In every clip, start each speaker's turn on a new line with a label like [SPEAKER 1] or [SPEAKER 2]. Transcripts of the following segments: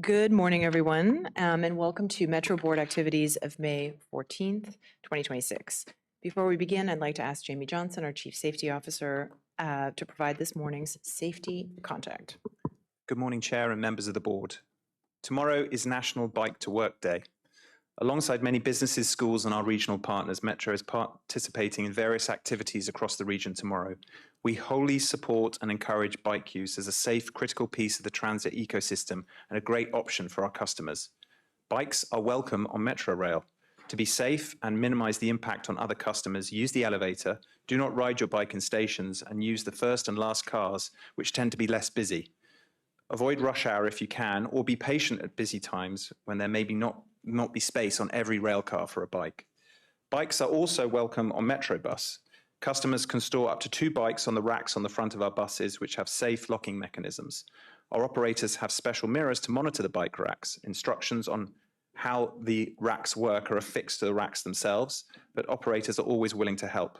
[SPEAKER 1] Good morning, everyone, and welcome to Metro Board activities of May 14th, 2026. Before we begin, I'd like to ask Jamie Johnson, our Chief Safety Officer, to provide this morning's safety contact.
[SPEAKER 2] Good morning, Chair and members of the board. Tomorrow is National Bike to Work Day. Alongside many businesses, schools and our regional partners, Metro is participating in various activities across the region tomorrow. We wholly support and encourage bike use as a safe, critical piece of the transit ecosystem and a great option for our customers. Bikes are welcome on Metro Rail. To be safe and minimize the impact on other customers, use the elevator, do not ride your bike in stations, and use the first and last cars, which tend to be less busy. Avoid rush hour if you can, or be patient at busy times when there may not be space on every rail car for a bike. Bikes are also welcome on Metrobus. Customers can store up to 2 bikes on the racks on the front of our buses, which have safe locking mechanisms. Our operators have special mirrors to monitor the bike racks. Instructions on how the racks work are affixed to the racks themselves, but operators are always willing to help.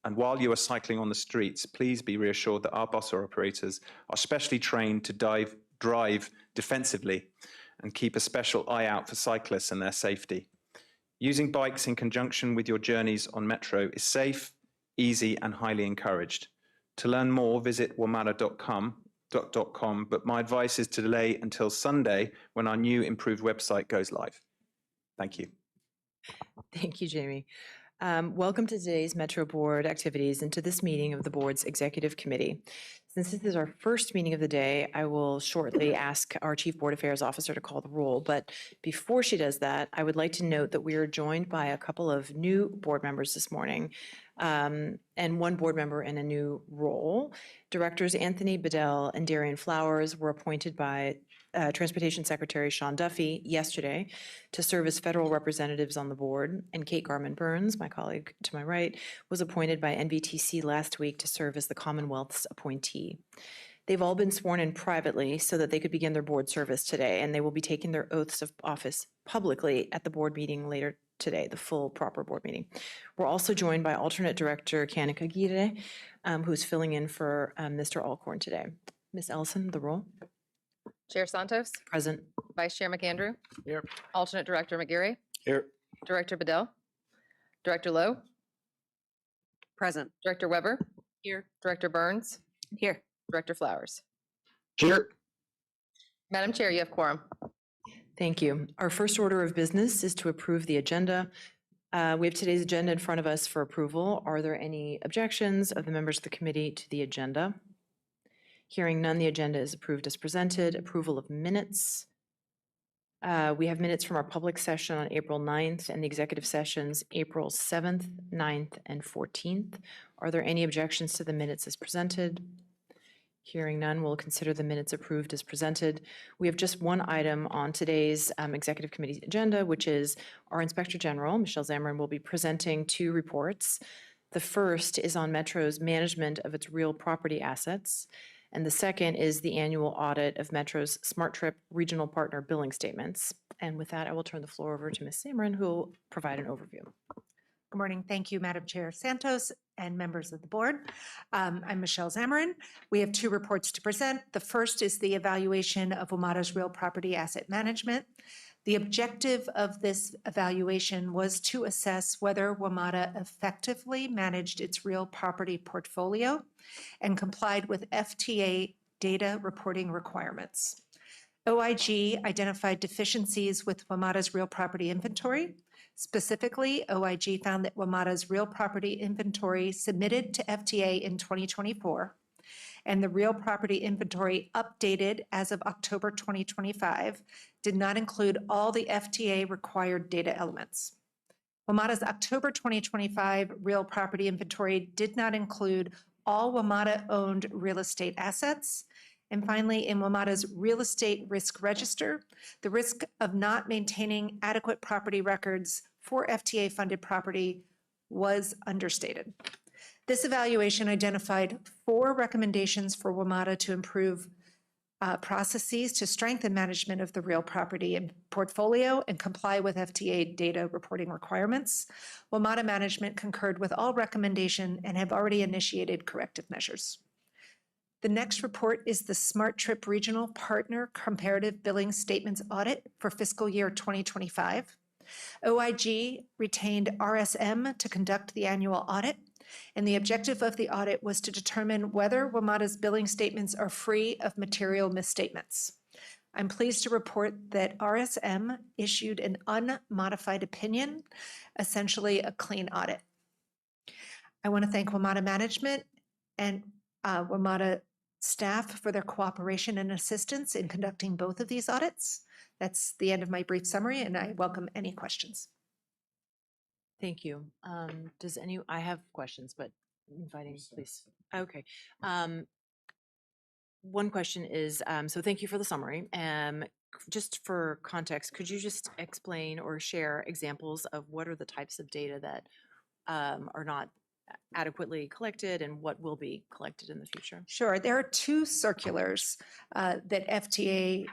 [SPEAKER 2] And while you are cycling on the streets, please be reassured that our bus operators are specially trained to drive defensively and keep a special eye out for cyclists and their safety. Using bikes in conjunction with your journeys on Metro is safe, easy, and highly encouraged. To learn more, visit womada.com, but my advice is to delay until Sunday when our new improved website goes live. Thank you.
[SPEAKER 1] Thank you, Jamie. Welcome to today's Metro Board activities and to this meeting of the Board's Executive Committee. Since this is our first meeting of the day, I will shortly ask our Chief Board Affairs Officer to call the roll. But before she does that, I would like to note that we are joined by a couple of new board members this morning, and one board member in a new role. Directors Anthony Bedell and Darian Flowers were appointed by Transportation Secretary Sean Duffy yesterday to serve as federal representatives on the board, and Kate Garman-Burns, my colleague to my right, was appointed by NVTC last week to serve as the Commonwealth's appointee. They've all been sworn in privately so that they could begin their board service today, and they will be taking their oaths of office publicly at the board meeting later today, the full proper board meeting. We're also joined by alternate director Kanika Gire, who's filling in for Mr. Alcorn today. Ms. Ellison, the roll.
[SPEAKER 3] Chair Santos.
[SPEAKER 1] Present.
[SPEAKER 3] Vice Chair McAndrew.
[SPEAKER 2] Here.
[SPEAKER 3] Alternate Director McGarry.
[SPEAKER 2] Here.
[SPEAKER 3] Director Bedell. Director Lowe.
[SPEAKER 4] Present.
[SPEAKER 3] Director Weber.
[SPEAKER 4] Here.
[SPEAKER 3] Director Burns.
[SPEAKER 4] Here.
[SPEAKER 3] Director Flowers.
[SPEAKER 2] Here.
[SPEAKER 3] Madam Chair, you have quorum.
[SPEAKER 1] Thank you. Our first order of business is to approve the agenda. We have today's agenda in front of us for approval. Are there any objections of the members of the committee to the agenda? Hearing none, the agenda is approved as presented. Approval of minutes. We have minutes from our public session on April 9th and the executive sessions April 7th, 9th, and 14th. Are there any objections to the minutes as presented? Hearing none, we'll consider the minutes approved as presented. We have just one item on today's executive committee agenda, which is our Inspector General, Michelle Zamarin, will be presenting 2 reports. The first is on Metro's management of its real property assets, and the second is the annual audit of Metro's SmartTrip regional partner billing statements. And with that, I will turn the floor over to Ms. Zamarin, who will provide an overview.
[SPEAKER 4] Good morning. Thank you, Madam Chair Santos and members of the board. I'm Michelle Zamarin. We have 2 reports to present. The first is the evaluation of WMATA's real property asset management. The objective of this evaluation was to assess whether WMATA effectively managed its real property portfolio and complied with FTA data reporting requirements. OIG identified deficiencies with WMATA's real property inventory. Specifically, OIG found that WMATA's real property inventory submitted to FTA in 2024 and the real property inventory updated as of October 2025 did not include all the FTA required data elements. WMATA's October 2025 real property inventory did not include all WMATA-owned real estate assets. And finally, in WMATA's real estate risk register, the risk of not maintaining adequate property records for FTA-funded property was understated. This evaluation identified 4 recommendations for WMATA to improve processes to strengthen management of the real property and portfolio and comply with FTA data reporting requirements. WMATA management concurred with all recommendations and have already initiated corrective measures. The next report is the Smart Trip Regional Partner Comparative Billing Statements Audit for fiscal year 2025. OIG retained RSM to conduct the annual audit, and the objective of the audit was to determine whether WMATA's billing statements are free of material misstatements. I'm pleased to report that RSM issued an unmodified opinion, essentially a clean audit. I want to thank WMATA management and WMATA staff for their cooperation and assistance in conducting both of these audits. That's the end of my brief summary, and I welcome any questions.
[SPEAKER 1] Thank you. I have questions, but inviting, please. Okay. One question is, so thank you for the summary. Just for context, could you just explain or share examples of what are the types of data that are not adequately collected and what will be collected in the future?
[SPEAKER 4] Sure. There are two circulars that FTA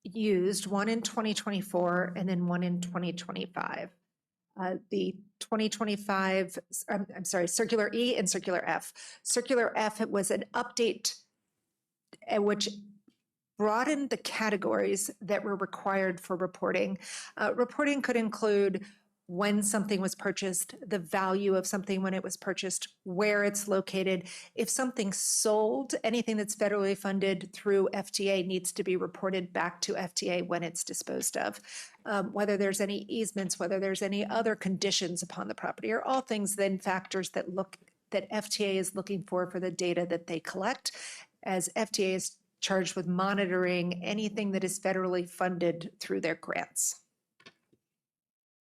[SPEAKER 4] used, one in 2024 and then one in 2025. The 2025, I'm sorry, Circular E and Circular F. Circular F, it was an update which broadened the categories that were required for reporting. Reporting could include when something was purchased, the value of something when it was purchased, where it's located. If something's sold, anything that's federally funded through FTA needs to be reported back to FTA when it's disposed of. Whether there's any easements, whether there's any other conditions upon the property, are all things then factors that FTA is looking for the data that they collect, as FTA is charged with monitoring anything that is federally funded through their grants.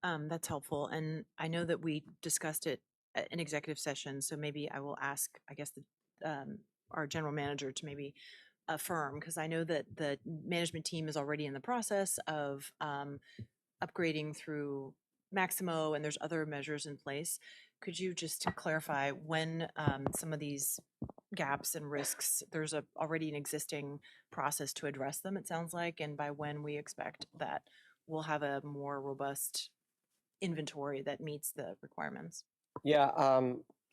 [SPEAKER 1] That's helpful. And I know that we discussed it in executive session, so maybe I will ask, I guess, our general manager to maybe affirm, because I know that the management team is already in the process of upgrading through Maximo, and there's other measures in place. Could you just clarify when some of these gaps and risks, there's already an existing process to address them, it sounds like, and by when we expect that we'll have a more robust inventory that meets the requirements?
[SPEAKER 5] Yeah,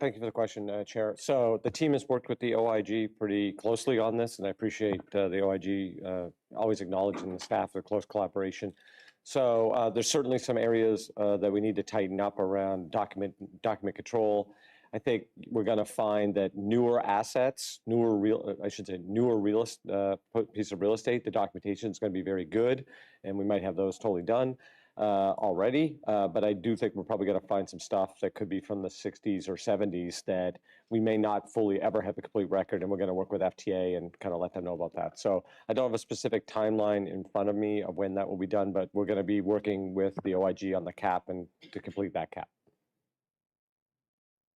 [SPEAKER 5] thank you for the question, Chair. So the team has worked with the OIG pretty closely on this, and I appreciate the OIG always acknowledging the staff, their close collaboration. So there's certainly some areas that we need to tighten up around document control. I think we're going to find that newer assets, newer real piece of real estate, the documentation is going to be very good, and we might have those totally done already, but I do think we're probably going to find some stuff that could be from the 60s or 70s that we may not fully ever have a complete record, and we're going to work with FTA and kind of let them know about that. So I don't have a specific timeline in front of me of when that will be done, but we're going to be working with the OIG on the cap and to complete that cap.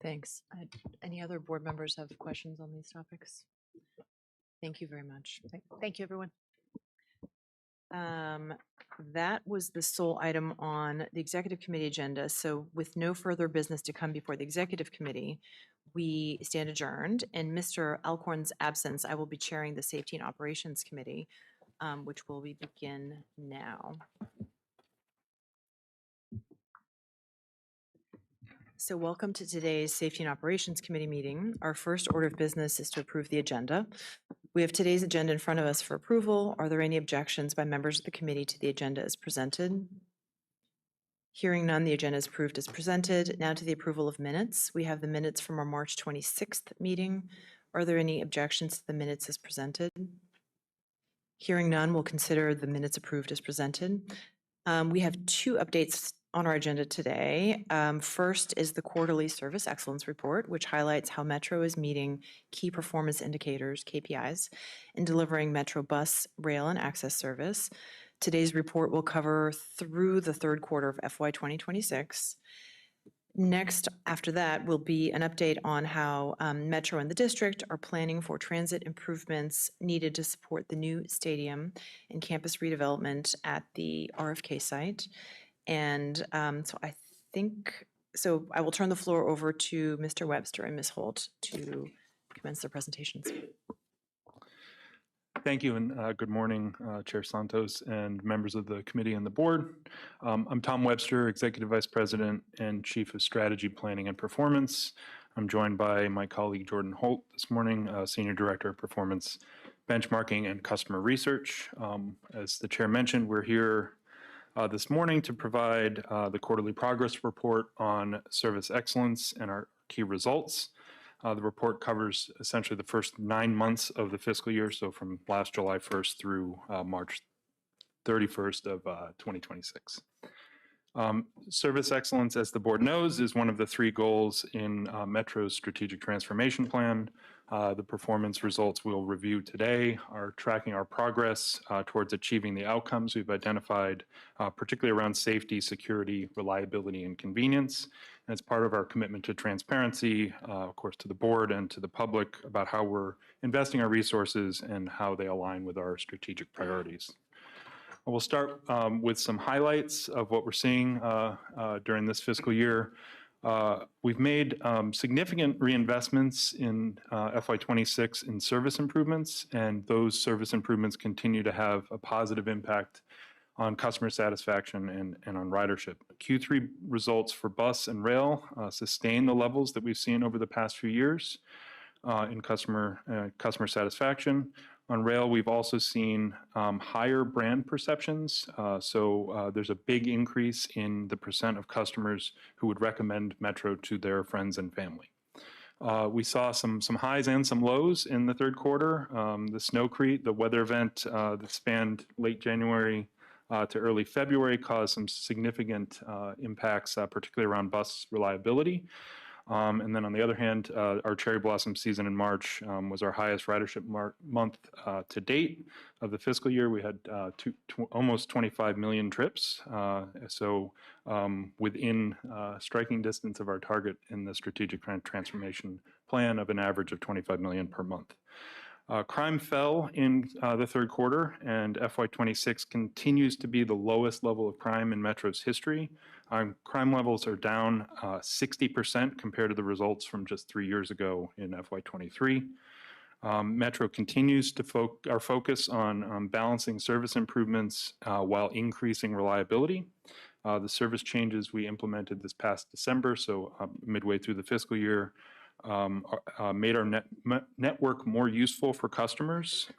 [SPEAKER 1] Thanks. Any other board members have questions on these topics? Thank you very much.
[SPEAKER 4] Thank you, everyone.
[SPEAKER 1] That was the sole item on the executive committee agenda. So with no further business to come before the executive committee, we stand adjourned. In Mr. Alcorn's absence, I will be chairing the Safety and Operations Committee, which will begin now. So welcome to today's Safety and Operations Committee meeting. Our first order of business is to approve the agenda. We have today's agenda in front of us for approval. Are there any objections by members of the committee to the agenda as presented? Hearing none, the agenda is approved as presented. Now to the approval of minutes. We have the minutes from our March 26th meeting. Are there any objections to the minutes as presented? Hearing none, we'll consider the minutes approved as presented. We have two updates on our agenda today. First is the quarterly service excellence report, which highlights how Metro is meeting key performance indicators, KPIs, in delivering Metro bus, rail, and access service. Today's report will cover through the third quarter of FY 2026. Next, after that, will be an update on how Metro and the district are planning for transit improvements needed to support the new stadium and campus redevelopment at the RFK site. And so I will turn the floor over to Mr. Webster and Ms. Holt to commence their presentations.
[SPEAKER 6] Thank you, and good morning, Chair Santos and members of the committee and the board. I'm Tom Webster, Executive Vice President and Chief of Strategy, Planning, and Performance. I'm joined by my colleague Jordan Holt this morning, Senior Director of Performance Benchmarking and Customer Research. As the chair mentioned, we're here this morning to provide the quarterly progress report on service excellence and our key results. The report covers essentially the first 9 months of the fiscal year, so from last July 1st through March 31st of 2026. Service excellence, as the board knows, is one of the 3 goals in Metro's strategic transformation plan. The performance results we'll review today are tracking our progress towards achieving the outcomes we've identified, particularly around safety, security, reliability, and convenience. And it's part of our commitment to transparency, of course, to the board and to the public about how we're investing our resources and how they align with our strategic priorities. We'll start with some highlights of what we're seeing during this fiscal year. We've made significant reinvestments in FY26 in service improvements, and those service improvements continue to have a positive impact on customer satisfaction and on ridership. Q3 results for bus and rail sustain the levels that we've seen over the past few years in customer satisfaction. On rail, we've also seen higher brand perceptions. So there's a big increase in the percent of customers who would recommend Metro to their friends and family. We saw some highs and some lows in the third quarter. The Snowcrete, the weather event that spanned late January to early February, caused some significant impacts, particularly around bus reliability. And then on the other hand, our cherry blossom season in March was our highest ridership month to date of the fiscal year. We had almost 25 million trips, so within striking distance of our target in the strategic transformation plan of an average of 25 million per month. Crime fell in the third quarter, and FY26 continues to be the lowest level of crime in Metro's history. Crime levels are down 60% compared to the results from just 3 years ago in FY23. Metro continues to our focus on balancing service improvements while increasing reliability. The service changes we implemented this past December, so midway through the fiscal year, made our network more useful for customers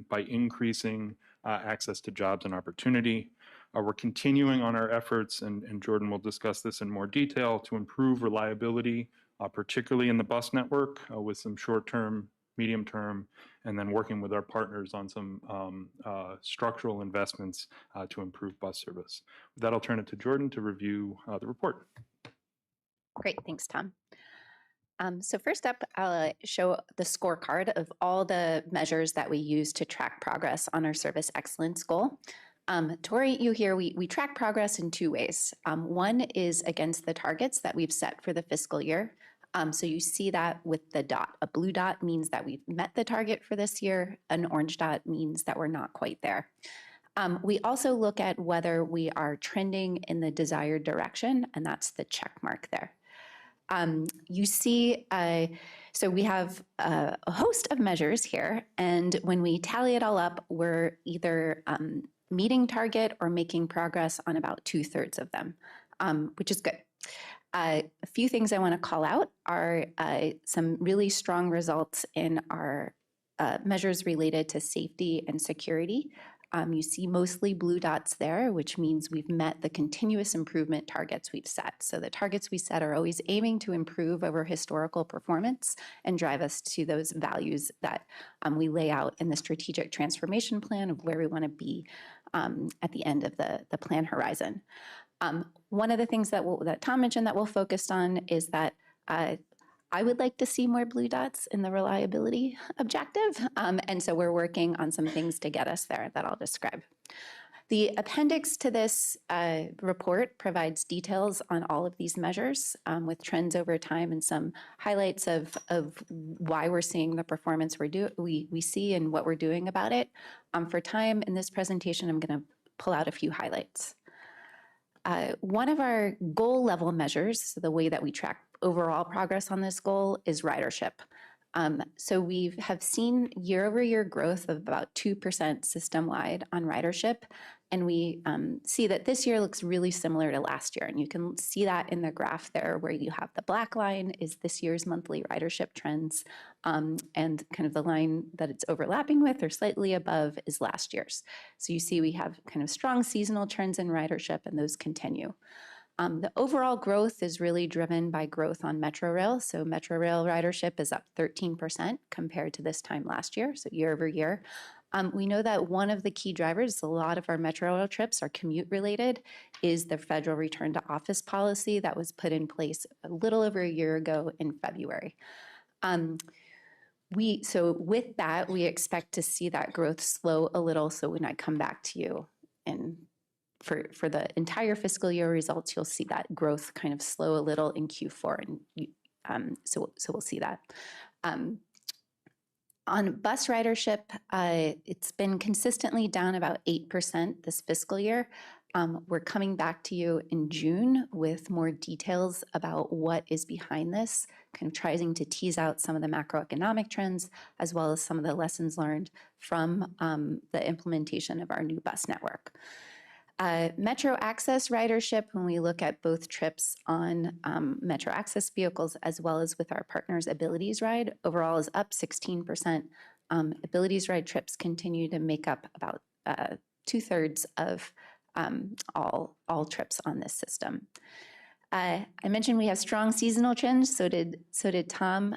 [SPEAKER 6] by increasing access to jobs and opportunity. We're continuing on our efforts, and Jordan will discuss this in more detail, to improve reliability, particularly in the bus network with some short-term, medium-term, and then working with our partners on some structural investments to improve bus service. With that, I'll turn it to Jordan to review the report.
[SPEAKER 7] Great, thanks, Tom. So first up, I'll show the scorecard of all the measures that we use to track progress on our service excellence goal. To orient you here, we track progress in 2 ways. One is against the targets that we've set for the fiscal year. So you see that with the dot. A blue dot means that we've met the target for this year. An orange dot means that we're not quite there. We also look at whether we are trending in the desired direction, and that's the check mark there. You see, so we have a host of measures here, and when we tally it all up, we're either meeting target or making progress on about 2/3 of them, which is good. A few things I want to call out are some really strong results in our measures related to safety and security. You see mostly blue dots there, which means we've met the continuous improvement targets we've set. So the targets we set are always aiming to improve over historical performance and drive us to those values that we lay out in the strategic transformation plan of where we want to be at the end of the plan horizon. One of the things that Tom mentioned that we'll focus on is that I would like to see more blue dots in the reliability objective. And so we're working on some things to get us there that I'll describe. The appendix to this report provides details on all of these measures with trends over time and some highlights of why we're seeing the performance we see and what we're doing about it. For time in this presentation, I'm going to pull out a few highlights. One of our goal level measures, so the way that we track overall progress on this goal, is ridership. So we have seen year-over-year growth of about 2% system-wide on ridership. And we see that this year looks really similar to last year. And you can see that in the graph there where you have the black line is this year's monthly ridership trends. And kind of the line that it's overlapping with or slightly above is last year's. So you see we have kind of strong seasonal trends in ridership and those continue. The overall growth is really driven by growth on Metrorail. So Metrorail ridership is up 13% compared to this time last year, so year over year. We know that one of the key drivers, a lot of our Metrorail trips are commute related, is the federal return to office policy that was put in place a little over a year ago in February. So with that, we expect to see that growth slow a little. So when I come back to you and for the entire fiscal year results, you'll see that growth kind of slow a little in Q4. And so we'll see that. On bus ridership, it's been consistently down about 8% this fiscal year. We're coming back to you in June with more details about what is behind this, kind of trying to tease out some of the macroeconomic trends, as well as some of the lessons learned from the implementation of our new bus network. Metro Access ridership, when we look at both trips on Metro Access vehicles as well as with our partners Abilities Ride, overall is up 16%. Abilities Ride trips continue to make up about 2/3 of all trips on this system. I mentioned we have strong seasonal trends, so did Tom.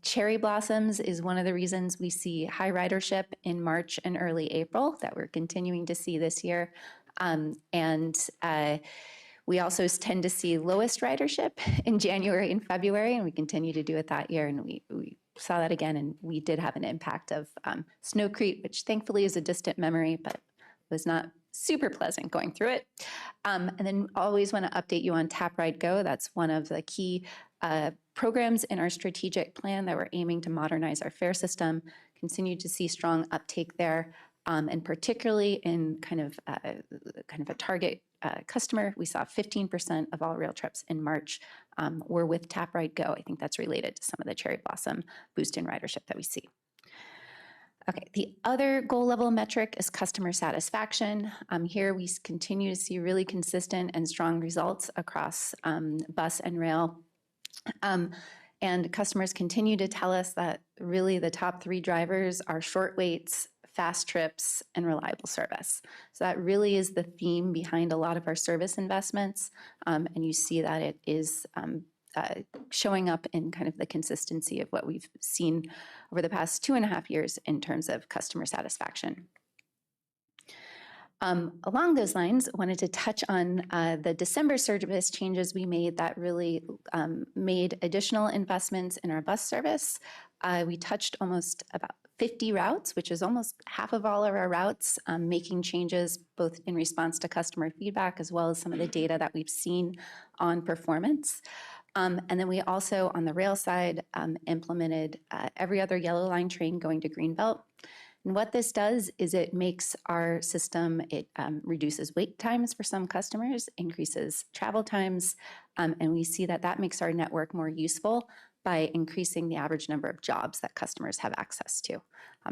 [SPEAKER 7] Cherry blossoms is one of the reasons we see high ridership in March and early April that we're continuing to see this year. We also tend to see lowest ridership in January and February, and we continue to do it that year. And we saw that again, and we did have an impact of Snowcrete, which thankfully is a distant memory, but was not super pleasant going through it. And then always want to update you on Tap Ride Go. That's one of the key programs in our strategic plan that we're aiming to modernize our fare system. Continue to see strong uptake there. And particularly in kind of a target customer, we saw 15% of all rail trips in March were with Tap Ride Go. I think that's related to some of the cherry blossom boost in ridership that we see. Okay, the other goal level metric is customer satisfaction. Here we continue to see really consistent and strong results across bus and rail. And customers continue to tell us that really the top 3 drivers are short waits, fast trips, and reliable service. So that really is the theme behind a lot of our service investments. And you see that it is showing up in kind of the consistency of what we've seen over the past 2.5 years in terms of customer satisfaction. Along those lines, I wanted to touch on the December service changes we made that really made additional investments in our bus service. We touched almost about 50 routes, which is almost half of all of our routes, making changes both in response to customer feedback as well as some of the data that we've seen on performance. And then we also, on the rail side, implemented every other yellow line train going to Greenbelt. And what this does is it makes our system, it reduces wait times for some customers, increases travel times, and we see that that makes our network more useful by increasing the average number of jobs that customers have access to.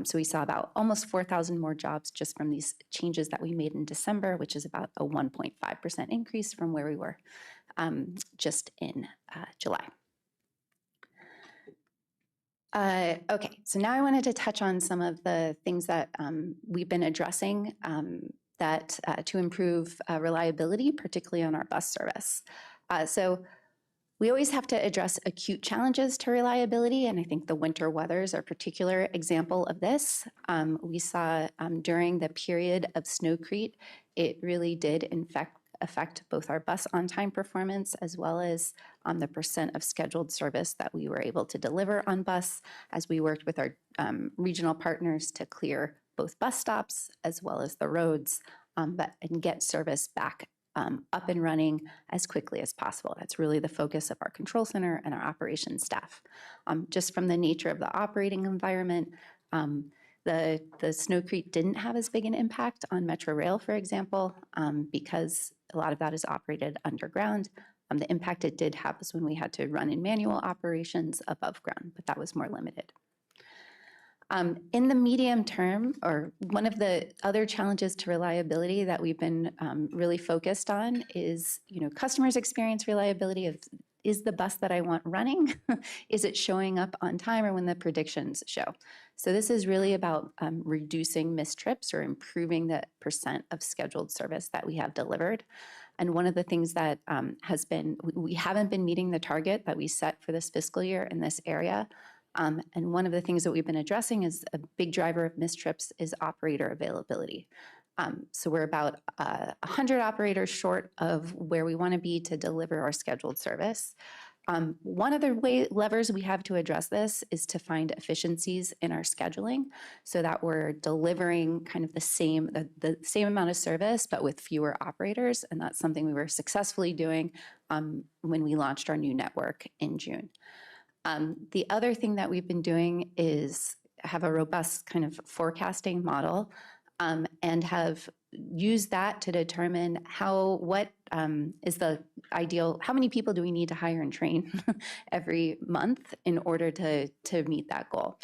[SPEAKER 7] So we saw about almost 4,000 more jobs just from these changes that we made in December, which is about a 1.5% increase from where we were just in July. Okay, so now I wanted to touch on some of the things that we've been addressing to improve reliability, particularly on our bus service. So we always have to address acute challenges to reliability, and I think the winter weathers are a particular example of this. We saw during the period of Snowcrete, it really did affect both our bus on-time performance as well as the percent of scheduled service that we were able to deliver on bus as we worked with our regional partners to clear both bus stops as well as the roads and get service back up and running as quickly as possible. That's really the focus of our control center and our operations staff. Just from the nature of the operating environment, the Snowcrete didn't have as big an impact on Metrorail, for example, because a lot of that is operated underground. The impact it did have was when we had to run in manual operations above ground, but that was more limited. In the medium term, or one of the other challenges to reliability that we've been really focused on is, customers experience reliability of, is the bus that I want running? Is it showing up on time or when the predictions show? So this is really about reducing missed trips or improving the percent of scheduled service that we have delivered. And one of the things that we haven't been meeting the target that we set for this fiscal year in this area. And one of the things that we've been addressing is a big driver of missed trips is operator availability. So we're about 100 operators short of where we want to be to deliver our scheduled service. One of the levers we have to address this is to find efficiencies in our scheduling so that we're delivering kind of the same amount of service, but with fewer operators. And that's something we were successfully doing when we launched our new network in June. The other thing that we've been doing is have a robust kind of forecasting model and have used that to determine what is the ideal, how many people do we need to hire and train every month in order to meet that goal.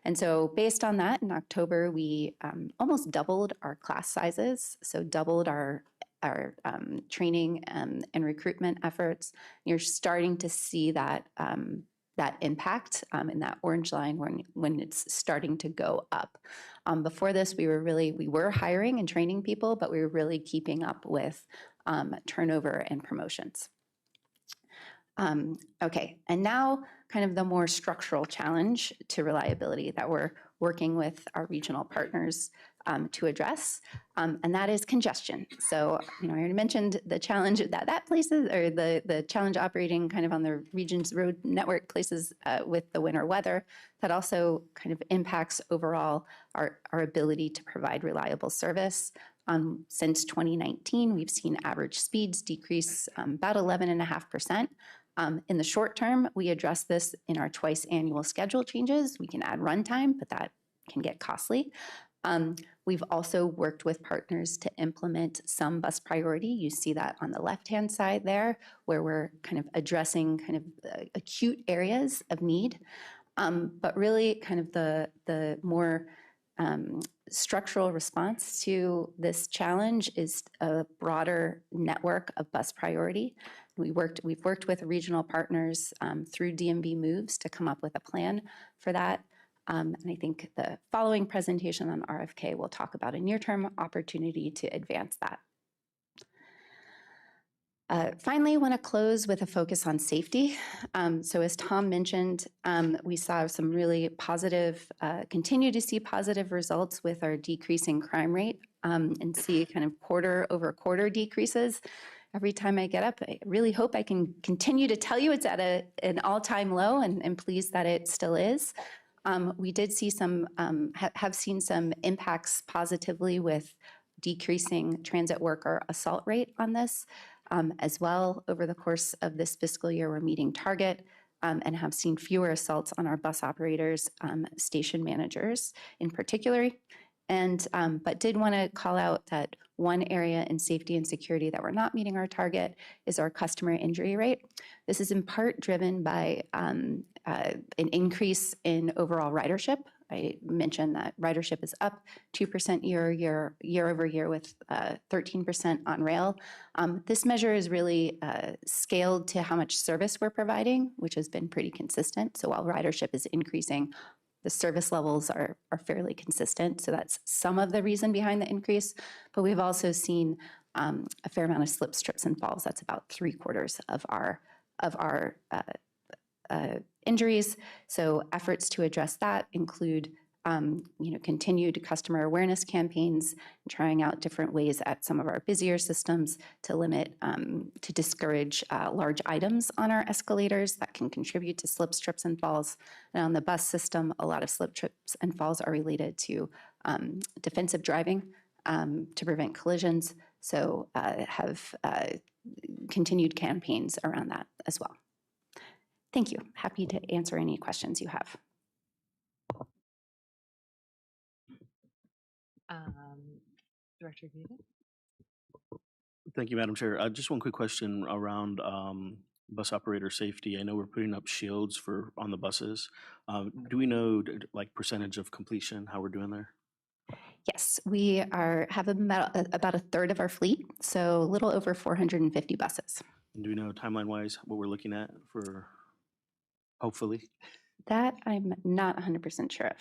[SPEAKER 7] And so based on that, in October, we almost doubled our class sizes, so doubled our training and recruitment efforts. You're starting to see that that impact in that orange line when it's starting to go up. Before this, we were hiring and training people, but we were really keeping up with turnover and promotions. Okay, and now kind of the more structural challenge to reliability that we're working with our regional partners to address, and that is congestion. So, I already mentioned the challenge that places, or the challenge operating kind of on the region's road network places with the winter weather. That also kind of impacts overall our ability to provide reliable service. Since 2019, we've seen average speeds decrease about 11.5%. In the short term, we address this in our twice annual schedule changes. We can add runtime, but that can get costly. We've also worked with partners to implement some bus priority. You see that on the left-hand side there, where we're kind of addressing kind of acute areas of need. But really kind of the more structural response to this challenge is a broader network of bus priority. We've worked with regional partners through DMV Moves to come up with a plan for that. And I think the following presentation on RFK will talk about a near-term opportunity to advance that. Finally, I want to close with a focus on safety. So as Tom mentioned, we saw some really positive, continue to see positive results with our decreasing crime rate and see kind of quarter over quarter decreases. Every time I get up, I really hope I can continue to tell you it's at an all-time low, and pleased that it still is. We did see have seen some impacts positively with decreasing transit worker assault rate on this. As well, over the course of this fiscal year, we're meeting target and have seen fewer assaults on our bus operators, station managers in particular. But did want to call out that one area in safety and security that we're not meeting our target is our customer injury rate. This is in part driven by an increase in overall ridership. I mentioned that ridership is up 2% year over year with 13% on rail. This measure is really scaled to how much service we're providing, which has been pretty consistent. So while ridership is increasing, the service levels are fairly consistent. So that's some of the reason behind the increase. But we've also seen a fair amount of slips, trips, and falls. That's about 3/4 of our injuries. So efforts to address that include continued customer awareness campaigns, trying out different ways at some of our busier systems to limit, to discourage large items on our escalators that can contribute to slips, trips, and falls. And on the bus system, a lot of slip, trips, and falls are related to defensive driving to prevent collisions. So have continued campaigns around that as well. Thank you. Happy to answer any questions you have.
[SPEAKER 1] Director Guida?
[SPEAKER 8] Thank you, Madam Chair. Just one quick question around bus operator safety. I know we're putting up shields on the buses. Do we know like percentage of completion, how we're doing there?
[SPEAKER 7] Yes, we have about a third of our fleet, so a little over 450 buses.
[SPEAKER 8] And do we know timeline-wise what we're looking at for, hopefully?
[SPEAKER 7] That I'm not 100% sure of.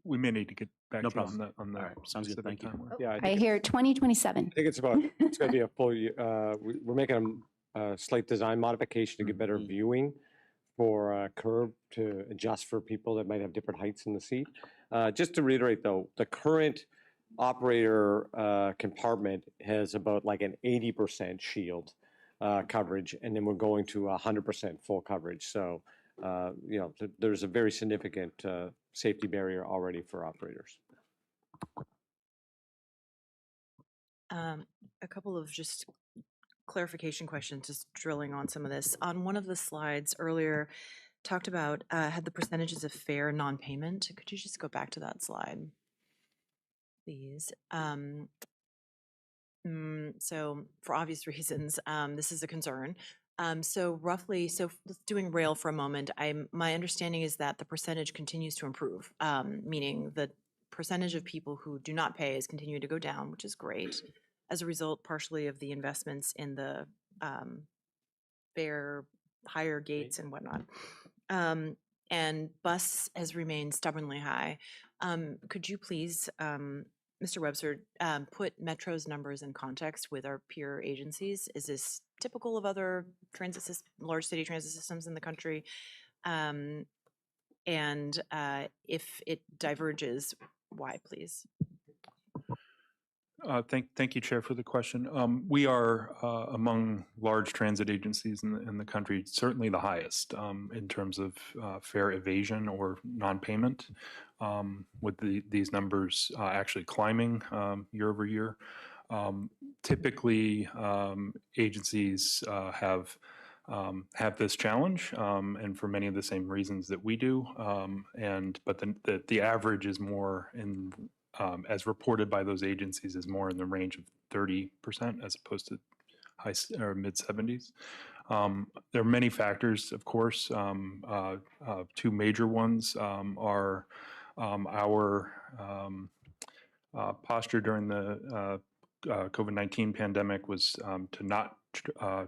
[SPEAKER 6] We may need to get back
[SPEAKER 8] No
[SPEAKER 6] to you on
[SPEAKER 8] problem.
[SPEAKER 6] on
[SPEAKER 8] All
[SPEAKER 6] that
[SPEAKER 8] right, sounds good.
[SPEAKER 6] specific
[SPEAKER 8] Thank you.
[SPEAKER 6] timeline.
[SPEAKER 5] Yeah,
[SPEAKER 7] I hear 2027.
[SPEAKER 5] I think it's going to be a full year. We're making a slight design modification to get better
[SPEAKER 8] Mhm.
[SPEAKER 5] viewing for curb to adjust for people that might have different heights in the seat. Just to reiterate though, the current operator compartment has about like an 80% shield coverage, and then we're going to 100% full coverage. So, there's a very significant safety barrier already for operators.
[SPEAKER 1] A couple of just clarification questions, just drilling on some of this. On one of the slides earlier, talked about had the percentages of fare non-payment. Could you just go back to that slide, please? So for obvious reasons, this is a concern. So roughly, let's doing rail for a moment. My understanding is that the percentage continues to improve, meaning the percentage of people who do not pay is continuing to go down, which is great. As a result, partially of the investments in the fare, higher gates and whatnot. And bus has remained stubbornly high. Could you please, Mr. Webster, put Metro's numbers in context with our peer agencies? Is this typical of other large city transit systems in the country? And if it diverges, why, please?
[SPEAKER 6] Thank you, Chair, for the question. We are among large transit agencies in the country, certainly the highest in terms of fare evasion or non-payment, with these numbers actually climbing year over year. Typically, agencies have this challenge, and for many of the same reasons that we do. But the average is more in as reported by those agencies, is more in the range of 30% as opposed to high or mid 70s. There are many factors, of course. Two major ones are our posture during the COVID-19 pandemic was to not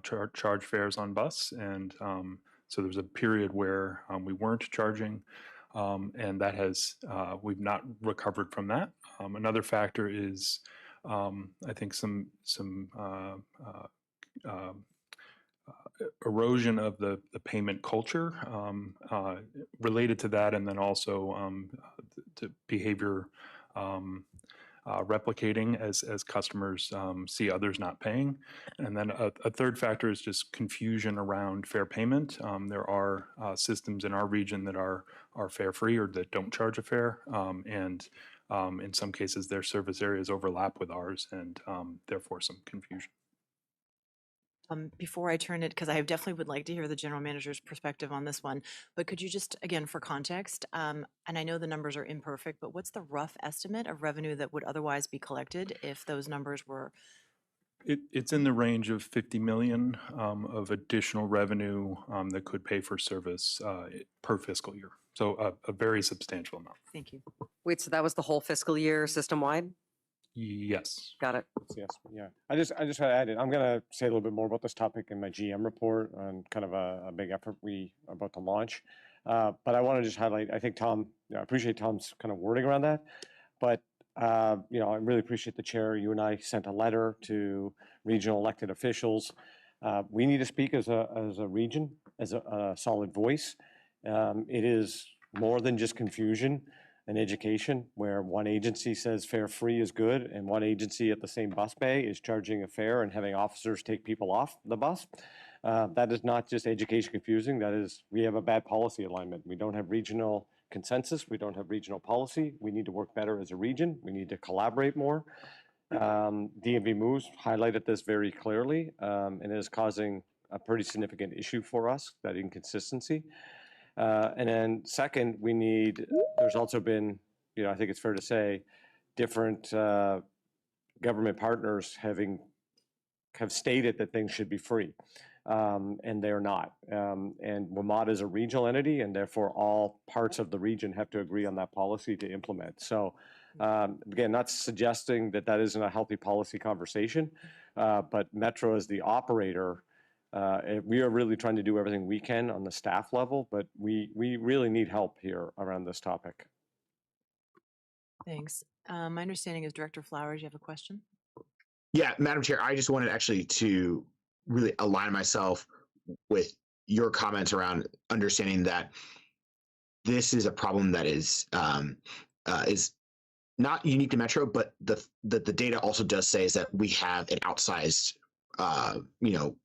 [SPEAKER 6] charge fares on bus, and so there was a period where we weren't charging. And that we've not recovered from that. Another factor is, I think, some erosion of the payment culture related to that, and then also to behavior replicating as customers see others not paying. And then a third factor is just confusion around fare payment. There are systems in our region that are fare free or that don't charge a fare. And in some cases, their service areas overlap with ours, and therefore some confusion.
[SPEAKER 1] Before I turn it, because I definitely would like to hear the general manager's perspective on this one, but could you just, again, for context, and I know the numbers are imperfect, but what's the rough estimate of revenue that would otherwise be collected if those numbers were?
[SPEAKER 6] It's in the range of 50 million of additional revenue that could pay for service per fiscal year. So a very substantial amount.
[SPEAKER 1] Thank you.
[SPEAKER 9] Wait, so that was the whole fiscal year system-wide?
[SPEAKER 6] Yes.
[SPEAKER 9] Got it.
[SPEAKER 5] Yes, yeah. I just want to add it. I'm going to say a little bit more about this topic in my GM report on kind of a big effort we are about to launch. But I want to just highlight, I think Tom, I appreciate Tom's kind of wording around that. But, I really appreciate the chair. You and I sent a letter to regional elected officials. We need to speak as a region, as a solid voice. It is more than just confusion and education, where one agency says fare free is good and one agency at the same bus bay is charging a fare and having officers take people off the bus. That is not just education confusing, that is, we have a bad policy alignment. We don't have regional consensus, we don't have regional policy. We need to work better as a region, we need to collaborate more. DMV Moves highlighted this very clearly, and it is causing a pretty significant issue for us, that inconsistency. And then second, there's also been, I think it's fair to say, different government partners have stated that things should be free, and they're not. And WMATA is a regional entity, and therefore all parts of the region have to agree on that policy to implement. So again, not suggesting that that isn't a healthy policy conversation, but Metro as the operator, we are really trying to do everything we can on the staff level, but we really need help here around this topic.
[SPEAKER 1] Thanks. My understanding is Director Flowers, you have a question?
[SPEAKER 10] Yeah, Madam Chair, I just wanted actually to really align myself with your comments around understanding that this is a problem that is not unique to Metro, but the data also does say is that we have an outsized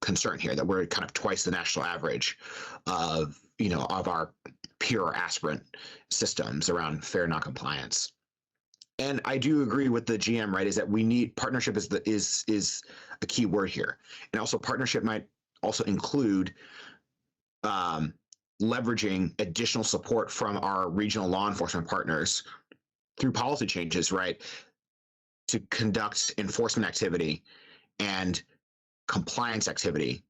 [SPEAKER 10] concern here, that we're kind of twice the national average of our peer or aspirant systems around fair noncompliance. And I do agree with the GM, right, is that we need partnership is a key word here. And also partnership might also include leveraging additional support from our regional law enforcement partners through policy changes, right, to conduct enforcement activity and compliance activity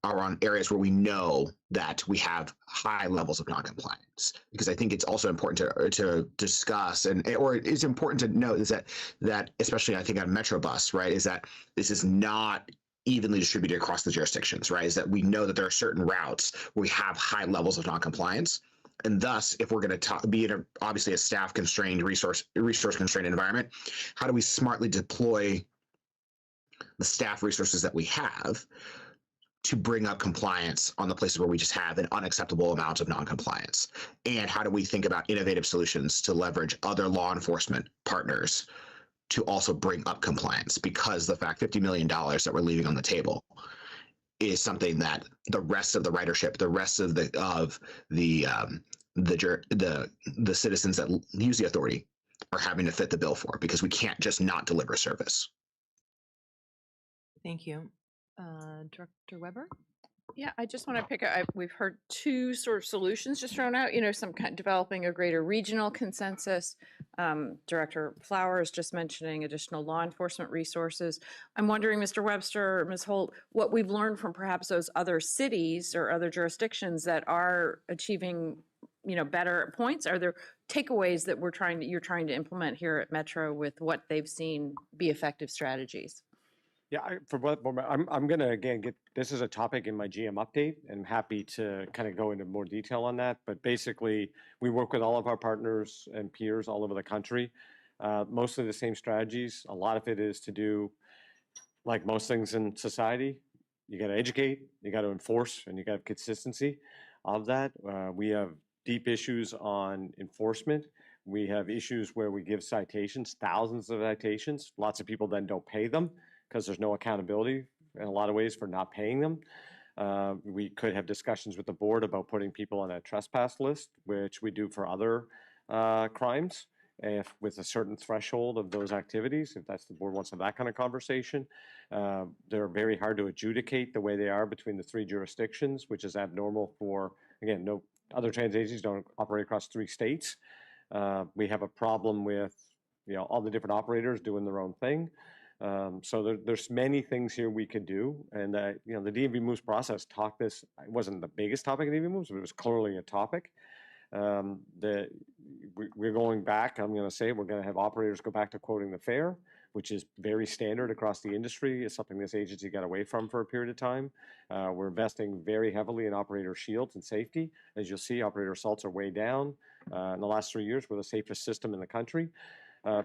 [SPEAKER 10] around areas where we know that we have high levels of noncompliance. Because I think it's also important to discuss, or it's important to note is that especially I think on Metro Bus, right, is that this is not evenly distributed across the jurisdictions, right? Is that we know that there are certain routes where we have high levels of noncompliance. And thus, if we're going to be in obviously a staff constrained, resource constrained environment, how do we smartly deploy the staff resources that we have to bring up compliance on the places where we just have an unacceptable amount of noncompliance? And how do we think about innovative solutions to leverage other law enforcement partners to also bring up compliance? Because the fact $50 million that we're leaving on the table is something that the rest of the ridership, the rest of the citizens that use the authority are having to fit the bill for, because we can't just not deliver service.
[SPEAKER 1] Thank you. Director Weber?
[SPEAKER 11] Yeah, I just want to pick up, we've heard two sort of solutions just thrown out, some kind developing a greater regional consensus. Director Flowers just mentioning additional law enforcement resources. I'm wondering, Mr. Webster or Ms. Holt, what we've learned from perhaps those other cities or other jurisdictions that are achieving, better points. Are there takeaways that you're trying to implement here at Metro with what they've seen be effective strategies?
[SPEAKER 5] Yeah, I'm going to, again, this is a topic in my GM update, and I'm happy to kind of go into more detail on that. But basically, we work with all of our partners and peers all over the country. Mostly the same strategies. A lot of it is to do, like most things in society, you got to educate, you got to enforce, and you got to have consistency of that. We have deep issues on enforcement. We have issues where we give citations, thousands of citations. Lots of people then don't pay them, because there's no accountability in a lot of ways for not paying them. We could have discussions with the board about putting people on a trespass list, which we do for other crimes, with a certain threshold of those activities, if that's the board wants to have that kind of conversation. They're very hard to adjudicate the way they are between the three jurisdictions, which is abnormal for, again, no other transit agencies don't operate across 3 states. We have a problem with all the different operators doing their own thing. So there's many things here we could do, and the DMV moves process this. It wasn't the biggest topic in DMV moves, but it was clearly a topic. We're going back. I'm going to say we're going to have operators go back to quoting the fare, which is very standard across the industry. It's something this agency got away from for a period of time. We're investing very heavily in operator shields and safety. As you'll see, operator assaults are way down. In the last 3 years, we're the safest system in the country.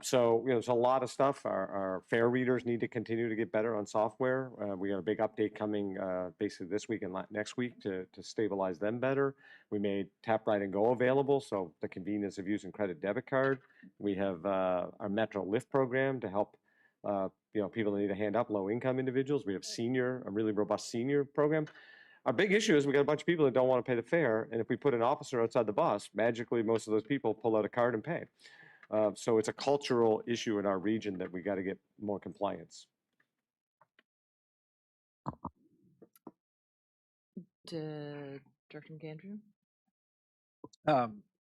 [SPEAKER 5] So there's a lot of stuff. Our fare readers need to continue to get better on software. We got a big update coming basically this week and next week to stabilize them better. We made Tap Ride and Go available, so the convenience of using credit debit card. We have our Metro Lift program to help people that need a hand up, low income individuals. We have a really robust senior program. Our big issue is we got a bunch of people that don't want to pay the fare, and if we put an officer outside the bus, magically most of those people pull out a card and pay. So it's a cultural issue in our region that we got to get more compliance.
[SPEAKER 1] Director McAndrew?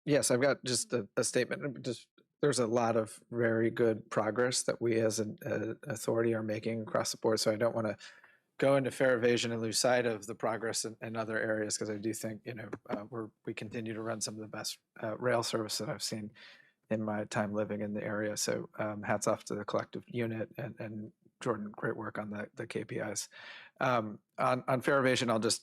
[SPEAKER 12] Yes, I've got just a statement. Just there's a lot of very good progress that we as an authority are making across the board. So I don't want to go into fare evasion and lose sight of the progress in other areas, because I do think, we continue to run some of the best rail service that I've seen in my time living in the area. So hats off to the collective unit and Jordan, great work on the KPIs. On fare evasion, I'll just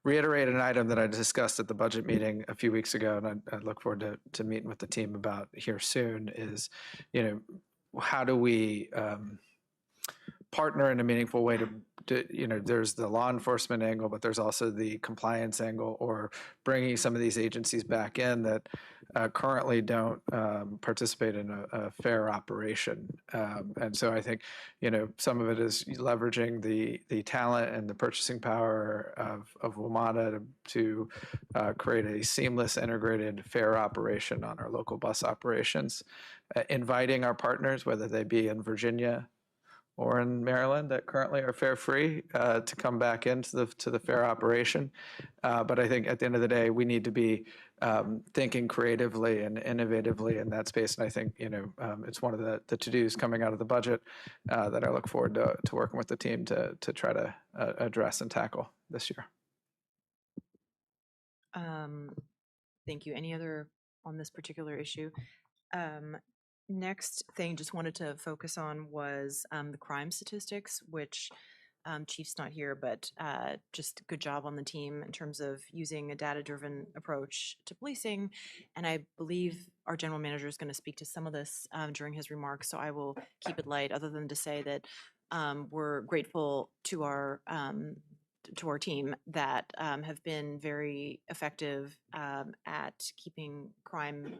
[SPEAKER 12] reiterate an item that I discussed at the budget meeting a few weeks ago, and I look forward to meeting with the team about here soon, is, how do we partner in a meaningful way to there's the law enforcement angle, but there's also the compliance angle, or bringing some of these agencies back in that currently don't participate in a fair operation. And so I think, some of it is leveraging the talent and the purchasing power of WMATA to create a seamless, integrated, fair operation on our local bus operations, inviting our partners, whether they be in Virginia or in Maryland that currently are fare free, to come back into the fair operation. But I think at the end of the day, we need to be thinking creatively and innovatively in that space. And I think, it's one of the to-dos coming out of the budget that I look forward to working with the team to try to address and tackle this year.
[SPEAKER 1] Thank you. Any other on this particular issue? Next thing just wanted to focus on was the crime statistics, which Chief's not here, but just good job on the team in terms of using a data-driven approach to policing. And I believe our general manager is going to speak to some of this during his remarks, so I will keep it light, other than to say that we're grateful to our team that have been very effective at keeping crime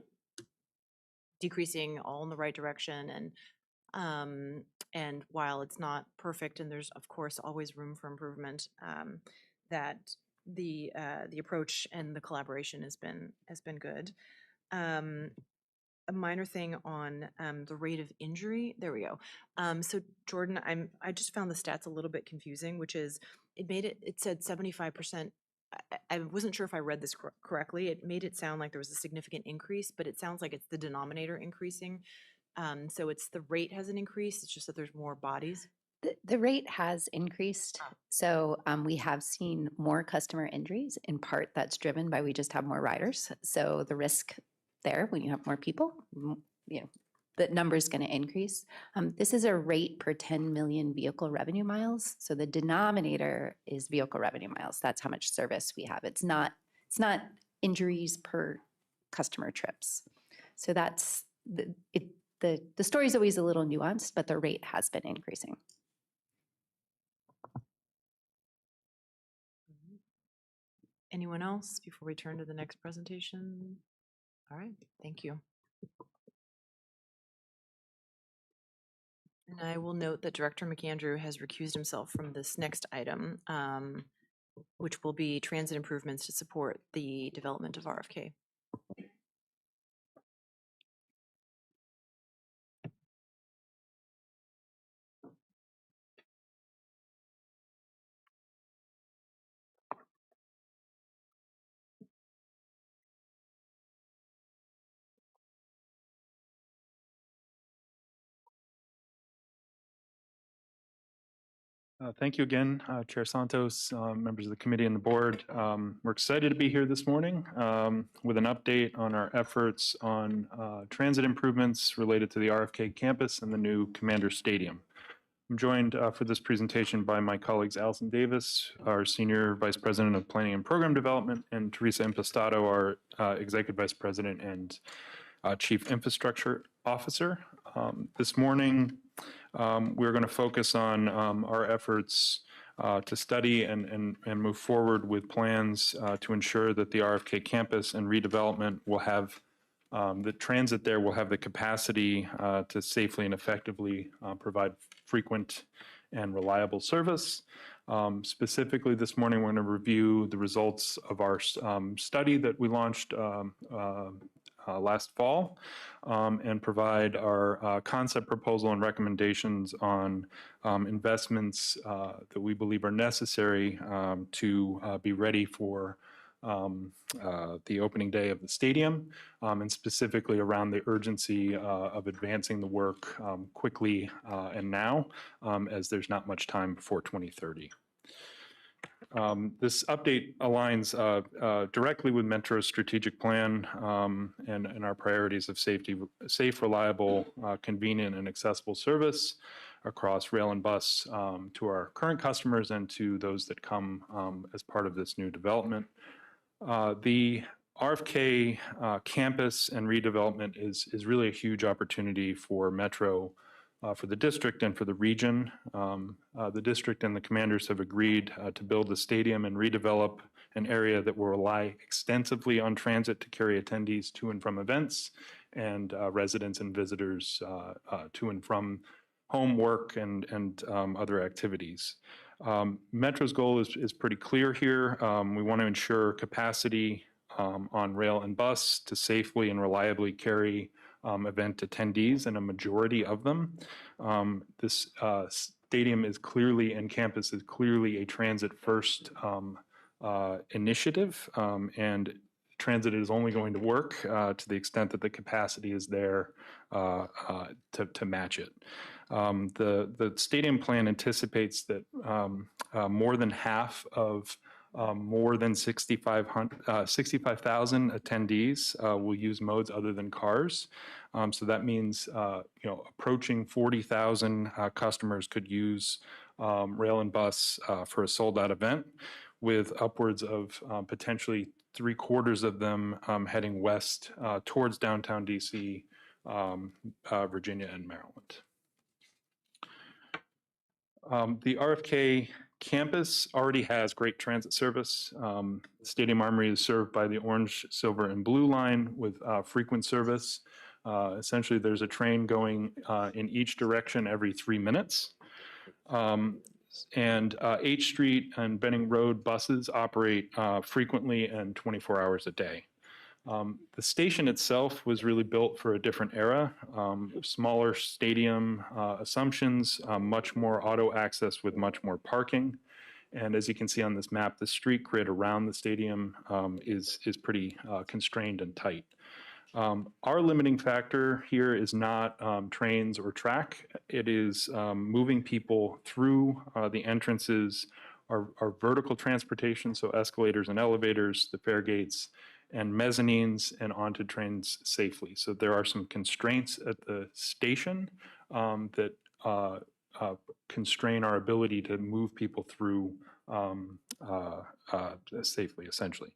[SPEAKER 1] decreasing all in the right direction. And while it's not perfect, and there's of course always room for improvement, that the approach and the collaboration has been good. A minor thing on the rate of injury. There we go. So Jordan, I just found the stats a little bit confusing, which is it said 75%. I wasn't sure if I read this correctly. It made it sound like there was a significant increase, but it sounds like it's the denominator increasing. So it's the rate hasn't increased, it's just that there's more bodies.
[SPEAKER 7] The rate has increased. So we have seen more customer injuries. In part, that's driven by we just have more riders. So the risk there, when you have more people, the number is going to increase. This is a rate per 10 million vehicle revenue miles. So the denominator is vehicle revenue miles. That's how much service we have. It's not injuries per customer trips. So that's the story is always a little nuanced, but the rate has been increasing.
[SPEAKER 1] Anyone else before we turn to the next presentation? All right, thank you. And I will note that Director McAndrew has recused himself from this next item, which will be transit improvements to support the development of RFK.
[SPEAKER 6] Thank you again, Chair Santos, members of the committee and the board. We're excited to be here this morning with an update on our efforts on transit improvements related to the RFK campus and the new Commander Stadium. I'm joined for this presentation by my colleagues Allison Davis, our Senior Vice President of Planning and Program Development, and Teresa Impastato, our Executive Vice President and Chief Infrastructure Officer. This morning, we're going to focus on our efforts to study and move forward with plans to ensure that the RFK campus and redevelopment will have the transit there will have the capacity to safely and effectively provide frequent and reliable service. Specifically this morning, we're going to review the results of our study that we launched last fall and provide our concept proposal and recommendations on investments that we believe are necessary to be ready for the opening day of the stadium, and specifically around the urgency of advancing the work quickly and now, as there's not much time before 2030. This update aligns directly with Metro's strategic plan and our priorities of safe, reliable, convenient, and accessible service across rail and bus to our current customers and to those that come as part of this new development. The RFK campus and redevelopment is really a huge opportunity for Metro, for the district and for the region. The district and the commanders have agreed to build the stadium and redevelop an area that will rely extensively on transit to carry attendees to and from events and residents and visitors to and from home, work, and other activities. Metro's goal is pretty clear here. We want to ensure capacity on rail and bus to safely and reliably carry event attendees, and a majority of them. This stadium is clearly, and campus is clearly, a transit-first initiative, and transit is only going to work to the extent that the capacity is there to match it. The stadium plan anticipates that more than half of more than 65,000 attendees will use modes other than cars. So that means, approaching 40,000 customers could use rail and bus for a sold-out event, with upwards of potentially 3/4 of them heading west towards downtown DC, Virginia, and Maryland. The RFK campus already has great transit service. Stadium Armory is served by the Orange, Silver, and Blue line with frequent service. Essentially, there's a train going in each direction every 3 minutes. And H Street and Benning Road buses operate frequently and 24 hours a day. The station itself was really built for a different era. Smaller stadium assumptions, much more auto access with much more parking. And as you can see on this map, the street grid around the stadium is pretty constrained and tight. Our limiting factor here is not trains or track. It is moving people through the entrances, our vertical transportation, so escalators and elevators, the fare gates, and mezzanines, and onto trains safely. So there are some constraints at the station that constrain our ability to move people through safely, essentially.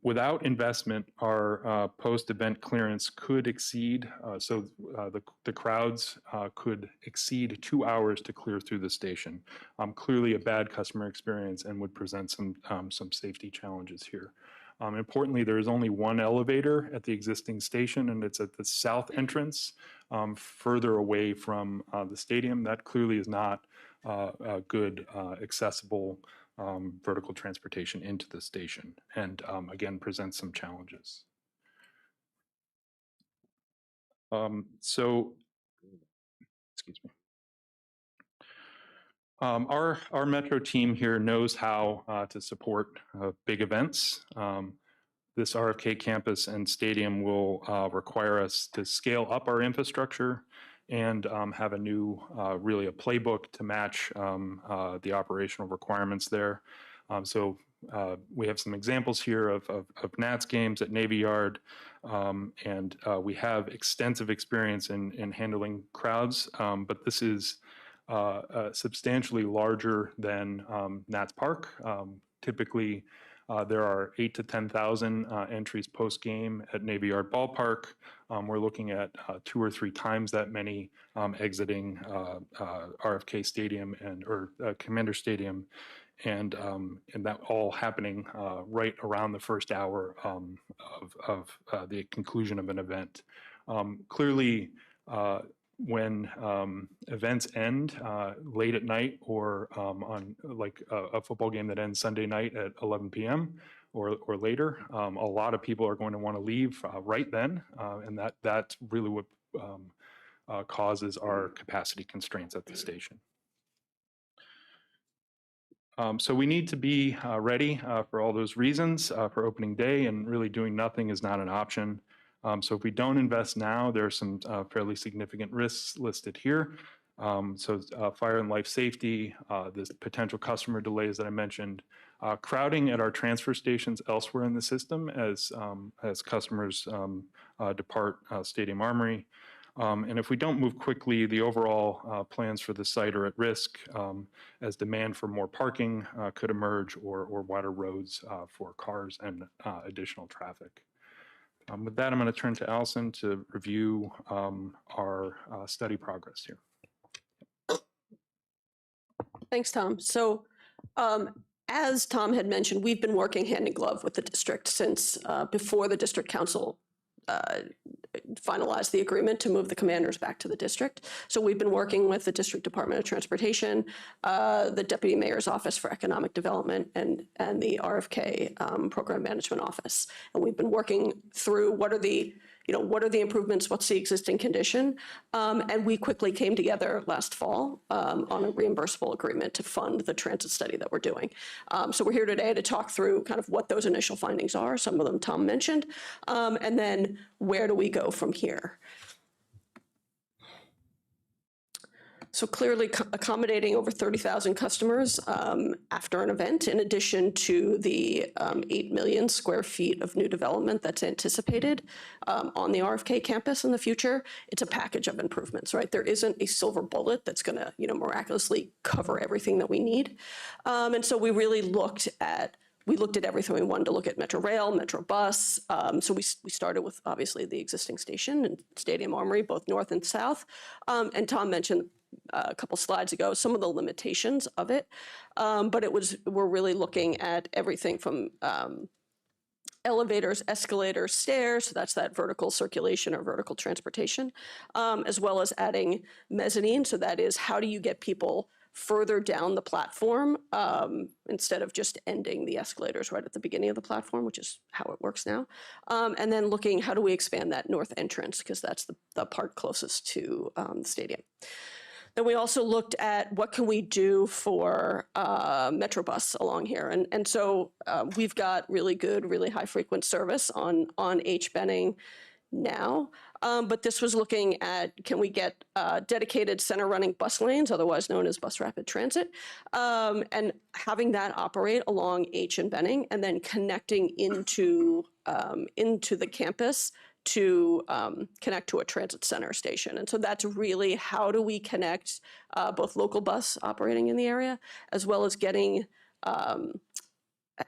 [SPEAKER 6] Without investment, our post-event clearance could exceed, the crowds could exceed 2 hours to clear through the station. Clearly a bad customer experience and would present some safety challenges here. Importantly, there is only one elevator at the existing station, and it's at the south entrance, further away from the stadium. That clearly is not a good, accessible vertical transportation into the station, and again, presents some challenges. Excuse me. Our Metro team here knows how to support big events. This RFK campus and stadium will require us to scale up our infrastructure and have a new, really a playbook to match the operational requirements there. We have some examples here of Nats games at Navy Yard, and we have extensive experience in handling crowds, but this is substantially larger than Nats Park. Typically, there are 8,000 to 10,000 entries post-game at Navy Yard Ballpark. We're looking at 2 or 3 times that many exiting RFK Stadium or Commander Stadium, and that all happening right around the first hour of the conclusion of an event. Clearly, when events end late at night, or on like a football game that ends Sunday night at 11 p.m. or later, a lot of people are going to want to leave right then, and that's really what causes our capacity constraints at the station. So we need to be ready for all those reasons for opening day, and really doing nothing is not an option. So if we don't invest now, there are some fairly significant risks listed here. Fire and life safety, the potential customer delays that I mentioned, crowding at our transfer stations elsewhere in the system as customers depart Stadium Armory. And if we don't move quickly, the overall plans for the site are at risk as demand for more parking could emerge, or wider roads for cars and additional traffic. With that, I'm going to turn to Allison to review our study progress here.
[SPEAKER 13] Thanks, Tom. So as Tom had mentioned, we've been working hand in glove with the district since before the district council finalized the agreement to move the commanders back to the district. So we've been working with the District Department of Transportation, the Deputy Mayor's Office for Economic Development, and the RFK Program Management Office. And we've been working through what are the improvements, what's the existing condition? And we quickly came together last fall on a reimbursable agreement to fund the transit study that we're doing. So we're here today to talk through kind of what those initial findings are. Some of them Tom mentioned, and then where do we go from here? So clearly accommodating over 30,000 customers after an event, in addition to the 8 million square feet of new development that's anticipated on the RFK campus in the future. It's a package of improvements, right? There isn't a silver bullet that's going to, miraculously cover everything that we need. And so we really looked at everything. We wanted to look at Metro Rail, Metro Bus. So we started with obviously the existing station and Stadium Armory, both north and south. And Tom mentioned a couple slides ago some of the limitations of it, but we're really looking at everything from elevators, escalators, stairs. So that's that vertical circulation or vertical transportation, as well as adding mezzanine. So that is, how do you get people further down the platform instead of just ending the escalators right at the beginning of the platform, which is how it works now. And then looking, how do we expand that north entrance, because that's the part closest to the stadium. Then we also looked at what can we do for Metro Bus along here. And so we've got really good, really high frequent service on H. Benning now. But this was looking at, can we get dedicated center running bus lanes, otherwise known as bus rapid transit, and having that operate along H and Benning, and then connecting into the campus to connect to a transit center station. And so that's really, how do we connect both local bus operating in the area, as well as getting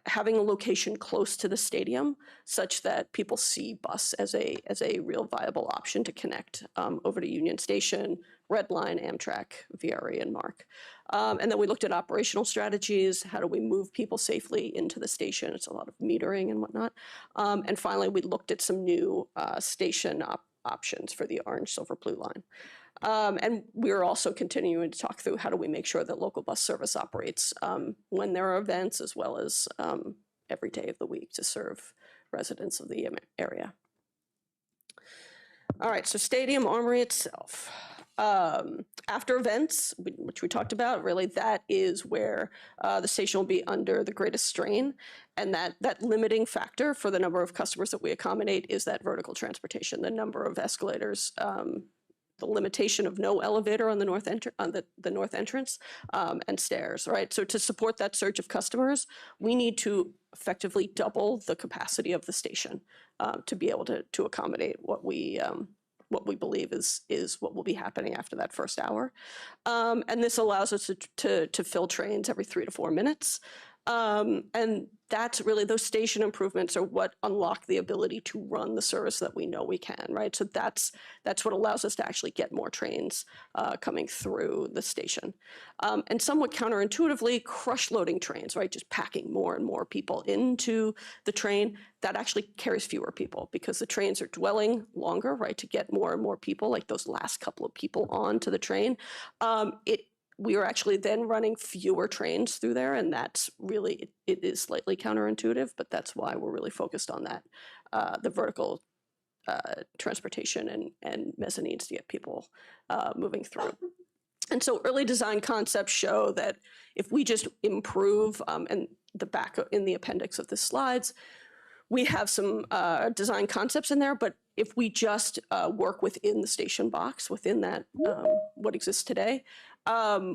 [SPEAKER 13] having a location close to the stadium such that people see bus as a real viable option to connect over to Union Station, Red Line, Amtrak, VRE, and MARC. And then we looked at operational strategies. How do we move people safely into the station? It's a lot of metering and whatnot. And finally, we looked at some new station options for the orange, silver, blue line. And we're also continuing to talk through how do we make sure that local bus service operates when there are events, as well as every day of the week to serve residents of the area. All right, so Stadium Armory itself. After events, which we talked about, really that is where the station will be under the greatest strain. And that limiting factor for the number of customers that we accommodate is that vertical transportation, the number of escalators, the limitation of no elevator on the north north entrance, and stairs, right? So to support that surge of customers, we need to effectively double the capacity of the station to be able to accommodate what we believe is what will be happening after that first hour. And this allows us to fill trains every 3 to 4 minutes. And that's really, those station improvements are what unlock the ability to run the service that we know we can, right? So that's what allows us to actually get more trains coming through the station. And somewhat counterintuitively, crush loading trains, right? Just packing more and more people into the train, that actually carries fewer people because the trains are dwelling longer, right? To get more and more people, like those last couple of people onto the train. We are actually then running fewer trains through there, and that's really, it is slightly counterintuitive, but that's why we're really focused on that, the vertical transportation and mezzanines to get people moving through. And so early design concepts show that if we just improve, and the back in the appendix of the slides, we have some design concepts in there, but if we just work within the station box, within that what exists today,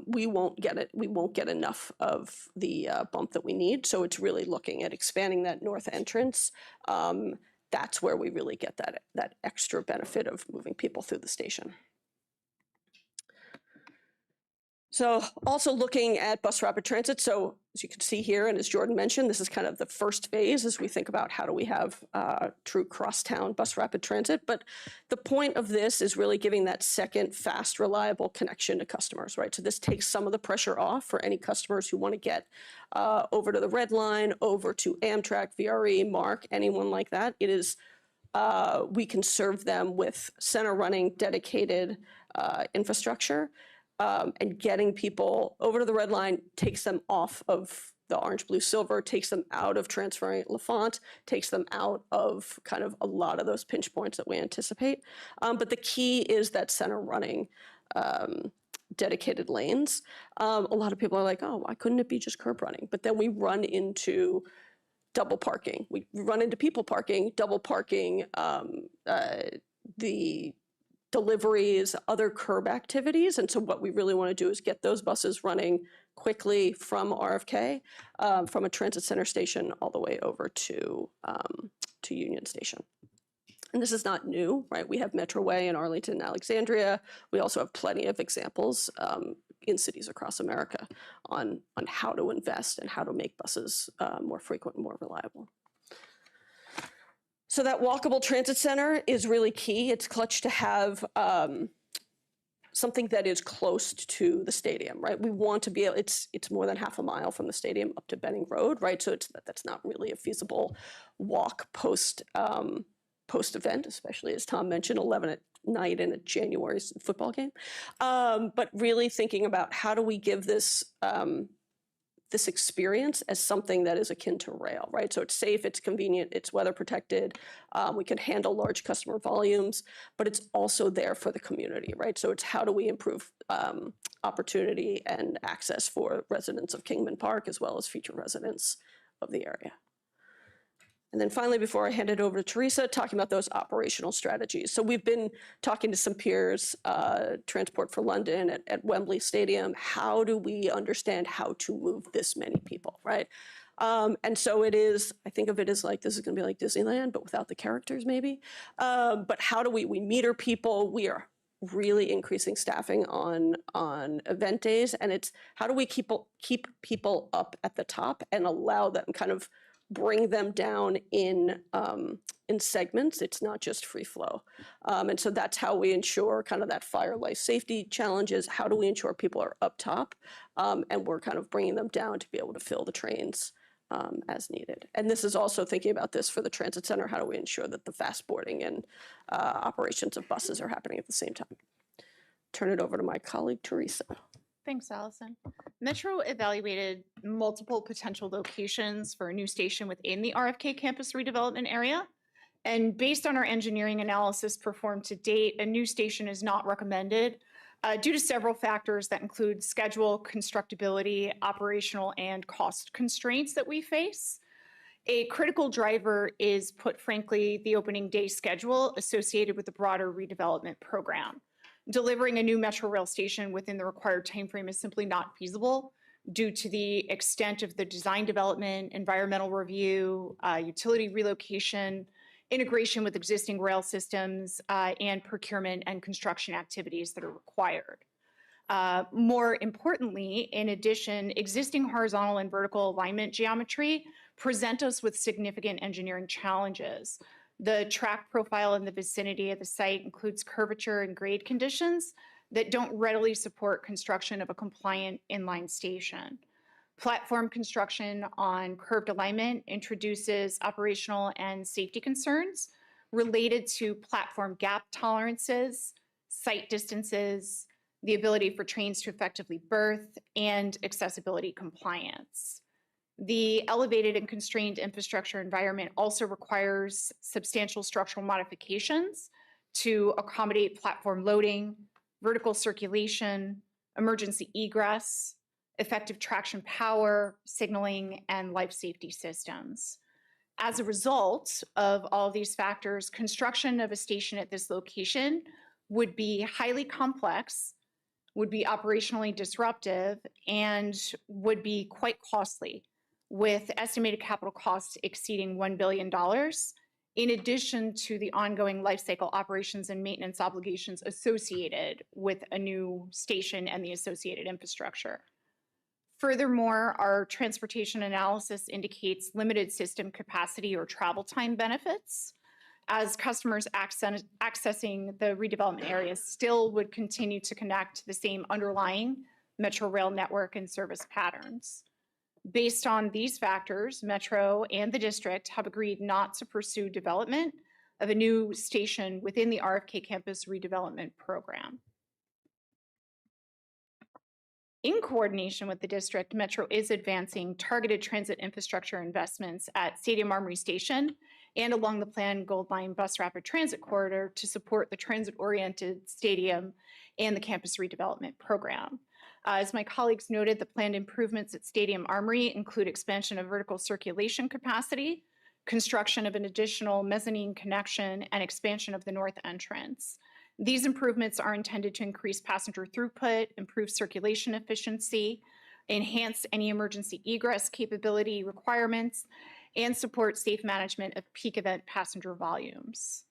[SPEAKER 13] we won't get it. We won't get enough of the bump that we need. So it's really looking at expanding that north entrance. That's where we really get that extra benefit of moving people through the station. So also looking at bus rapid transit. So as you can see here, and as Jordan mentioned, this is kind of the first phase as we think about how do we have true crosstown bus rapid transit. But the point of this is really giving that second fast, reliable connection to customers, right? So this takes some of the pressure off for any customers who want to get over to the Red Line, over to Amtrak, VRE, MARC, anyone like that. It is, we can serve them with center running dedicated infrastructure. And getting people over to the Red Line takes them off of the orange, blue, silver, takes them out of transferring at L'Enfant, takes them out of kind of a lot of those pinch points that we anticipate. But the key is that center running dedicated lanes. A lot of people are like, oh, why couldn't it be just curb running? But then we run into double parking. We run into people parking, double parking, the deliveries, other curb activities. And so what we really want to do is get those buses running quickly from RFK, from a transit center station all the way over to Union Station. And this is not new, right? We have Metroway in Arlington and Alexandria. We also have plenty of examples in cities across America on how to invest and how to make buses more frequent and more reliable. So that walkable transit center is really key. It's clutch to have something that is close to the stadium, right? We want to be able, it's more than half a mile from the stadium up to Benning Road, right? So that's not really a feasible walk post event, especially as Tom mentioned, 11 at night in a January football game. But really thinking about how do we give this this experience as something that is akin to rail, right? So it's safe, it's convenient, it's weather protected, we can handle large customer volumes, but it's also there for the community, right? So it's how do we improve opportunity and access for residents of Kingman Park as well as future residents of the area. And then finally, before I hand it over to Teresa, talking about those operational strategies. So we've been talking to some peers, Transport for London at Wembley Stadium. How do we understand how to move this many people, right? And so it is, I think of it as like, this is gonna be like Disneyland, but without the characters maybe. But how do we meter people? We are really increasing staffing on event days. And it's how do we keep people up at the top and allow them kind of bring them down in segments. It's not just free flow. And so that's how we ensure kind of that fire life safety challenges. How do we ensure people are up top? And we're kind of bringing them down to be able to fill the trains as needed. And this is also thinking about this for the transit center. How do we ensure that the fast boarding and operations of buses are happening at the same time? Turn it over to my colleague, Teresa.
[SPEAKER 14] Thanks, Allison. Metro evaluated multiple potential locations for a new station within the RFK campus redevelopment area. And based on our engineering analysis performed to date, a new station is not recommended due to several factors that include schedule, constructability, operational, and cost constraints that we face. A critical driver is, put frankly, the opening day schedule associated with the broader redevelopment program. Delivering a new Metro Rail station within the required timeframe is simply not feasible due to the extent of the design development, environmental review, utility relocation, integration with existing rail systems, and procurement and construction activities that are required. More importantly, in addition, existing horizontal and vertical alignment geometry present us with significant engineering challenges. The track profile in the vicinity of the site includes curvature and grade conditions that don't readily support construction of a compliant inline station. Platform construction on curved alignment introduces operational and safety concerns related to platform gap tolerances, site distances, the ability for trains to effectively berth, and accessibility compliance. The elevated and constrained infrastructure environment also requires substantial structural modifications to accommodate platform loading, vertical circulation, emergency egress, effective traction power, signaling, and life safety systems. As a result of all of these factors, construction of a station at this location would be highly complex, would be operationally disruptive, and would be quite costly, with estimated capital costs exceeding $1 billion, in addition to the ongoing life cycle operations and maintenance obligations associated with a new station and the associated infrastructure. Furthermore, our transportation analysis indicates limited system capacity or travel time benefits, as customers accessing the redevelopment areas still would continue to connect to the same underlying Metro Rail network and service patterns. Based on these factors, Metro and the district have agreed not to pursue development of a new station within the RFK campus redevelopment program. In coordination with the district, Metro is advancing targeted transit infrastructure investments at Stadium Armory Station and along the planned Gold Line Bus Rapid Transit Corridor to support the transit-oriented stadium and the campus redevelopment program. As my colleagues noted, the planned improvements at Stadium Armory include expansion of vertical circulation capacity, construction of an additional mezzanine connection, and expansion of the north entrance. These improvements are intended to increase passenger throughput, improve circulation efficiency, enhance any emergency egress capability requirements, and support safe management of peak event passenger volumes.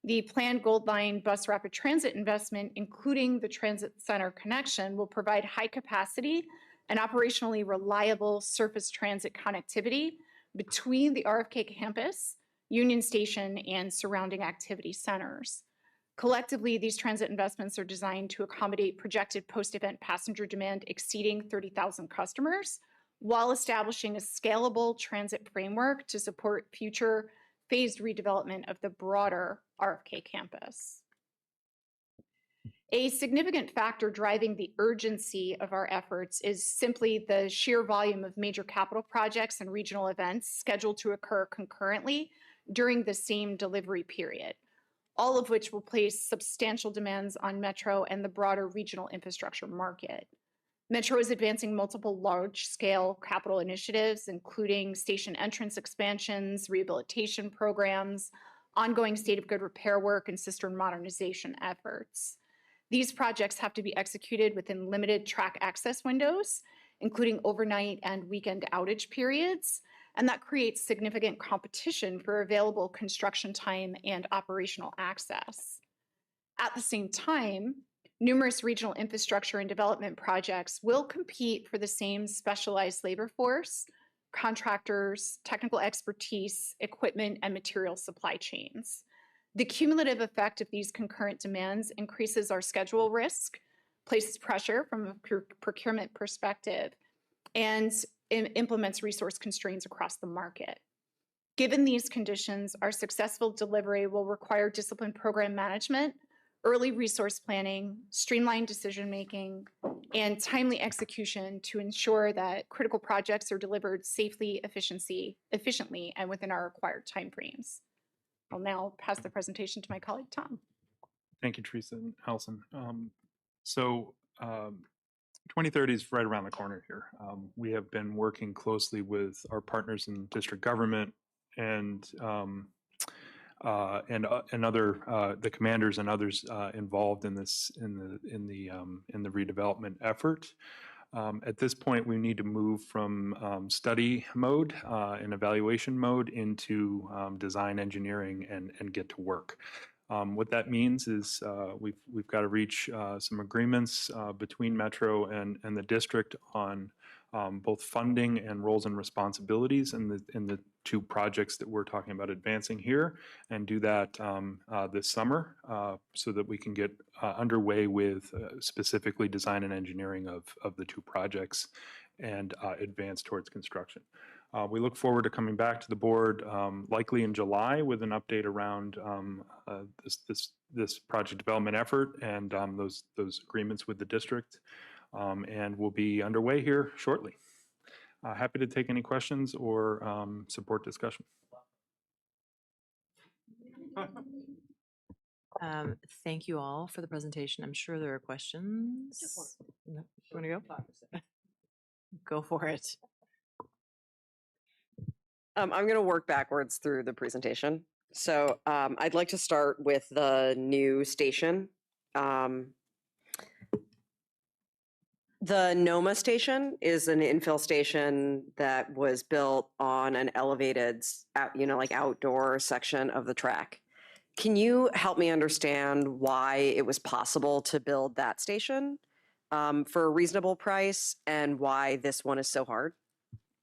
[SPEAKER 14] The planned Gold Line Bus Rapid Transit investment, including the transit center connection, will provide high capacity and operationally reliable surface transit connectivity between the RFK campus, Union Station, and surrounding activity centers. Collectively, these transit investments are designed to accommodate projected post-event passenger demand exceeding 30,000 customers, while establishing a scalable transit framework to support future phased redevelopment of the broader RFK campus. A significant factor driving the urgency of our efforts is simply the sheer volume of major capital projects and regional events scheduled to occur concurrently during the same delivery period, all of which will place substantial demands on Metro and the broader regional infrastructure market. Metro is advancing multiple large-scale capital initiatives, including station entrance expansions, rehabilitation programs, ongoing state-of-good repair work, and cistern modernization efforts. These projects have to be executed within limited track access windows, including overnight and weekend outage periods, and that creates significant competition for available construction time and operational access. At the same time, numerous regional infrastructure and development projects will compete for the same specialized labor force, contractors, technical expertise, equipment, and material supply chains. The cumulative effect of these concurrent demands increases our schedule risk, places pressure from a procurement perspective, and implements resource constraints across the market. Given these conditions, our successful delivery will require disciplined program management, early resource planning, streamlined decision-making, and timely execution to ensure that critical projects are delivered safely, efficiently, and within our required timeframes. I'll now pass the presentation to my colleague, Tom.
[SPEAKER 6] Thank you, Teresa and Allison. 2030 is right around the corner here. We have been working closely with our partners in district government and other the commanders and others involved in this in the redevelopment effort. At this point, we need to move from study mode and evaluation mode into design engineering and get to work. What that means is we've got to reach some agreements between Metro and the district on both funding and roles and responsibilities in the two projects that we're talking about advancing here, and do that this summer so that we can get underway with specifically design and engineering of the two projects and advance towards construction. We look forward to coming back to the board likely in July with an update around this project development effort and those agreements with the district, and we'll be underway here shortly. Happy to take any questions or support discussion.
[SPEAKER 1] Thank you all for the presentation. I'm sure there are questions. No, you want to go? Go for it.
[SPEAKER 9] I'm going to work backwards through the presentation. So I'd like to start with the new station. The NOMA station is an infill station that was built on an elevated, like outdoor section of the track. Can you help me understand why it was possible to build that station for a reasonable price and why this one is so hard?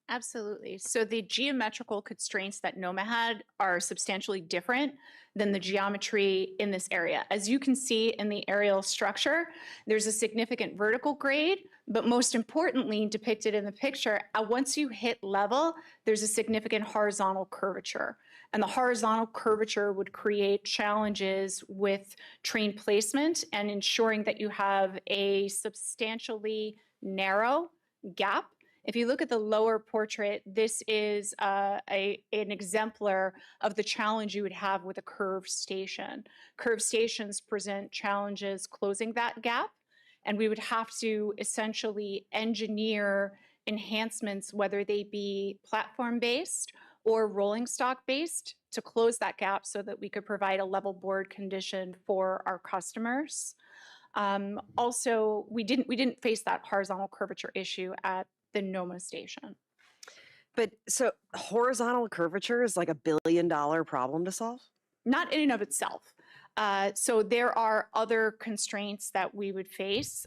[SPEAKER 14] Absolutely. So the geometrical constraints that NOMA had are substantially different than the geometry in this area. As you can see in the aerial structure, there's a significant vertical grade, but most importantly depicted in the picture, once you hit level, there's a significant horizontal curvature. And the horizontal curvature would create challenges with train placement and ensuring that you have a substantially narrow gap. If you look at the lower portrait, this is an exemplar of the challenge you would have with a curved station. Curved stations present challenges closing that gap, and we would have to essentially engineer enhancements, whether they be platform-based or rolling stock-based, to close that gap so that we could provide a level board condition for our customers. Also, we didn't face that horizontal curvature issue at the NOMA station.
[SPEAKER 9] But so horizontal curvature is like $1 billion problem to solve?
[SPEAKER 14] Not in and of itself. So there are other constraints that we would face,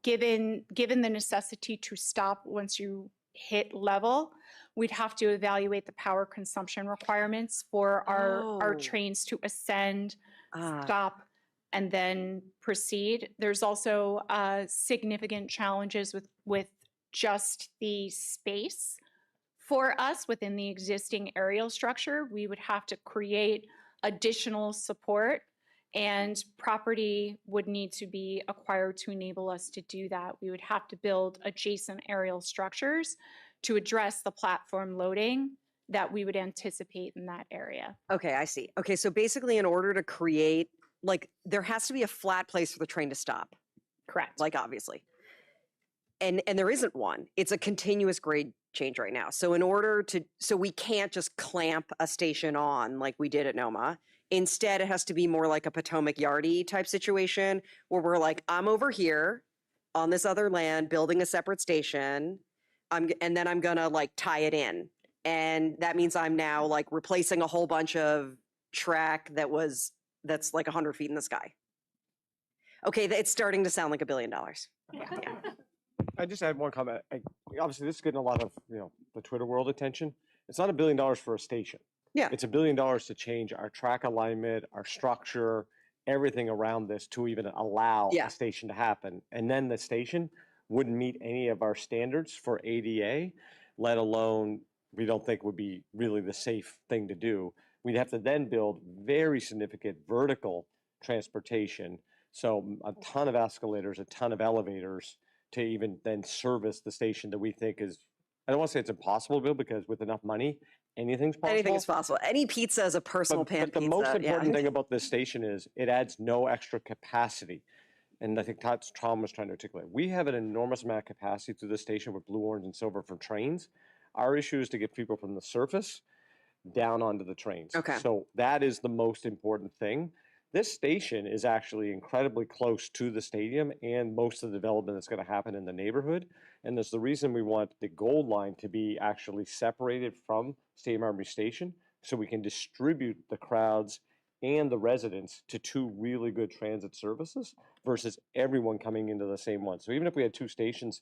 [SPEAKER 14] given the necessity to stop once you hit level. We'd have to evaluate the power consumption requirements for our trains to ascend, stop, and then proceed. There's also significant challenges with just the space for us within the existing aerial structure. We would have to create additional support, and property would need to be acquired to enable us to do that. We would have to build adjacent aerial structures to address the platform loading that we would anticipate in that area.
[SPEAKER 9] Okay, I see. Okay, so basically in order to create, like, there has to be a flat place for the train to stop.
[SPEAKER 14] Correct.
[SPEAKER 9] Like, obviously. And there isn't one. It's a continuous grade change right now. So so we can't just clamp a station on like we did at NOMA. Instead, it has to be more like a Potomac Yardie type situation where we're like, I'm over here on this other land building a separate station, and then I'm gonna like tie it in. And that means I'm now like replacing a whole bunch of track that's like 100 feet in the sky. Okay, it's starting to sound like $1 billion. Yeah.
[SPEAKER 5] I just had one comment. Obviously, this is getting a lot of the Twitter world attention. It's not $1 billion for a station.
[SPEAKER 9] Yeah,
[SPEAKER 5] it's $1 billion to change our track alignment, our structure, everything around this to even allow a station to happen. And then the station wouldn't meet any of our standards for ADA, let alone we don't think would be really the safe thing to do. We'd have to then build very significant vertical transportation. So a ton of escalators, a ton of elevators to even then service the station that we think is, I don't want to say it's impossible to build, because with enough money, anything's possible.
[SPEAKER 9] Anything is possible. Any pizza is a personal pan
[SPEAKER 5] pizza. But the most important thing about this station is it adds no extra capacity. And I think Tom was trying to articulate. We have an enormous amount of capacity through the station with blue, orange, and silver for trains. Our issue is to get people from the surface down onto the trains.
[SPEAKER 9] Okay.
[SPEAKER 5] So that is the most important thing. This station is actually incredibly close to the stadium and most of the development that's going to happen in the neighborhood. And that's the reason we want the Gold Line to be actually separated from Stadium Armory Station, so we can distribute the crowds and the residents to two really good transit services versus everyone coming into the same one. So even if we had two stations,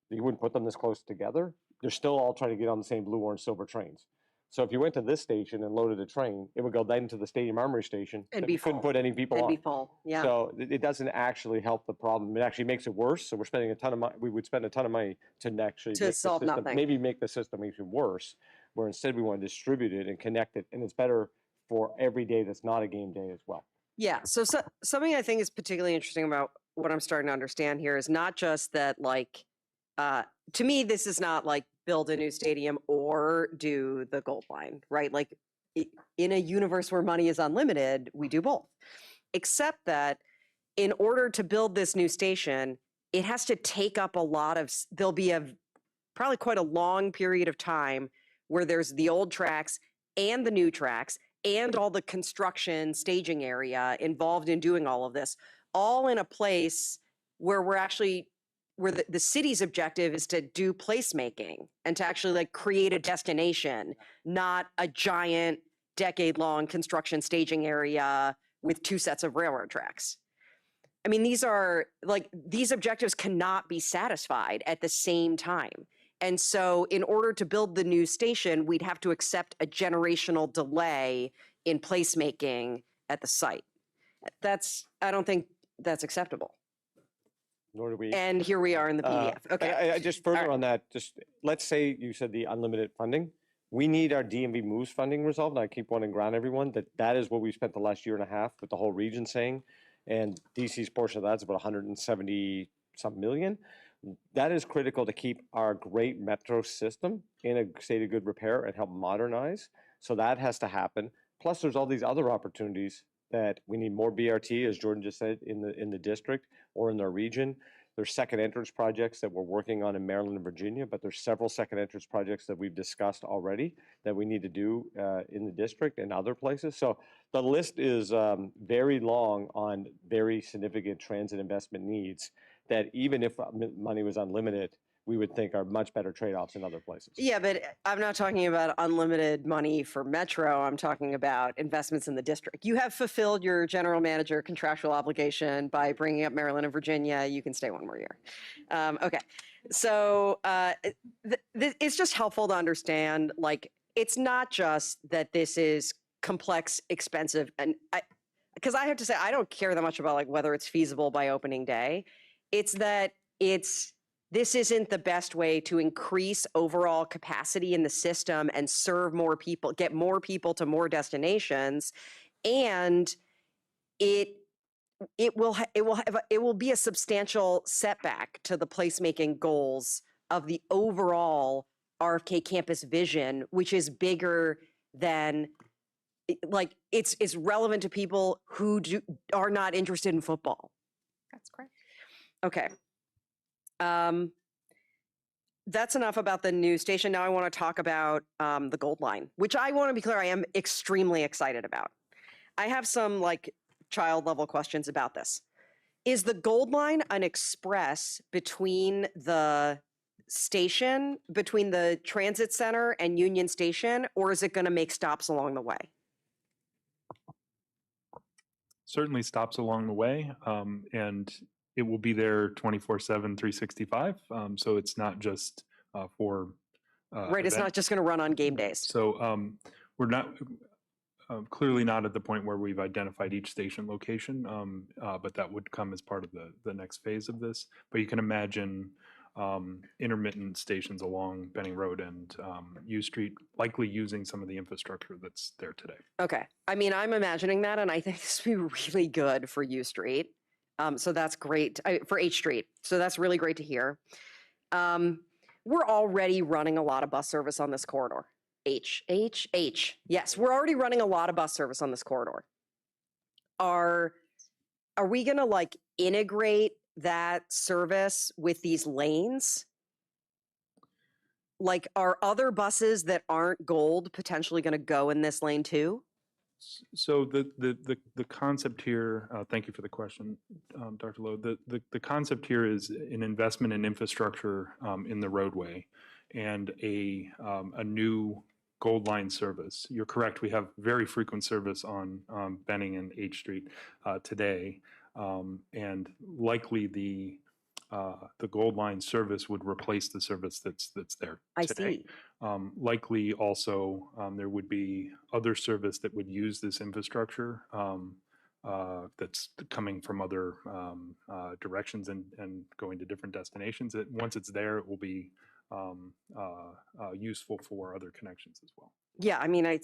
[SPEAKER 5] you wouldn't put them this close together. They're still all trying to get on the same blue, orange, silver trains. So if you went to this station and loaded a train, it would go then to the Stadium Armory Station.
[SPEAKER 9] And
[SPEAKER 5] you couldn't put any people on.
[SPEAKER 9] It'd be full, yeah.
[SPEAKER 5] So it doesn't actually help the problem. It actually makes it worse. So we're spending a ton of money. We would spend a ton of money to actually
[SPEAKER 9] to solve
[SPEAKER 5] the system,
[SPEAKER 9] nothing.
[SPEAKER 5] maybe make the system even worse, where instead we want to distribute it and connect it. And it's better for every day that's not a game day as well.
[SPEAKER 9] Yeah, so something I think is particularly interesting about what I'm starting to understand here is not just that, like, to me, this is not like build a new stadium or do the Gold Line, right? Like in a universe where money is unlimited, we do both. except that in order to build this new station, it has to take up a lot of, there'll be probably quite a long period of time where there's the old tracks and the new tracks and all the construction staging area involved in doing all of this, all in a place where where the city's objective is to do placemaking and to actually like create a destination, not a giant decade-long construction staging area with 2 sets of railroad tracks. I mean, these objectives cannot be satisfied at the same time. And so in order to build the new station, we'd have to accept a generational delay in placemaking at the site. I don't think that's acceptable.
[SPEAKER 5] Nor do we.
[SPEAKER 9] And here we are in the PDF. Okay.
[SPEAKER 5] I just further on that, just let's say you said the unlimited funding. We need our DMV Moves funding resolved. And I keep wanting to ground everyone that is what we spent the last year and a half with the whole region saying. And DC's portion of that's about 170 some million. That is critical to keep our great metro system in a state of good repair and help modernize. So that has to happen. Plus, there's all these other opportunities that we need more BRT, as Jordan just said, in the district or in our region. There's second entrance projects that we're working on in Maryland and Virginia, but there's several second entrance projects that we've discussed already that we need to do in the district and other places. So the list is very long on very significant transit investment needs that even if money was unlimited, we would think are much better trade-offs in other places.
[SPEAKER 9] Yeah, but I'm not talking about unlimited money for Metro. I'm talking about investments in the district. You have fulfilled your general manager contractual obligation by bringing up Maryland and Virginia. You can stay 1 more year. Okay, so it's just helpful to understand, like, it's not just that this is complex, expensive, and because I have to say, I don't care that much about like whether it's feasible by opening day. It's that this isn't the best way to increase overall capacity in the system and serve more people, get more people to more destinations, and it will be a substantial setback to the placemaking goals of the overall RFK campus vision, which is bigger than like it's relevant to people who are not interested in football.
[SPEAKER 14] That's correct.
[SPEAKER 9] Okay. That's enough about the new station. Now I want to talk about the Gold Line, which I want to be clear, I am extremely excited about. I have some like child level questions about this. Is the Gold Line an express between the station, between the transit center and Union Station, or is it going to make stops along the way?
[SPEAKER 6] Certainly stops along the way, and it will be there 24/7, 365. So it's not just for
[SPEAKER 9] right. It's not just going to run on game days.
[SPEAKER 6] So we're not clearly not at the point where we've identified each station location, but that would come as part of the next phase of this. But you can imagine intermittent stations along Benning Road and U Street, likely using some of the infrastructure that's there today.
[SPEAKER 9] Okay. I mean, I'm imagining that, and I think this would be really good for U Street. So that's great for H Street. So that's really great to hear. We're already running a lot of bus service on this corridor. H. Yes, we're already running a lot of bus service on this corridor. Are we going to like integrate that service with these lanes? Like, are other buses that aren't gold potentially going to go in this lane too?
[SPEAKER 6] So the concept here, thank you for the question, Dr. Lowe. The concept here is an investment in infrastructure in the roadway and a new Gold Line service. You're correct. We have very frequent service on Benning and H Street today, and likely the Gold Line service would replace the service that's there today.
[SPEAKER 9] I see.
[SPEAKER 6] Likely also there would be other service that would use this infrastructure that's coming from other directions and going to different destinations. Once it's there, it will be useful for other connections as well.
[SPEAKER 9] Yeah, I mean, I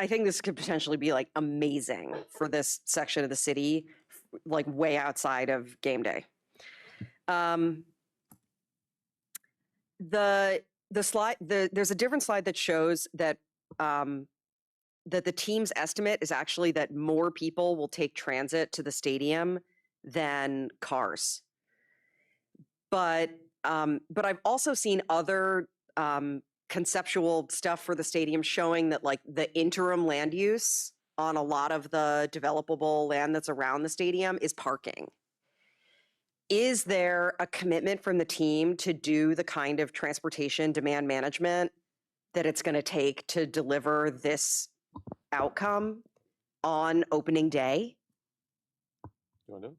[SPEAKER 9] think this could potentially be like amazing for this section of the city, like way outside of game day. The slide, there's a different slide that shows that the team's estimate is actually that more people will take transit to the stadium than cars. But I've also seen other conceptual stuff for the stadium showing that like the interim land use on a lot of the developable land that's around the stadium is parking. Is there a commitment from the team to do the kind of transportation demand management that it's going to take to deliver this outcome on opening day?
[SPEAKER 5] You want to do it?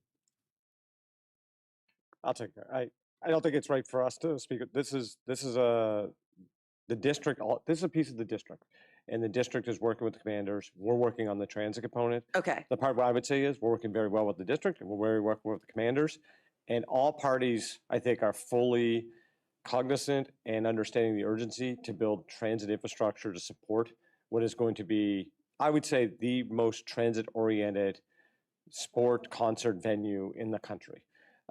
[SPEAKER 5] I'll take that. I don't think it's right for us to speak. This is the district. This is a piece of the district, and the district is working with the commanders. We're working on the transit component.
[SPEAKER 9] Okay.
[SPEAKER 5] The part what I would say is we're working very well with the district, and we're very working with the commanders, and all parties I think are fully cognizant and understanding the urgency to build transit infrastructure to support what is going to be, I would say, the most transit-oriented sport concert venue in the country.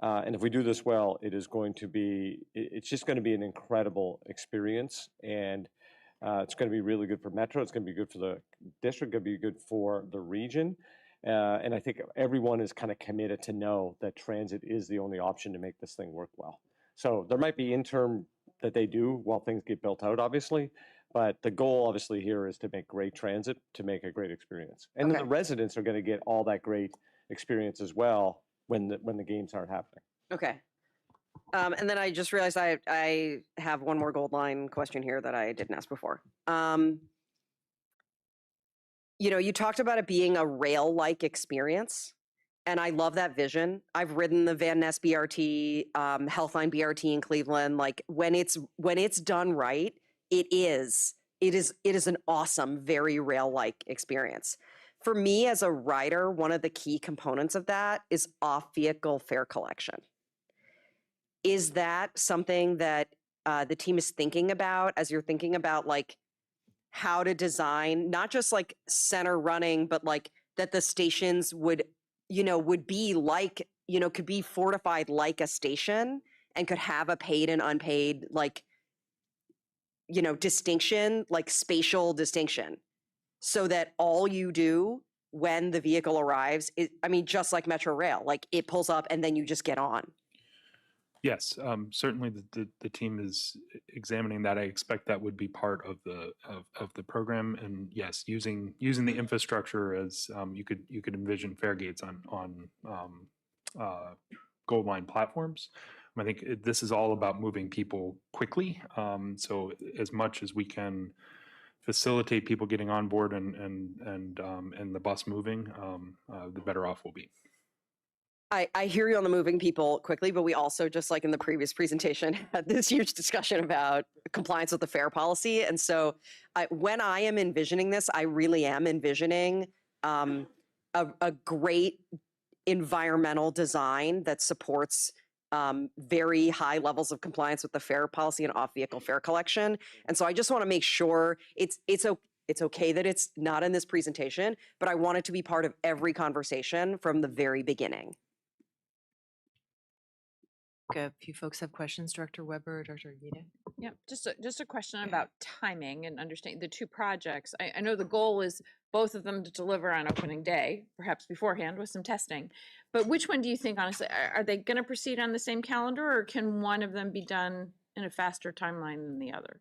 [SPEAKER 5] And if we do this well, it is going to be, it's just going to be an incredible experience. And it's going to be really good for Metro. It's going to be good for the district. It's going to be good for the region. And I think everyone is kind of committed to know that transit is the only option to make this thing work well. So there might be interim that they do while things get built out, obviously. But the goal, obviously, here is to make great transit, to make a great experience. And then the residents are going to get all that great experience as well when the games aren't happening.
[SPEAKER 9] Okay. And then I just realized I have one more gold line question here that I didn't ask before. You know, you talked about it being a rail-like experience, and I love that vision. I've ridden the Van Ness BRT, Healthline BRT in Cleveland. Like when it's done right, it is an awesome, very rail-like experience. For me as a rider, one of the key components of that is off-vehicle fare collection. Is that something that the team is thinking about as you're thinking about like how to design, not just like center running, but like that the stations would be like, could be fortified like a station and could have a paid and unpaid, like, distinction, like spatial distinction, so that all you do when the vehicle arrives is, just like Metro Rail, like it pulls up and then you just get on.
[SPEAKER 6] Yes, certainly the team is examining that. I expect that would be part of the program, and yes, using the infrastructure as you could envision fare gates on Gold Line platforms. I think this is all about moving people quickly. So as much as we can facilitate people getting on board and the bus moving, the better off we'll be.
[SPEAKER 9] I hear you on the moving people quickly, but we also, just like in the previous presentation, had this huge discussion about compliance with the fare policy. And so when I am envisioning this, I really am envisioning a great environmental design that supports very high levels of compliance with the fare policy and off-vehicle fare collection. And so I just want to make sure it's okay that it's not in this presentation, but I want it to be part of every conversation from the very beginning.
[SPEAKER 1] A few folks have questions. Director Weber, Director Uvita?
[SPEAKER 11] Yeah, just a question about timing and understanding the two projects. I know the goal is both of them to deliver on opening day, perhaps beforehand with some testing. But which one do you think, honestly, are they going to proceed on the same calendar, or can one of them be done in a faster timeline than the other?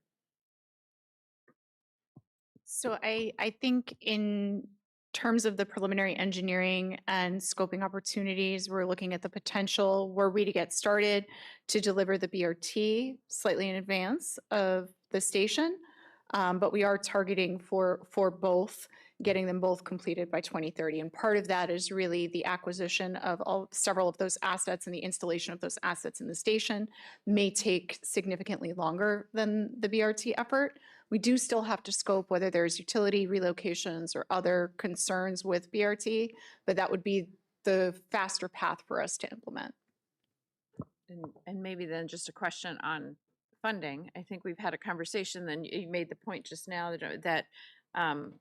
[SPEAKER 14] So I think in terms of the preliminary engineering and scoping opportunities, we're looking at the potential, were we to get started, to deliver the BRT slightly in advance of the station. But we are targeting for both, getting them both completed by 2030. And part of that is really the acquisition of several of those assets, and the installation of those assets in the station may take significantly longer than the BRT effort. We do still have to scope whether there's utility relocations or other concerns with BRT, but that would be the faster path for us to implement.
[SPEAKER 11] And maybe then just a question on funding. I think we've had a conversation, then you made the point just now that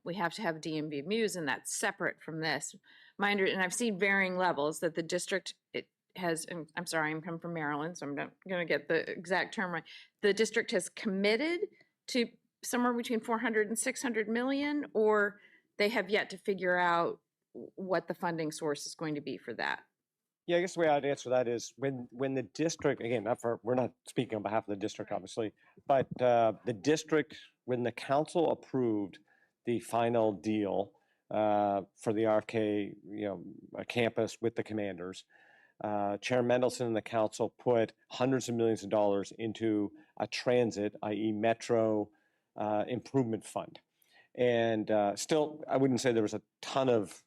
[SPEAKER 11] we have to have DMVMUs, and that's separate from this. And I've seen varying levels that the district, it has, and I'm sorry, I'm coming from Maryland, so I'm not going to get the exact term right. The district has committed to somewhere between 400 and 600 million, or they have yet to figure out what the funding source is going to be for that.
[SPEAKER 5] Yeah, I guess the way I'd answer that is when the district, again, we're not speaking on behalf of the district, obviously, but the district, when the council approved the final deal for the RFK, campus with the Commanders, Chair Mendelson and the council put hundreds of millions of dollars into a transit, i.e. metro improvement fund. And still, I wouldn't say there was a ton of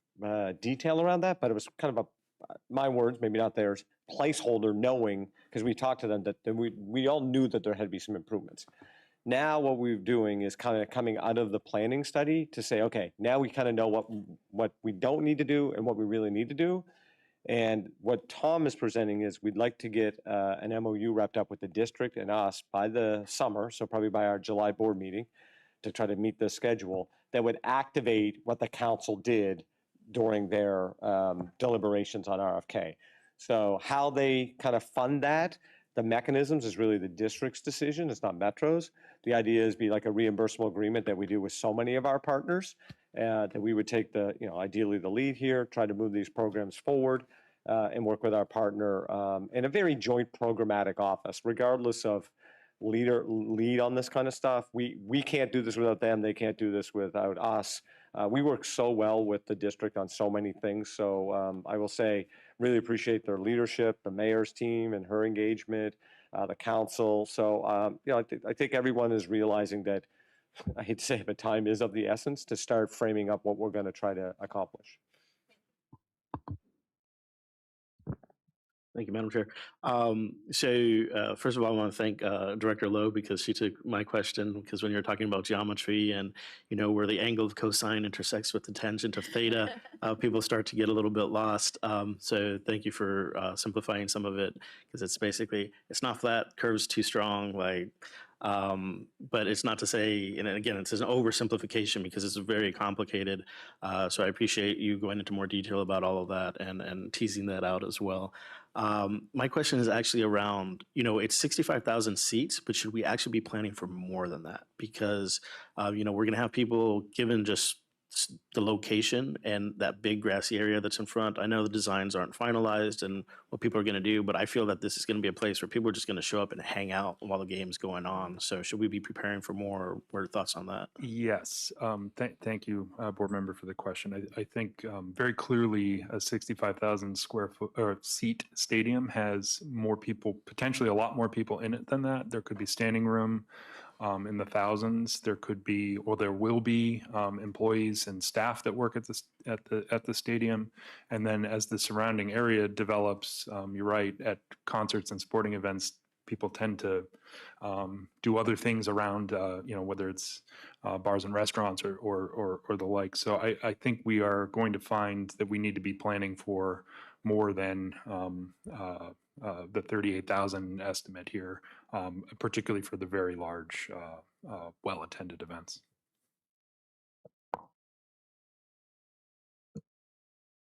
[SPEAKER 5] detail around that, but it was kind of my words, maybe not theirs, placeholder, knowing, because we talked to them that we all knew that there had to be some improvements. Now what we're doing is kind of coming out of the planning study to say, okay, now we kind of know what we don't need to do and what we really need to do. And what Tom is presenting is we'd like to get an MOU wrapped up with the district and us by the summer, so probably by our July board meeting, to try to meet the schedule that would activate what the council did during their deliberations on RFK. So how they kind of fund that, the mechanisms is really the district's decision. It's not Metro's. The idea is be like a reimbursable agreement that we do with so many of our partners, that we would take ideally the lead here, try to move these programs forward, and work with our partner in a very joint programmatic office, regardless of lead on this kind of stuff. We can't do this without them. They can't do this without us. We work so well with the district on so many things. So I will say, really appreciate their leadership, the mayor's team and her engagement, the council. So, I think everyone is realizing that, I hate to say it, but time is of the essence to start framing up what we're going to try to accomplish.
[SPEAKER 8] Thank you, Madam Chair. First of all, I want to thank Director Lowe because she took my question, because when you're talking about geometry and, where the angle of cosine intersects with the tangent of theta, people start to get a little bit lost. So thank you for simplifying some of it, because it's not flat, curves too strong, but it's not to say, and again, it's an oversimplification because it's very complicated. So I appreciate you going into more detail about all of that and teasing that out as well. My question is actually around, it's 65,000 seats, but should we actually be planning for more than that? Because, we're going to have people, given just the location and that big grassy area that's in front. I know the designs aren't finalized and what people are going to do, but I feel that this is going to be a place where people are just going to show up and hang out while the game's going on. So should we be preparing for more? What are your thoughts on that?
[SPEAKER 6] Yes. Thank you, board member, for the question. I think very clearly a 65,000 square foot or seat stadium has more people, potentially a lot more people in it than that. There could be standing room in the thousands. There could be, or there will be, employees and staff that work at the stadium. And then as the surrounding area develops, you're right, at concerts and sporting events, people tend to do other things around, whether it's bars and restaurants or the like. So I think we are going to find that we need to be planning for more than the 38,000 estimate here, particularly for the very large, well-attended events.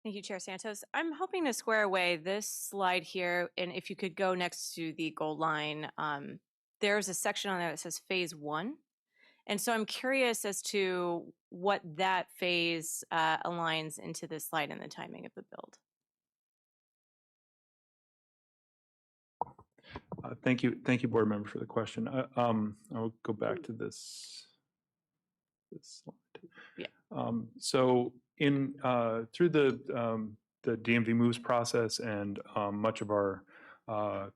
[SPEAKER 15] Thank you, Chair Santos. I'm hoping to square away this slide here, and if you could go next to the gold line, there's a section on there that says phase 1. And so I'm curious as to what that phase aligns into this slide and the timing of the build.
[SPEAKER 6] Thank you, board member, for the question. I'll go back to this slide.
[SPEAKER 15] Yeah.
[SPEAKER 6] So in through the DMV Moves process and much of our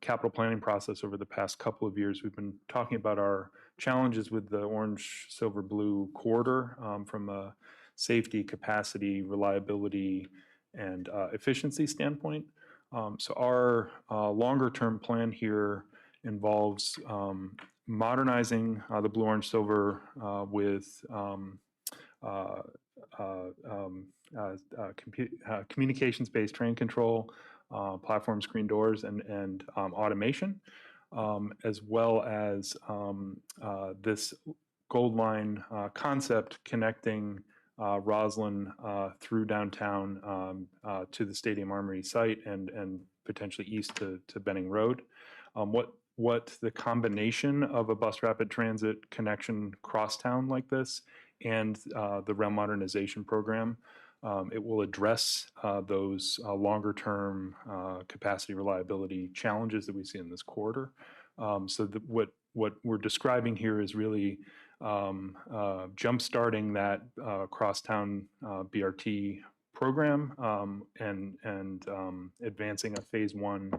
[SPEAKER 6] capital planning process over the past couple of years, we've been talking about our challenges with the orange, silver, blue corridor from a safety, capacity, reliability, and efficiency standpoint. So our longer term plan here involves modernizing the blue, orange, silver with communications-based train control, platform screen doors, and automation, as well as this Gold Line concept connecting Roslyn through downtown to the Stadium Armory site and potentially east to Benning Road. What the combination of a bus rapid transit connection crosstown like this and the rail modernization program. It will address those longer-term capacity reliability challenges that we see in this corridor. So what we're describing here is really jump-starting that crosstown BRT program and advancing a phase one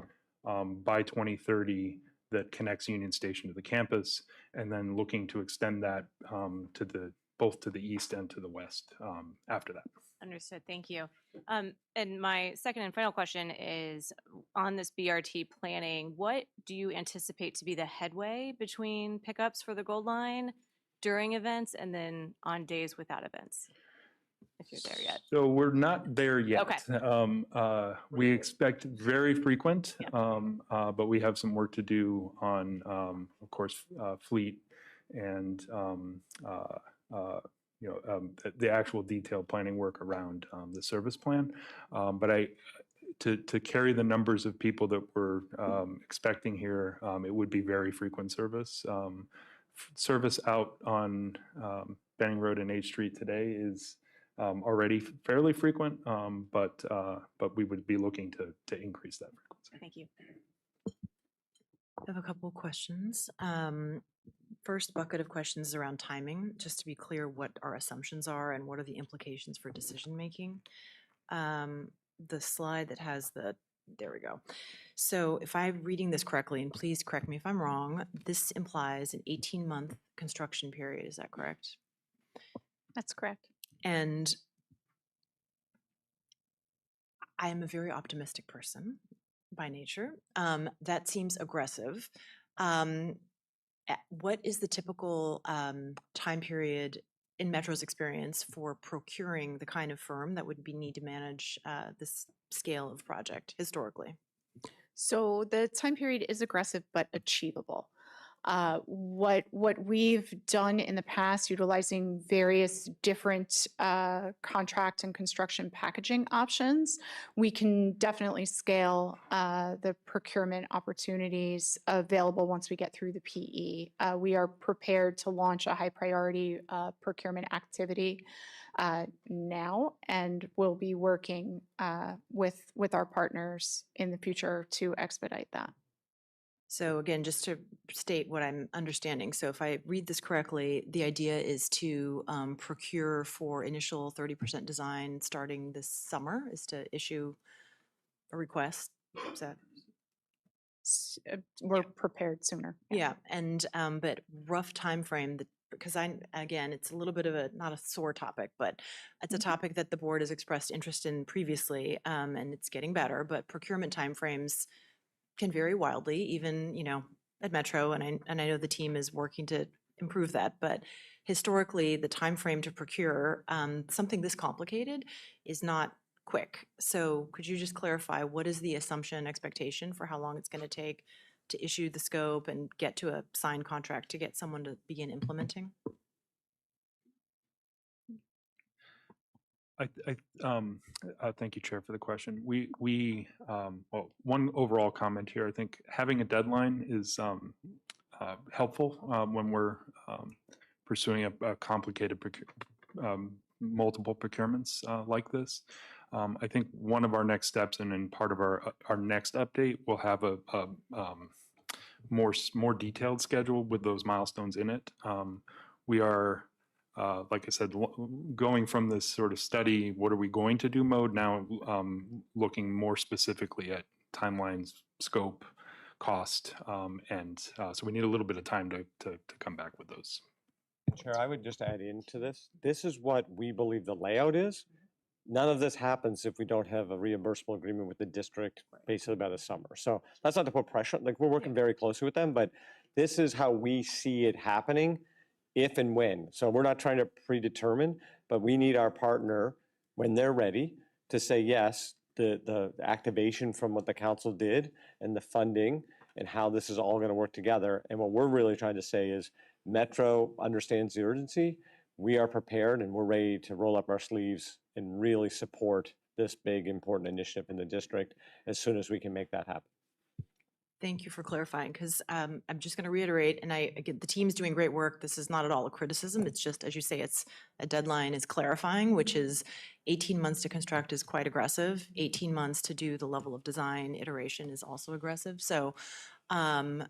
[SPEAKER 6] by 2030 that connects Union Station to the campus, and then looking to extend that to both to the east and to the west after that.
[SPEAKER 15] Understood. Thank you. And my second and final question is on this BRT planning, what do you anticipate to be the headway between pickups for the Gold Line during events and then on days without events? If you're there yet.
[SPEAKER 6] So we're not there yet.
[SPEAKER 15] Okay.
[SPEAKER 6] We expect very frequent, but we have some work to do on, of course, fleet and the actual detailed planning work around the service plan. But to carry the numbers of people that we're expecting here, it would be very frequent service. Service out on Benning Road and H Street today is already fairly frequent, but we would be looking to increase that frequency.
[SPEAKER 15] Thank you.
[SPEAKER 1] I have a couple of questions. First bucket of questions is around timing, just to be clear what our assumptions are and what are the implications for decision-making. The slide that has there we go. So if I'm reading this correctly, and please correct me if I'm wrong, this implies an 18-month construction period, is that correct?
[SPEAKER 14] That's correct.
[SPEAKER 1] And I am a very optimistic person by nature. That seems aggressive. What is the typical time period in Metro's experience for procuring the kind of firm that would need to manage this scale of project historically?
[SPEAKER 14] So the time period is aggressive but achievable. What we've done in the past, utilizing various different contract and construction packaging options, we can definitely scale the procurement opportunities available once we get through the PE. We are prepared to launch a high priority procurement activity now, and we'll be working with our partners in the future to expedite that.
[SPEAKER 1] So again, just to state what I'm understanding, so if I read this correctly, the idea is to procure for initial 30% design starting this summer, is to issue a request. Is that?
[SPEAKER 14] We're prepared sooner.
[SPEAKER 1] Yeah, and but rough time frame, because again, it's a little bit of not a sore topic, but it's a topic that the board has expressed interest in previously, and it's getting better, but procurement timeframes can vary wildly, even, at Metro, and I know the team is working to improve that, but historically, the time frame to procure something this complicated is not quick. So could you just clarify what is the assumption expectation for how long it's going to take to issue the scope and get to a signed contract to get someone to begin implementing?
[SPEAKER 6] Thank you, Chair, for the question. Well, one overall comment here, I think having a deadline is helpful when we're pursuing a complicated multiple procurements like this. I think one of our next steps, and in part of our next update, we'll have a more detailed schedule with those milestones in it. We are, like I said, going from this sort of study, what are we going to do mode, now looking more specifically at timelines, scope, cost, and so we need a little bit of time to come back with those.
[SPEAKER 5] Chair, I would just add into this. This is what we believe the layout is. None of this happens if we don't have a reimbursable agreement with the district basically by the summer. So that's not to put pressure, like we're working very closely with them, but this is how we see it happening if and when. So we're not trying to predetermine, but we need our partner, when they're ready, to say yes, the activation from what the council did and the funding and how this is all going to work together. And what we're really trying to say is Metro understands the urgency. We are prepared and we're ready to roll up our sleeves and really support this big, important initiative in the district as soon as we can make that happen.
[SPEAKER 1] Thank you for clarifying, because I'm just going to reiterate, and again, the team's doing great work. This is not at all a criticism. It's just, as you say, it's a deadline is clarifying, which is 18 months to construct is quite aggressive. 18 months to do the level of design iteration is also aggressive. So my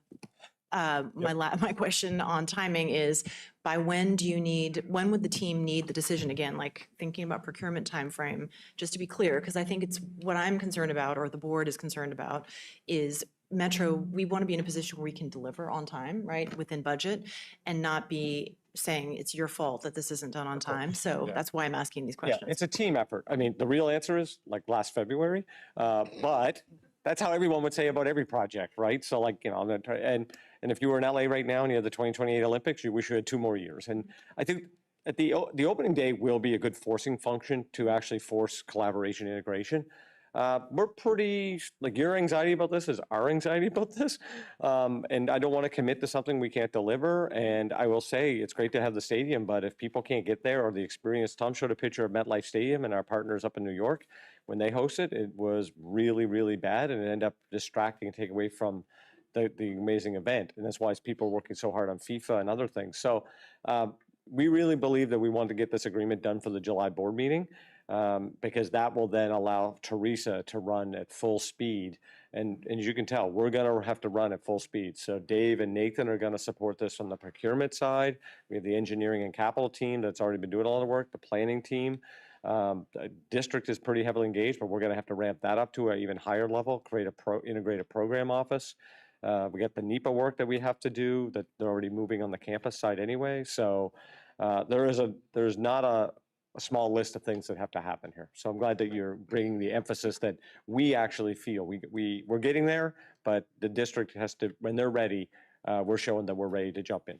[SPEAKER 1] question on timing is, by when would the team need the decision again? Like thinking about procurement timeframe, just to be clear, because I think it's what I'm concerned about, or the board is concerned about, is Metro, we want to be in a position where we can deliver on time, right, within budget, and not be saying it's your fault that this isn't done on time. So that's why I'm asking these questions.
[SPEAKER 5] Yeah, it's a team effort. I mean, the real answer is like last February, but that's how everyone would say about every project, right? So like, you know, and if you were in LA right now and you had the 2028 Olympics, you wish you had 2 more years. And I think at the opening day will be a good forcing function to actually force collaboration integration. We're pretty, like, your anxiety about this is our anxiety about this. And I don't want to commit to something we can't deliver. And I will say it's great to have the stadium, but if people can't get there or the experience, Tom showed a picture of MetLife Stadium and our partners up in New York. When they hosted, it was really, really bad, and it ended up distracting and taking away from the amazing event. And that's why people are working so hard on FIFA and other things. So we really believe that we want to get this agreement done for the July board meeting, because that will then allow Teresa to run at full speed. And as you can tell, we're going to have to run at full speed. So Dave and Nathan are going to support this on the procurement side. We have the engineering and capital team that's already been doing a lot of work, the planning team. The district is pretty heavily engaged, but we're going to have to ramp that up to an even higher level, create a integrated program office. We got the NEPA work that we have to do that they're already moving on the campus side anyway. So there's not a small list of things that have to happen here. So I'm glad that you're bringing the emphasis that we actually feel. We're getting there, but the district has to, when they're ready, we're showing that we're ready to jump in.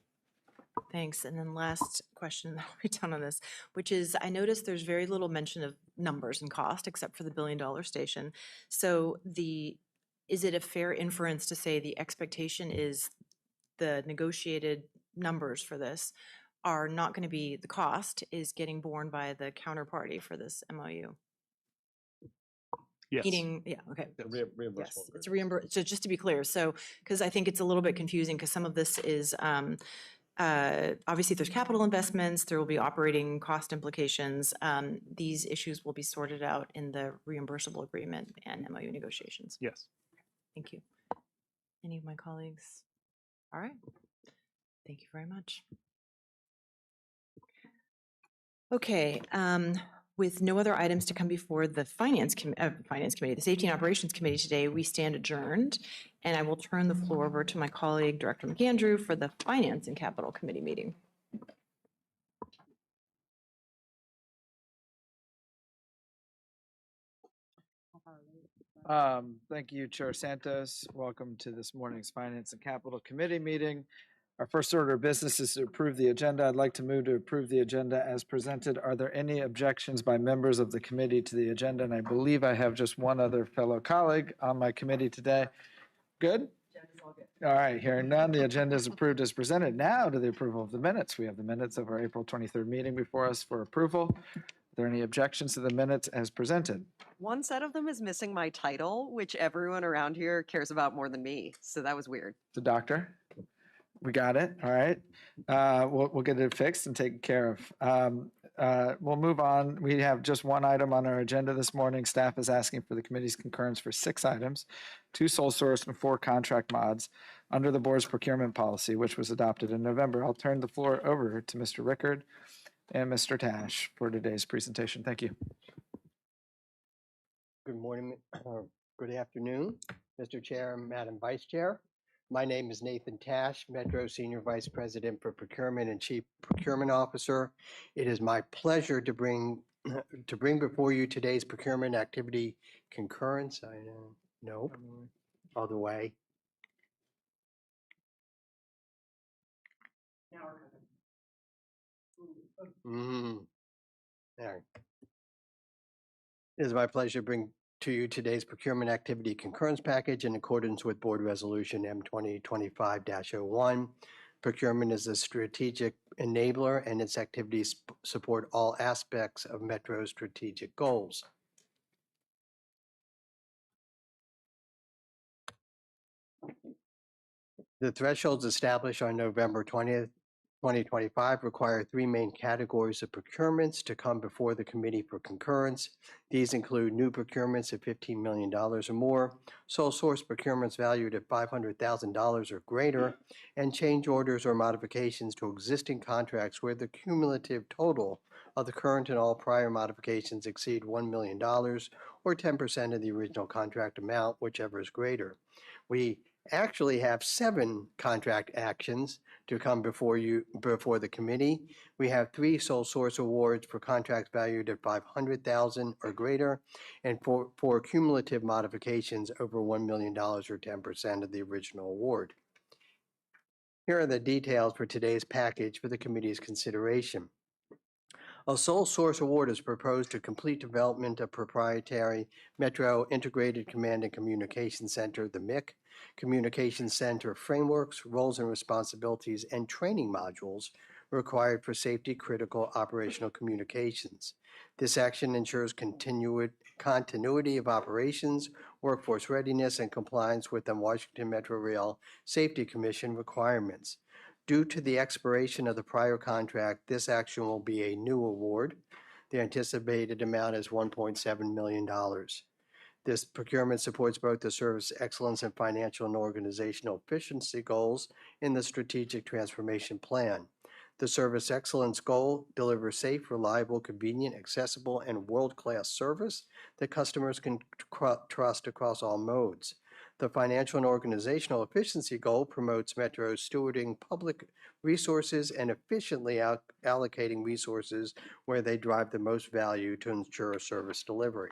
[SPEAKER 1] Thanks. And then last question, I'll be done on this, which is, I noticed there's very little mention of numbers and cost except for the $1 billion station. So is it a fair inference to say the expectation is the negotiated numbers for this are not going to be, the cost is getting borne by the counterparty for this MOU?
[SPEAKER 6] Yes.
[SPEAKER 1] Meaning, yeah, okay.
[SPEAKER 5] Reimbursable.
[SPEAKER 1] Yes, it's reimbursed. So just to be clear, so, because I think it's a little bit confusing, because some of this is, obviously there's capital investments, there will be operating cost implications. These issues will be sorted out in the reimbursable agreement and MOU negotiations.
[SPEAKER 6] Yes.
[SPEAKER 1] Thank you. Any of my colleagues? All right. Thank you very much. Okay, with no other items to come before the Finance Committee, the Safety and Operations Committee today, we stand adjourned. And I will turn the floor over to my colleague, Director McAndrew, for the Finance and Capital Committee meeting.
[SPEAKER 12] Thank you, Chair Santos. Welcome to this morning's Finance and Capital Committee meeting. Our first order of business is to approve the agenda. I'd like to move to approve the agenda as presented. Are there any objections by members of the committee to the agenda? And I believe I have just one other fellow colleague on my committee today. Good? All right, hearing none, the agenda is approved as presented. Now to the approval of the minutes. We have the minutes of our April 23rd meeting before us for approval. Are there any objections to the minutes as presented?
[SPEAKER 9] One set of them is missing my title, which everyone around here cares about more than me. So that was weird.
[SPEAKER 12] The doctor? We got it. All right. We'll get it fixed and taken care of. We'll move on. We have just one item on our agenda this morning. Staff is asking for the committee's concurrence for 6 items, 2 sole source and 4 contract mods under the board's procurement policy, which was adopted in November. I'll turn the floor over to Mr. Rickard and Mr. Tash for today's presentation. Thank you.
[SPEAKER 16] Good morning, good afternoon, Mr. Chair and Madam Vice Chair. My name is Nathan Tash, Metro Senior Vice President for Procurement and Chief Procurement Officer. It is my pleasure to bring before you today's procurement activity concurrence. I know, nope, other way. There. It is my pleasure to bring to you today's procurement activity concurrence package in accordance with Board Resolution M2025-01. Procurement is a strategic enabler and its activities support all aspects of Metro's strategic goals. The thresholds established on November 20th, 2025 require three main categories of procurements to come before the committee for concurrence. These include new procurements of $15 million or more, sole source procurements valued at $500,000 or greater, and change orders or modifications to existing contracts where the cumulative total of the current and all prior modifications exceed $1 million or 10% of the original contract amount, whichever is greater. We actually have 7 contract actions to come before the committee. We have 3 sole source awards for contracts valued at $500,000 or greater, and 4 cumulative modifications over $1 million or 10% of the original award. Here are the details for today's package for the committee's consideration. A sole source award is proposed to complete development of proprietary Metro Integrated Command and Communication Center, the MIC, Communication Center frameworks, roles and responsibilities, and training modules required for safety critical operational communications. This action ensures continuity of operations, workforce readiness, and compliance with the Washington Metro Rail Safety Commission requirements. Due to the expiration of the prior contract, this action will be a new award. The anticipated amount is $1.7 million. This procurement supports both the service excellence and financial and organizational efficiency goals in the strategic transformation plan. The service excellence goal delivers safe, reliable, convenient, accessible, and world-class service that customers can trust across all modes. The financial and organizational efficiency goal promotes Metro stewarding public resources and efficiently allocating resources where they drive the most value to ensure service delivery.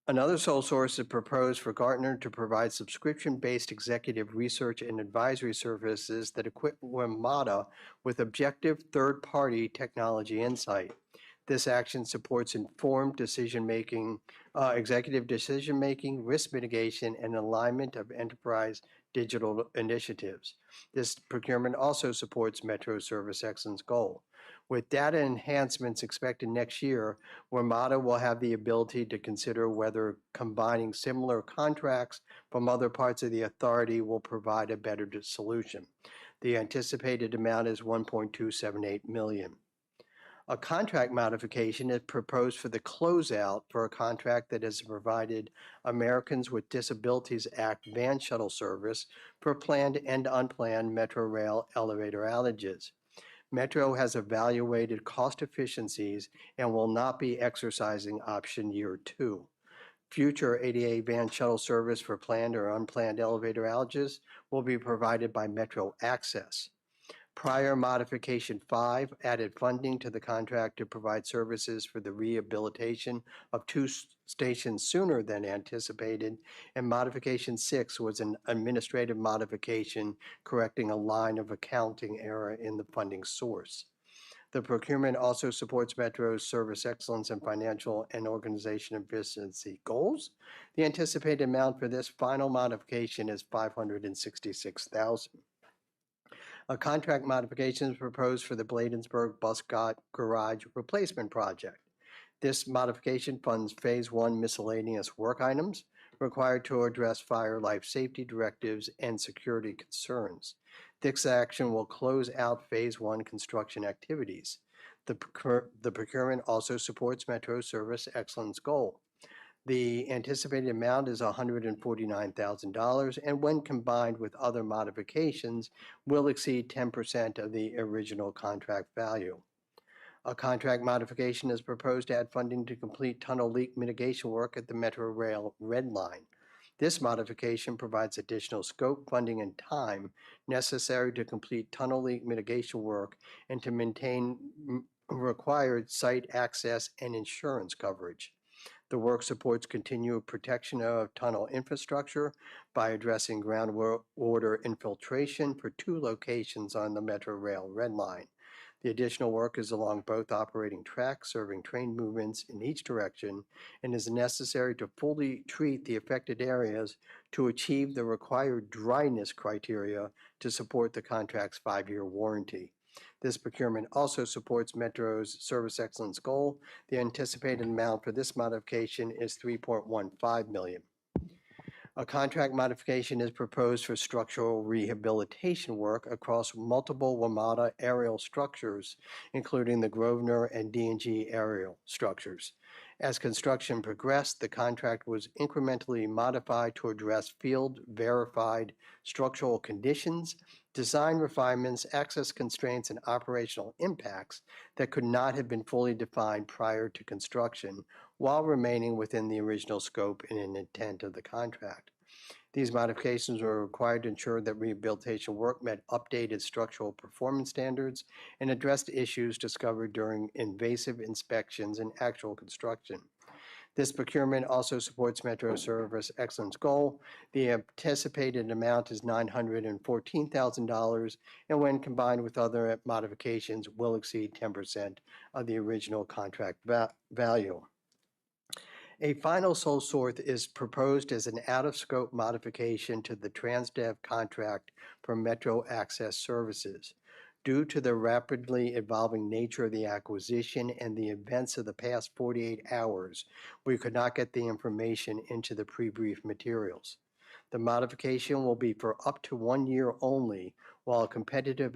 [SPEAKER 16] Another sole source is proposed for Gartner to provide subscription-based executive research and advisory services that equip WMATA with objective third-party technology insight. This action supports informed decision-making, executive decision-making, risk mitigation, and alignment of enterprise digital initiatives. This procurement also supports Metro Service Excellence goal. With data enhancements expected next year, WMATA will have the ability to consider whether combining similar contracts from other parts of the authority will provide a better solution. The anticipated amount is $1.278 million. A contract modification is proposed for the closeout for a contract that has provided Americans with Disabilities Act van shuttle service for planned and unplanned Metro Rail elevator outages. Metro has evaluated cost efficiencies and will not be exercising option year 2. Future ADA van shuttle service for planned or unplanned elevator outages will be provided by Metro Access. Prior modification 5 added funding to the contract to provide services for the rehabilitation of 2 stations sooner than anticipated, and modification 6 was an administrative modification correcting a line of accounting error in the funding source. The procurement also supports Metro's service excellence and financial and organization efficiency goals. The anticipated amount for this final modification is $566,000. A contract modification is proposed for the Bladensburg Bus Garage Replacement Project. This modification funds Phase 1 miscellaneous work items required to address fire life safety directives and security concerns. This action will close out Phase 1 construction activities. The procurement also supports Metro Service Excellence goal. The anticipated amount is $149,000, and when combined with other modifications, will exceed 10% of the original contract value. A contract modification is proposed to add funding to complete tunnel leak mitigation work at the Metro Rail Red Line. This modification provides additional scope, funding, and time necessary to complete tunnel leak mitigation work and to maintain required site access and insurance coverage. The work supports continued protection of tunnel infrastructure by addressing groundwater infiltration for 2 locations on the Metro Rail Red Line. The additional work is along both operating tracks, serving train movements in each direction, and is necessary to fully treat the affected areas to achieve the required dryness criteria to support the contract's 5-year warranty. This procurement also supports Metro's service excellence goal. The anticipated amount for this modification is $3.15 million. A contract modification is proposed for structural rehabilitation work across multiple WMATA aerial structures, including the Grosvenor and D&G aerial structures. As construction progressed, the contract was incrementally modified to address field-verified structural conditions, design refinements, access constraints, and operational impacts that could not have been fully defined prior to construction, while remaining within the original scope and intent of the contract. These modifications were required to ensure that rehabilitation work met updated structural performance standards and addressed issues discovered during invasive inspections and actual construction. This procurement also supports Metro Service Excellence goal. The anticipated amount is $914,000, and when combined with other modifications, will exceed 10% of the original contract value. A final sole source is proposed as an out-of-scope modification to the TransDev contract for Metro Access Services. Due to the rapidly evolving nature of the acquisition and the events of the past 48 hours, we could not get the information into the pre-brief materials. The modification will be for up to 1 year only, while a competitive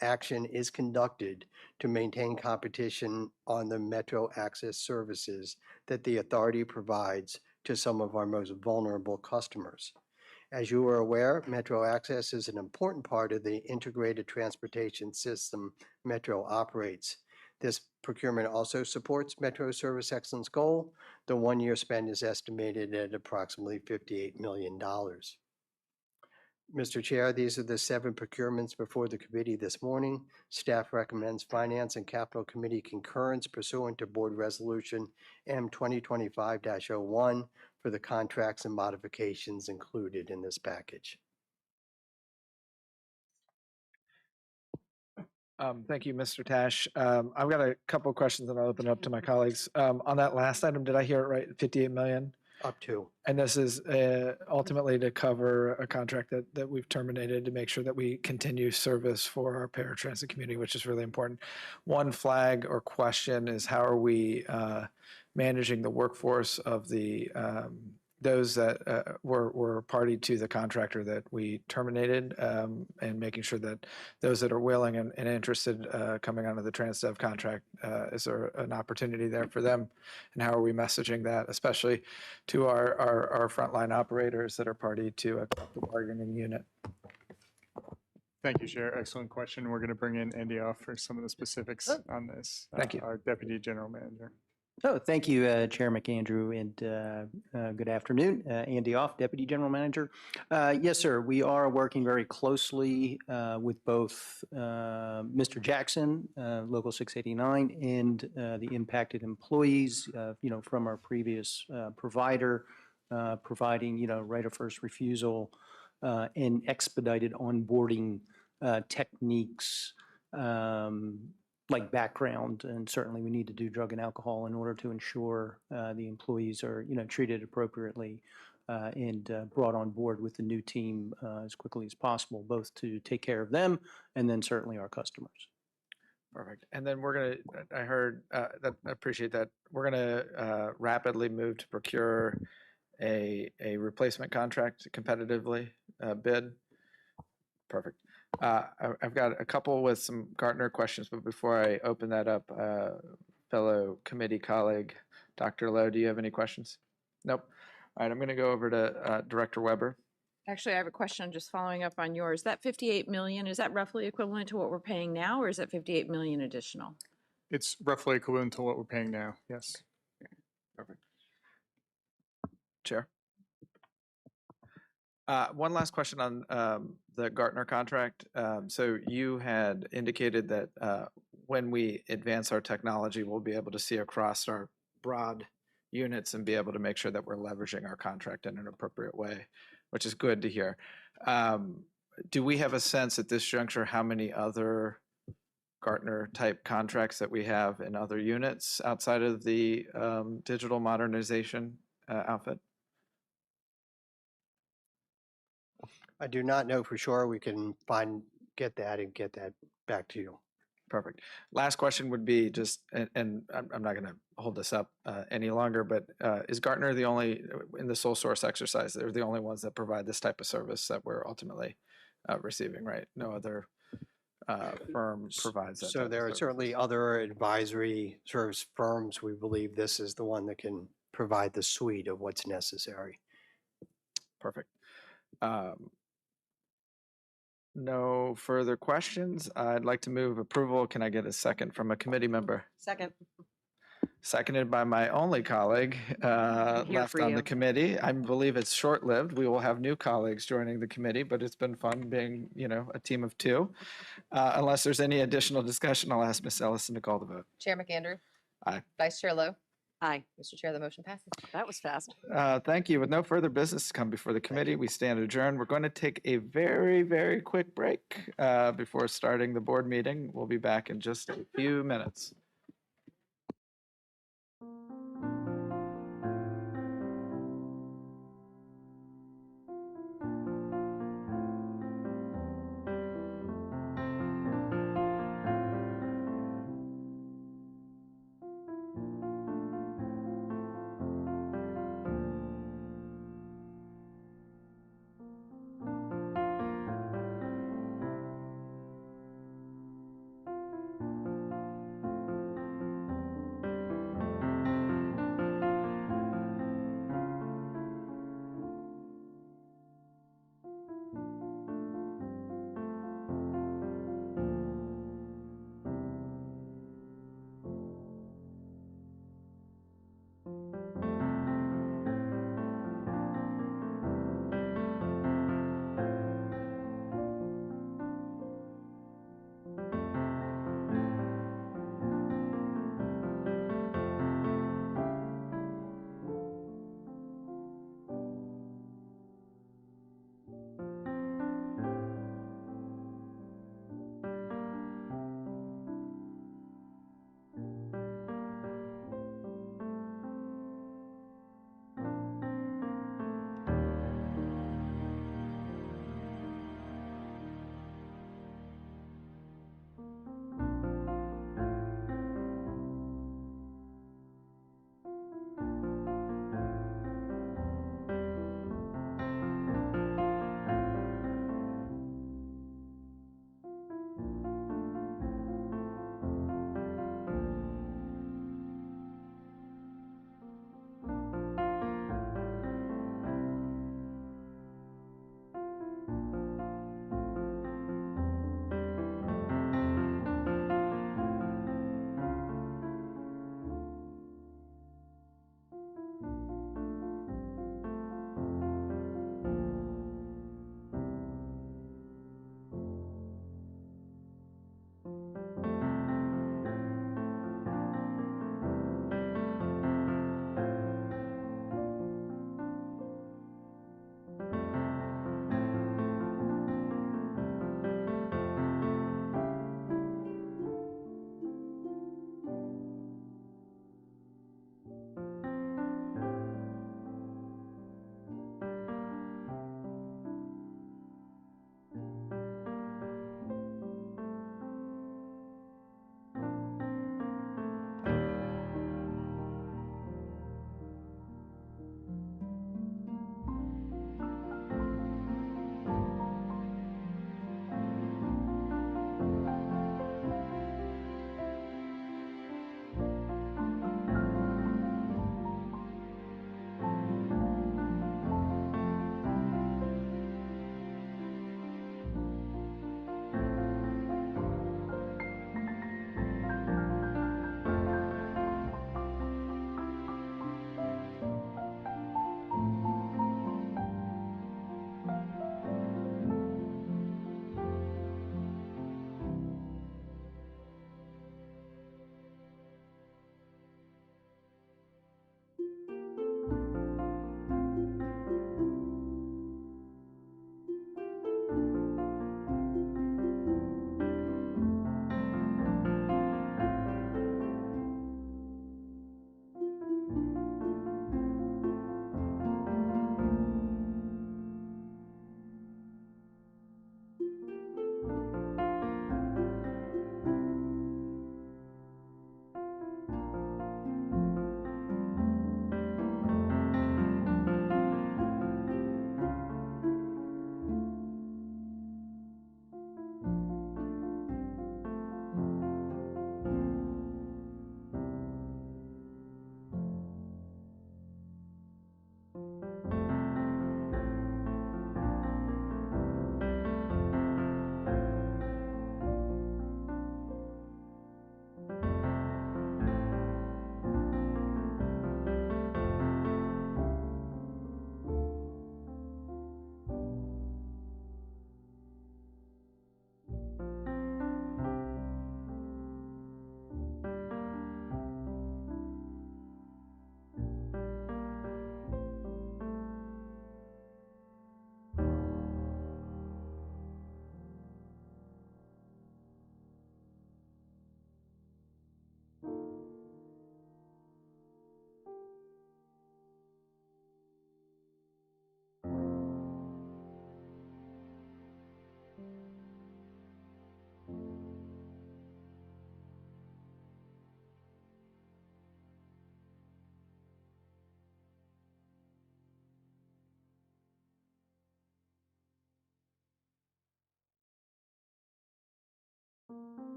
[SPEAKER 16] action is conducted to maintain competition on the Metro Access services that the authority provides to some of our most vulnerable customers. As you are aware, Metro Access is an important part of the integrated transportation system Metro operates. This procurement also supports Metro Service Excellence goal. The 1 year spend is estimated at approximately $58 million. Mr. Chair, these are the 7 procurements before the committee this morning. Staff recommends Finance and Capital Committee concurrence pursuant to Board Resolution M 2025-01 for the contracts and modifications included in this package.
[SPEAKER 12] Thank you, Mr. Tash. I've got a couple of questions and I'll open it up to my colleagues. On that last item, did I hear it right? 58 million?
[SPEAKER 16] Up to.
[SPEAKER 12] And this is ultimately to cover a contract that we've terminated to make sure that we continue service for our paratransit community, which is really important. One flag or question is how are we managing the workforce of the those that were party to the contractor that we terminated, and making sure that those that are willing and interested coming onto the TransDev contract, is there an opportunity there for them? And how are we messaging that, especially to our frontline operators that are party to a collective bargaining unit?
[SPEAKER 17] Thank you, Chair. Excellent question. We're going to bring in Andy Off for some of the specifics on this.
[SPEAKER 12] Thank you.
[SPEAKER 17] Our Deputy General Manager.
[SPEAKER 18] Oh, thank you, Chair McAndrew, and good afternoon. Andy Off, Deputy General Manager. Yes, sir, we are working very closely with both Mr. Jackson, Local 689, and the impacted employees, from our previous provider, providing, right of first refusal and expedited onboarding techniques, like background, and certainly we need to do drug and alcohol in order to ensure the employees are, treated appropriately and brought on board with the new team as quickly as possible, both to take care of them and then certainly our customers.
[SPEAKER 12] Perfect. And then we're going to, I heard, I appreciate that. We're going to rapidly move to procure a replacement contract competitively bid. Perfect. I've got a couple with some Gartner questions, but before I open that up, fellow committee colleague, Dr. Lowe, do you have any questions? Nope. All right, I'm going to go over to Director Weber.
[SPEAKER 11] Actually, I have a question just following up on yours. That 58 million, is that roughly equivalent to what we're paying now, or is that 58 million additional?
[SPEAKER 17] It's roughly equivalent to what we're paying now. Yes.
[SPEAKER 12] Perfect. Chair. One last question on the Gartner contract. So you had indicated that when we advance our technology, we'll be able to see across our broad units and be able to make sure that we're leveraging our contract in an appropriate way, which is good to hear. Do we have a sense at this juncture how many other Gartner type contracts that we have in other units outside of the digital modernization outfit?
[SPEAKER 16] I do not know for sure. We can get that and get that back to you.
[SPEAKER 12] Perfect. Last question would be just, and I'm not going to hold this up any longer, but is Gartner the only, in the sole source exercise, they're the only ones that provide this type of service that we're ultimately receiving, right? No other firm provides that.
[SPEAKER 16] So
[SPEAKER 12] type of
[SPEAKER 16] there are
[SPEAKER 12] service.
[SPEAKER 16] certainly other advisory service firms. We believe this is the one that can provide the suite of what's necessary.
[SPEAKER 12] Perfect. No further questions. I'd like to move approval. Can I get a second from a committee member?
[SPEAKER 9] Second.
[SPEAKER 12] Seconded by my only colleague
[SPEAKER 9] here
[SPEAKER 12] left
[SPEAKER 9] for
[SPEAKER 12] on the
[SPEAKER 9] you.
[SPEAKER 12] committee. I believe it's short-lived. We will have new colleagues joining the committee, but it's been fun being, a team of two. Unless there's any additional discussion, I'll ask Ms. Ellison to call the vote.
[SPEAKER 3] Chair McAndrew.
[SPEAKER 12] Aye.
[SPEAKER 3] Vice Chair Lowe.
[SPEAKER 9] Aye.
[SPEAKER 3] Mr. Chair, the motion passes.
[SPEAKER 9] That was fast.
[SPEAKER 12] Thank you. With no further business to come before the committee, we stand adjourned. We're going to take a very, very quick break before starting the board meeting. We'll be back in just a few minutes.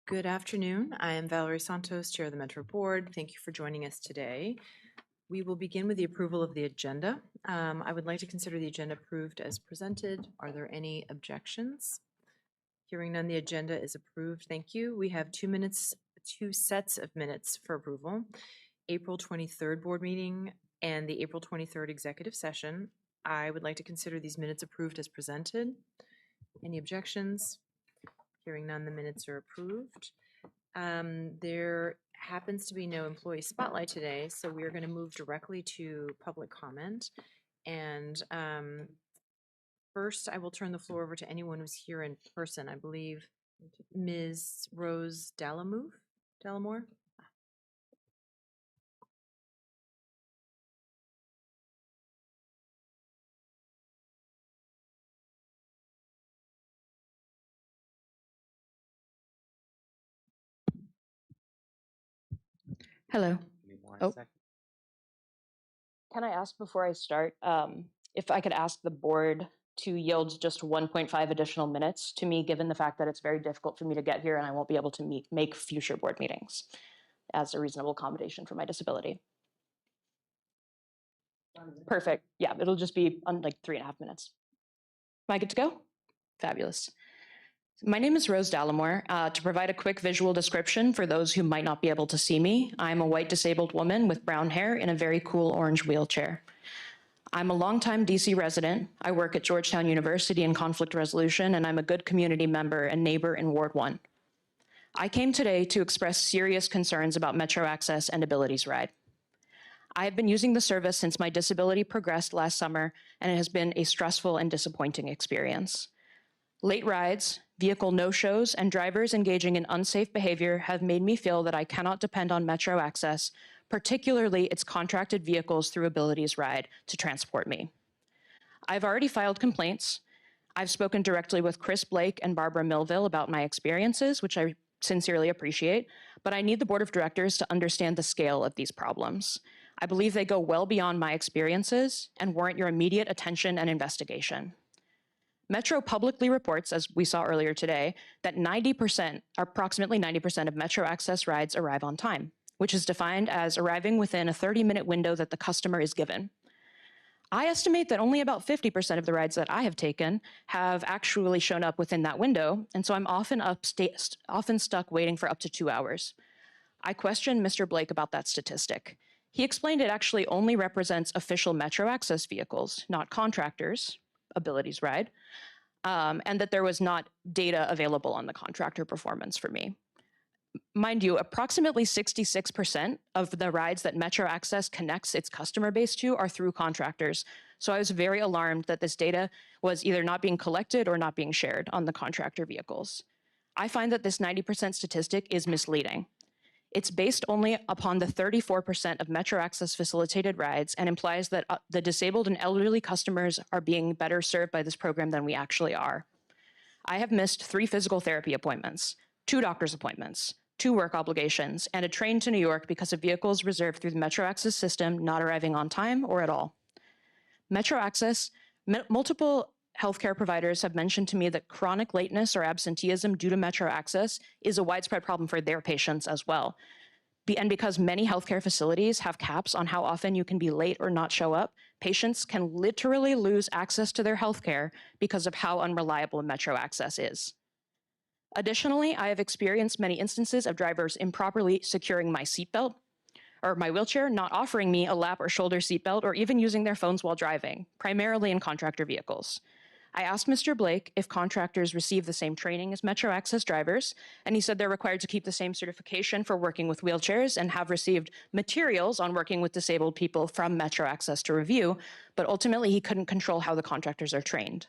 [SPEAKER 1] Good afternoon. I am Valerie Santos, Chair of the Metro Board. Thank you for joining us today. We will begin with the approval of the agenda. I would like to consider the agenda approved as presented. Are there any objections? Hearing none, the agenda is approved. Thank you. We have 2 sets of minutes for approval. April 23rd board meeting and the April 23rd executive session. I would like to consider these minutes approved as presented. Any objections? Hearing none, the minutes are approved. There happens to be no employee spotlight today, so we are going to move directly to public comment. And first, I will turn the floor over to anyone who's here in person. I believe Ms. Rose Dallamore.
[SPEAKER 19] Hello. Oh. Can I ask before I start, if I could ask the board to yield just 1.5 additional minutes to me, given the fact that it's very difficult for me to get here and I won't be able to make future board meetings as a reasonable accommodation for my disability. Perfect. Yeah, it'll just be on like 3.5 minutes. Am I good to go? Fabulous. My name is Rose Dallamore. To provide a quick visual description for those who might not be able to see me, I'm a white disabled woman with brown hair in a very cool orange wheelchair. I'm a longtime DC resident. I work at Georgetown University in conflict resolution, and I'm a good community member and neighbor in Ward 1. I came today to express serious concerns about Metro Access and Abilities Ride. I have been using the service since my disability progressed last summer, and it has been a stressful and disappointing experience. Late rides, vehicle no-shows, and drivers engaging in unsafe behavior have made me feel that I cannot depend on Metro Access, particularly its contracted vehicles through Abilities Ride, to transport me. I've already filed complaints. I've spoken directly with Chris Blake and Barbara Millville about my experiences, which I sincerely appreciate, but I need the board of directors to understand the scale of these problems. I believe they go well beyond my experiences and warrant your immediate attention and investigation. Metro publicly reports, as we saw earlier today, that approximately 90% of Metro Access rides arrive on time, which is defined as arriving within a 30-minute window that the customer is given. I estimate that only about 50% of the rides that I have taken have actually shown up within that window, and so I'm often stuck waiting for up to 2 hours. I questioned Mr. Blake about that statistic. He explained it actually only represents official Metro Access vehicles, not contractors, Abilities Ride, and that there was not data available on the contractor performance for me. Mind you, approximately 66% of the rides that Metro Access connects its customer base to are through contractors, so I was very alarmed that this data was either not being collected or not being shared on the contractor vehicles. I find that this 90% statistic is misleading. It's based only upon the 34% of Metro Access facilitated rides and implies that the disabled and elderly customers are being better served by this program than we actually are. I have missed 3 physical therapy appointments, 2 doctor's appointments, 2 work obligations, and a train to New York because of vehicles reserved through the Metro Access system not arriving on time or at all. Metro Access, multiple healthcare providers have mentioned to me that chronic lateness or absenteeism due to Metro Access is a widespread problem for their patients as well. And because many healthcare facilities have caps on how often you can be late or not show up, patients can literally lose access to their healthcare because of how unreliable Metro Access is. Additionally, I have experienced many instances of drivers improperly securing my seatbelt or my wheelchair, not offering me a lap or shoulder seatbelt, or even using their phones while driving, primarily in contractor vehicles. I asked Mr. Blake if contractors receive the same training as Metro Access drivers, and he said they're required to keep the same certification for working with wheelchairs and have received materials on working with disabled people from Metro Access to review, but ultimately he couldn't control how the contractors are trained.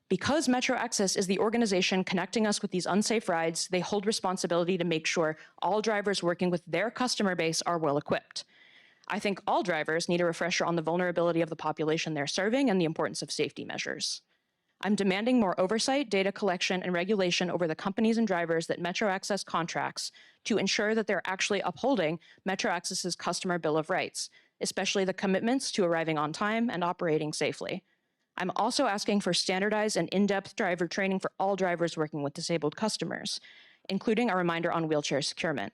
[SPEAKER 19] Because Metro Access is the organization connecting us with these unsafe rides, they hold responsibility to make sure all drivers working with their customer base are well equipped. I think all drivers need a refresher on the vulnerability of the population they're serving and the importance of safety measures. I'm demanding more oversight, data collection, and regulation over the companies and drivers that Metro Access contracts to ensure that they're actually upholding Metro Access's customer bill of rights, especially the commitments to arriving on time and operating safely. I'm also asking for standardized and in-depth driver training for all drivers working with disabled customers. including a reminder on wheelchair securement.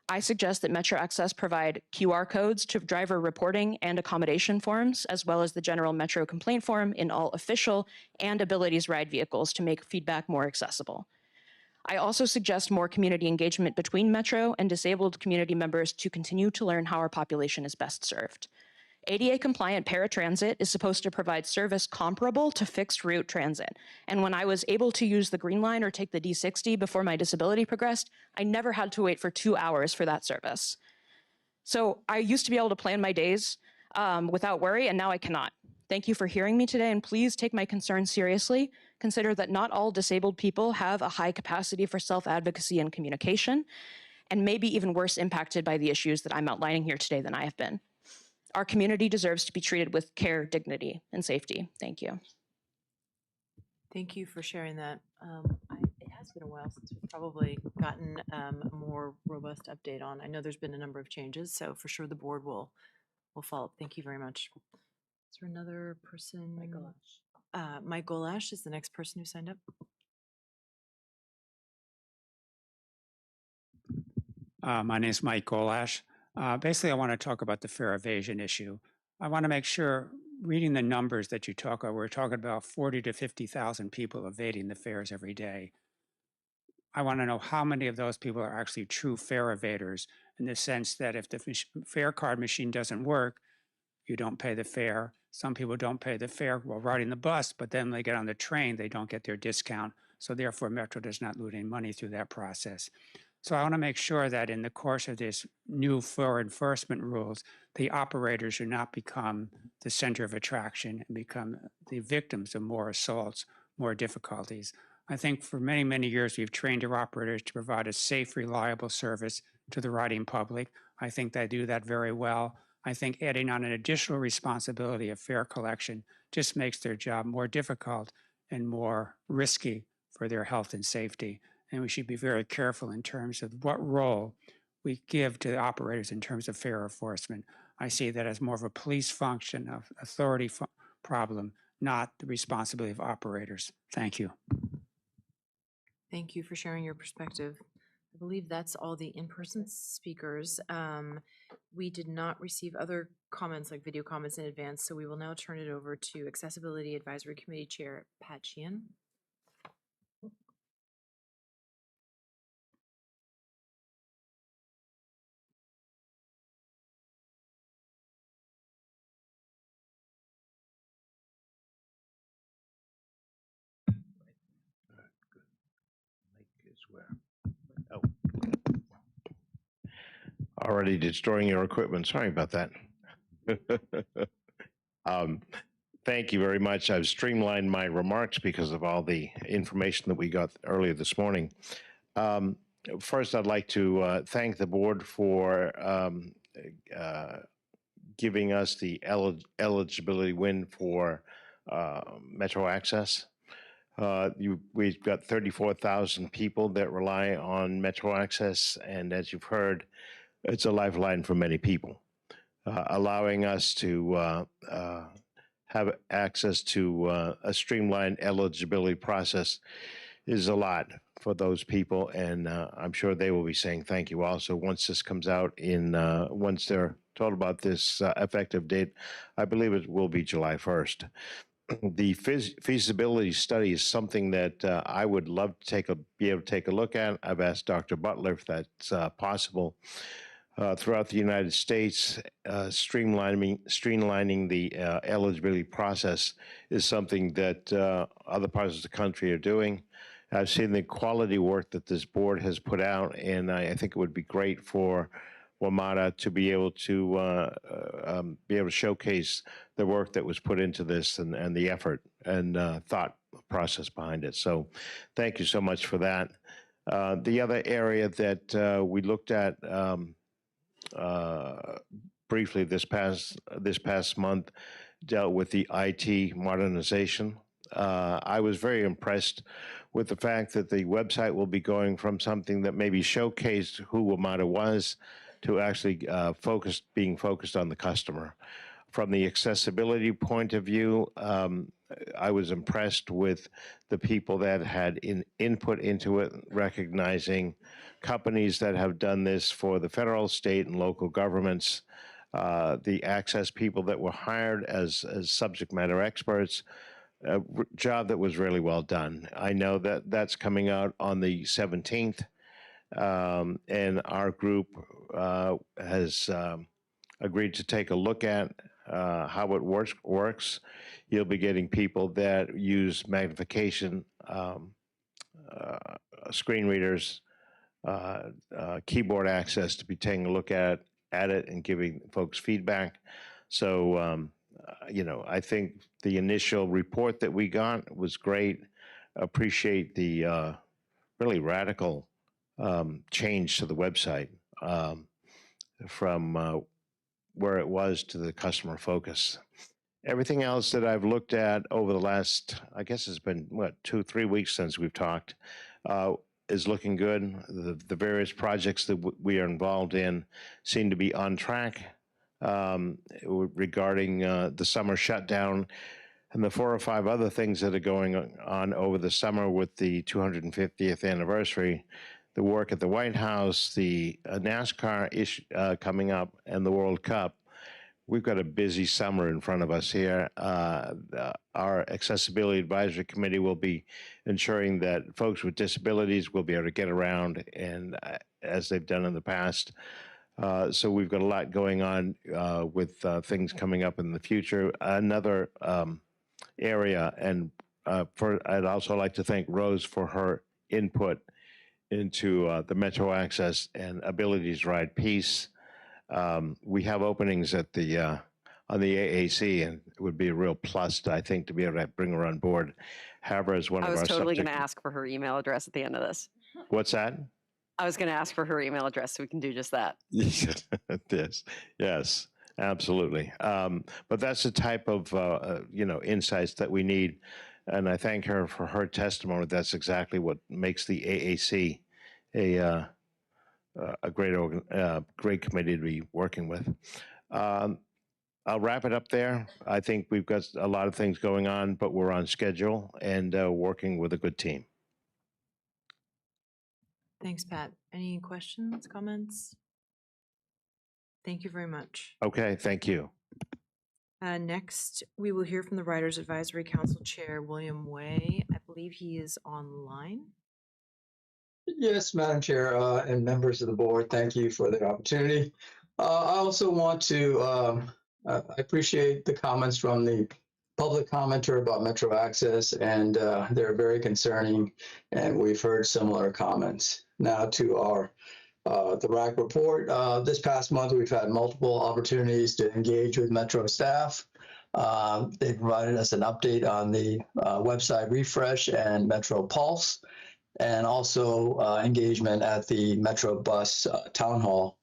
[SPEAKER 19] I suggest that Metro Access provide QR codes to driver reporting and accommodation forms, as well as the general Metro complaint form in all official and abilities ride vehicles to make feedback more accessible. I also suggest more community engagement between Metro and disabled community members to continue to learn how our population is best served. ADA-compliant paratransit is supposed to provide service comparable to fixed-route transit. And when I was able to use the Green Line or take the D60 before my disability progressed, I never had to wait for 2 hours for that service. So I used to be able to plan my days without worry, and now I cannot. Thank you for hearing me today, and please take my concerns seriously. Consider that not all disabled people have a high capacity for self-advocacy and communication, and maybe even worse impacted by the issues that I'm outlining here today than I have been. Our community deserves to be treated with care, dignity, and safety. Thank you.
[SPEAKER 1] Thank you for sharing that. It has been a while since we've probably gotten a more robust update on. I know there's been a number of changes, so for sure the board will follow up. Thank you very much. Is there another person? Mike Golash. Mike Golash is the next person who signed up.
[SPEAKER 20] My name is Mike Golash. Basically, I want to talk about the fare evasion issue. I want to make sure, reading the numbers that you talk about, we're talking about 40 to 50,000 people evading the fares every day. I want to know how many of those people are actually true fare evaders, in the sense that if the fare card machine doesn't work, you don't pay the fare. Some people don't pay the fare while riding the bus, but then they get on the train, they don't get their discount. So therefore, Metro does not lose any money through that process. So I want to make sure that in the course of this new fare enforcement rules, the operators should not become the center of attraction and become the victims of more assaults, more difficulties. I think for many, many years, we've trained our operators to provide a safe, reliable service to the riding public. I think they do that very well. I think adding on an additional responsibility of fare collection just makes their job more difficult and more risky for their health and safety. And we should be very careful in terms of what role we give to the operators in terms of fare enforcement. I see that as more of a police function, of authority problem, not the responsibility of operators. Thank you.
[SPEAKER 1] Thank you for sharing your perspective. I believe that's all the in-person speakers. We did not receive other comments like video comments in advance, so we will now turn it over to Accessibility Advisory Committee Chair Pat Sheehan.
[SPEAKER 21] Oh. Already destroying your equipment. Sorry about that. Thank you very much. I've streamlined my remarks because of all the information that we got earlier this morning. First, I'd like to thank the board for giving us the eligibility win for Metro Access. We've got 34,000 people that rely on Metro Access, and as you've heard, it's a lifeline for many people, allowing us to have access to a streamlined eligibility process is a lot for those people, and I'm sure they will be saying thank you also once this comes out once they're told about this effective date. I believe it will be July 1st. The feasibility study is something that I would love to be able to take a look at. I've asked Dr. Butler if that's possible. Throughout the United States, streamlining the eligibility process is something that other parts of the country are doing. I've seen the quality work that this board has put out, and I think it would be great for WMATA to be able to showcase the work that was put into this and the effort and thought process behind it. So thank you so much for that. The other area that we looked at briefly this past month dealt with the IT modernization. I was very impressed with the fact that the website will be going from something that maybe showcased who WMATA was to actually being focused on the customer. From the accessibility point of view, I was impressed with the people that had input into it, recognizing companies that have done this for the federal, state, and local governments, the access people that were hired as subject matter experts, a job that was really well done. I know that that's coming out on the 17th, and our group has agreed to take a look at how it works. You'll be getting people that use magnification, screen readers, keyboard access to be taking a look at it and giving folks feedback. So, you know, I think the initial report that we got was great. Appreciate the really radical change to the website from where it was to the customer focus. Everything else that I've looked at over the last, I guess it's been, what, 2-3 weeks since we've talked, is looking good. The various projects that we are involved in seem to be on track regarding the summer shutdown and the 4 or 5 other things that are going on over the summer with the 250th anniversary, the work at the White House, the NASCAR issue coming up, and the World Cup. We've got a busy summer in front of us here. Our Accessibility Advisory Committee will be ensuring that folks with disabilities will be able to get around, and as they've done in the past. So we've got a lot going on with things coming up in the future. Another area, and I'd also like to thank Rose for her input into the Metro Access and Abilities Ride piece. We have openings at the on the AAC, and it would be a real plus, I think, to be able to bring her on board, have her as one of
[SPEAKER 9] I
[SPEAKER 21] our
[SPEAKER 9] was totally going to
[SPEAKER 21] subject.
[SPEAKER 9] ask for her email address at the end of this.
[SPEAKER 21] What's that?
[SPEAKER 9] I was going to ask for her email address so we can do just that.
[SPEAKER 21] Yes, absolutely. But that's the type of you know, insights that we need, and I thank her for her testimony. That's exactly what makes the AAC a great committee to be working with. I'll wrap it up there. I think we've got a lot of things going on, but we're on schedule and working with a good team.
[SPEAKER 1] Thanks, Pat. Any questions, comments? Thank you very much.
[SPEAKER 21] Okay, thank you.
[SPEAKER 1] Next, we will hear from the Writers Advisory Council Chair, William Way. I believe he is online.
[SPEAKER 2] Yes, Madam Chair and members of the board, thank you for the opportunity. I also want to, I appreciate the comments from the public commenter about Metro Access, and they're very concerning, and we've heard similar comments. Now to our the RAC report. This past month, we've had multiple opportunities to engage with Metro staff. They provided us an update on the website refresh and Metro Pulse, and also engagement at the Metro Bus Town Hall.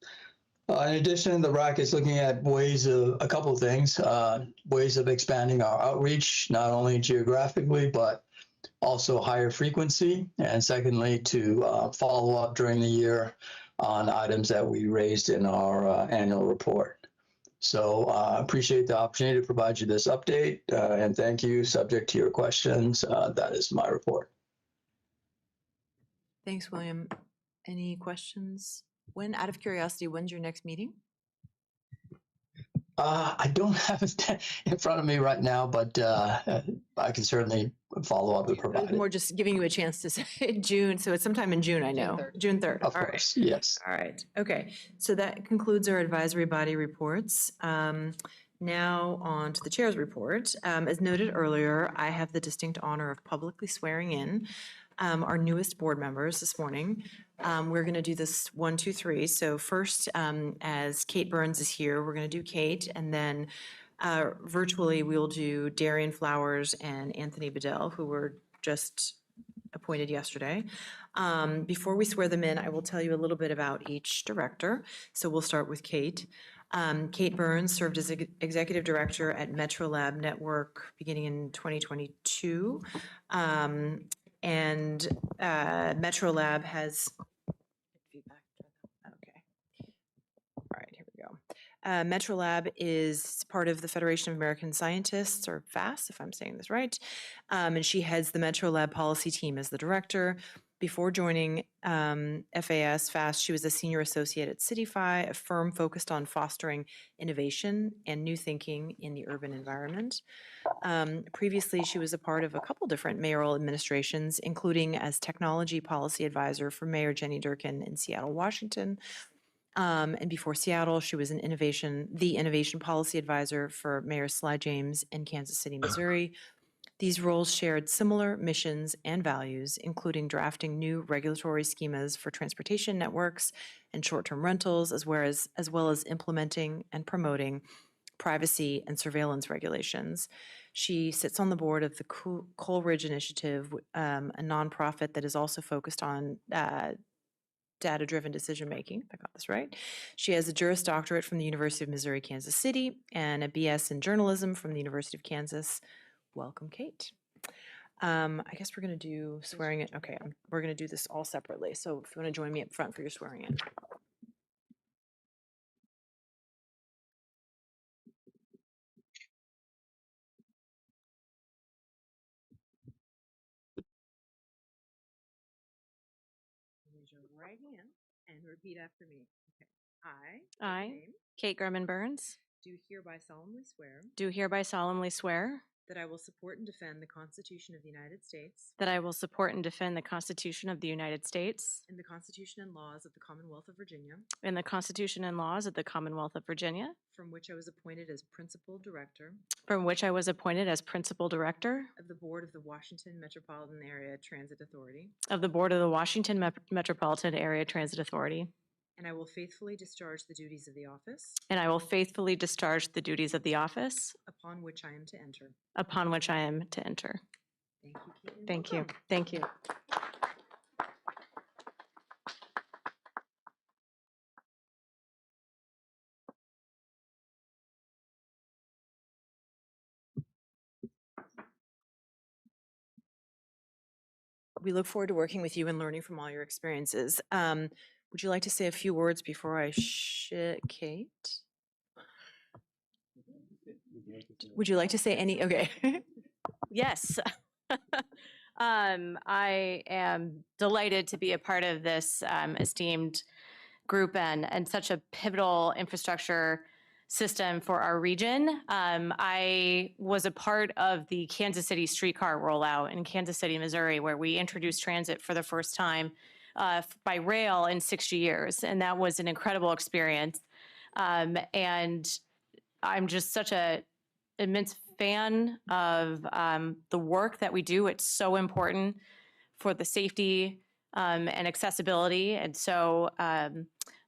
[SPEAKER 2] In addition, the RAC is looking at ways of a couple of things, ways of expanding our outreach, not only geographically, but also higher frequency. And secondly, to follow up during the year on items that we raised in our annual report. So I appreciate the opportunity to provide you this update, and thank you. Subject to your questions, that is my report.
[SPEAKER 1] Thanks, William. Any questions? When, out of curiosity, when's your next meeting?
[SPEAKER 2] I don't have it in front of me right now, but I can certainly follow up and provide it.
[SPEAKER 1] More just giving you a chance to say June, so it's sometime in June, I know. June 3rd.
[SPEAKER 2] Of course, yes.
[SPEAKER 1] All right, okay. So that concludes our advisory body reports. Now on to the chair's report. As noted earlier, I have the distinct honor of publicly swearing in our newest board members this morning. We're going to do this 1, 2, 3. So first, as Kate Burns is here, we're going to do Kate, and then virtually we'll do Darian Flowers and Anthony Bedell, who were just appointed yesterday. Before we swear them in, I will tell you a little bit about each director. So we'll start with Kate. Kate Burns served as executive director at Metro Lab Network beginning in 2022. And Metro Lab has, okay, all right, here we go. MetroLab is part of the Federation of American Scientists, or FAST, if I'm saying this right, and she heads the MetroLab policy team as the director. Before joining FAST, she was a senior associate at CityFi, a firm focused on fostering innovation and new thinking in the urban environment. Previously, she was a part of a couple different mayoral administrations, including as technology policy advisor for Mayor Jenny Durkin in Seattle, Washington. And before Seattle, she was the innovation policy advisor for Mayor Sly James in Kansas City, Missouri. These roles shared similar missions and values, including drafting new regulatory schemas for transportation networks and short-term rentals, as well as implementing and promoting privacy and surveillance regulations. She sits on the board of the Coleridge Initiative, a nonprofit that is also focused on data-driven decision-making, if I got this right. She has a Juris Doctorate from the University of Missouri, Kansas City, and a BS in journalism from the University of Kansas. Welcome, Kate. I guess we're going to do swearing in. Okay, we're going to do this all separately. So if you want to join me up front for your swearing in. Raise your right hand and repeat after me. Okay.
[SPEAKER 15] I, Kate Grumman Burns,
[SPEAKER 1] do hereby solemnly swear
[SPEAKER 15] do hereby solemnly swear
[SPEAKER 1] that I will support and defend the Constitution of the United States
[SPEAKER 15] that I will support and defend the Constitution of the United States
[SPEAKER 1] and the Constitution and laws of the Commonwealth of Virginia,
[SPEAKER 15] and the Constitution and laws of the Commonwealth of Virginia,
[SPEAKER 1] from which I was appointed as Principal Director
[SPEAKER 15] from which I was appointed as Principal Director
[SPEAKER 1] of the Board of the Washington Metropolitan Area Transit Authority,
[SPEAKER 15] of the Board of the Washington Metropolitan Area Transit Authority,
[SPEAKER 1] and I will faithfully discharge the duties of the office
[SPEAKER 15] and I will faithfully discharge the duties of the office
[SPEAKER 1] upon which I am to enter.
[SPEAKER 15] upon which I am to enter.
[SPEAKER 1] Thank you, Kate. and
[SPEAKER 15] Thank you.
[SPEAKER 1] welcome.
[SPEAKER 15] Thank you.
[SPEAKER 1] We look forward to working with you and learning from all your experiences. Would you like to say a few words before I Kate? Would you like to say any? Okay.
[SPEAKER 15] Yes. I am delighted to be a part of this esteemed group and such a pivotal infrastructure system for our region. I was a part of the Kansas City streetcar rollout in Kansas City, Missouri, where we introduced transit for the first time by rail in 60 years. And that was an incredible experience. And I'm just such an immense fan of the work that we do. It's so important for the safety and accessibility. And so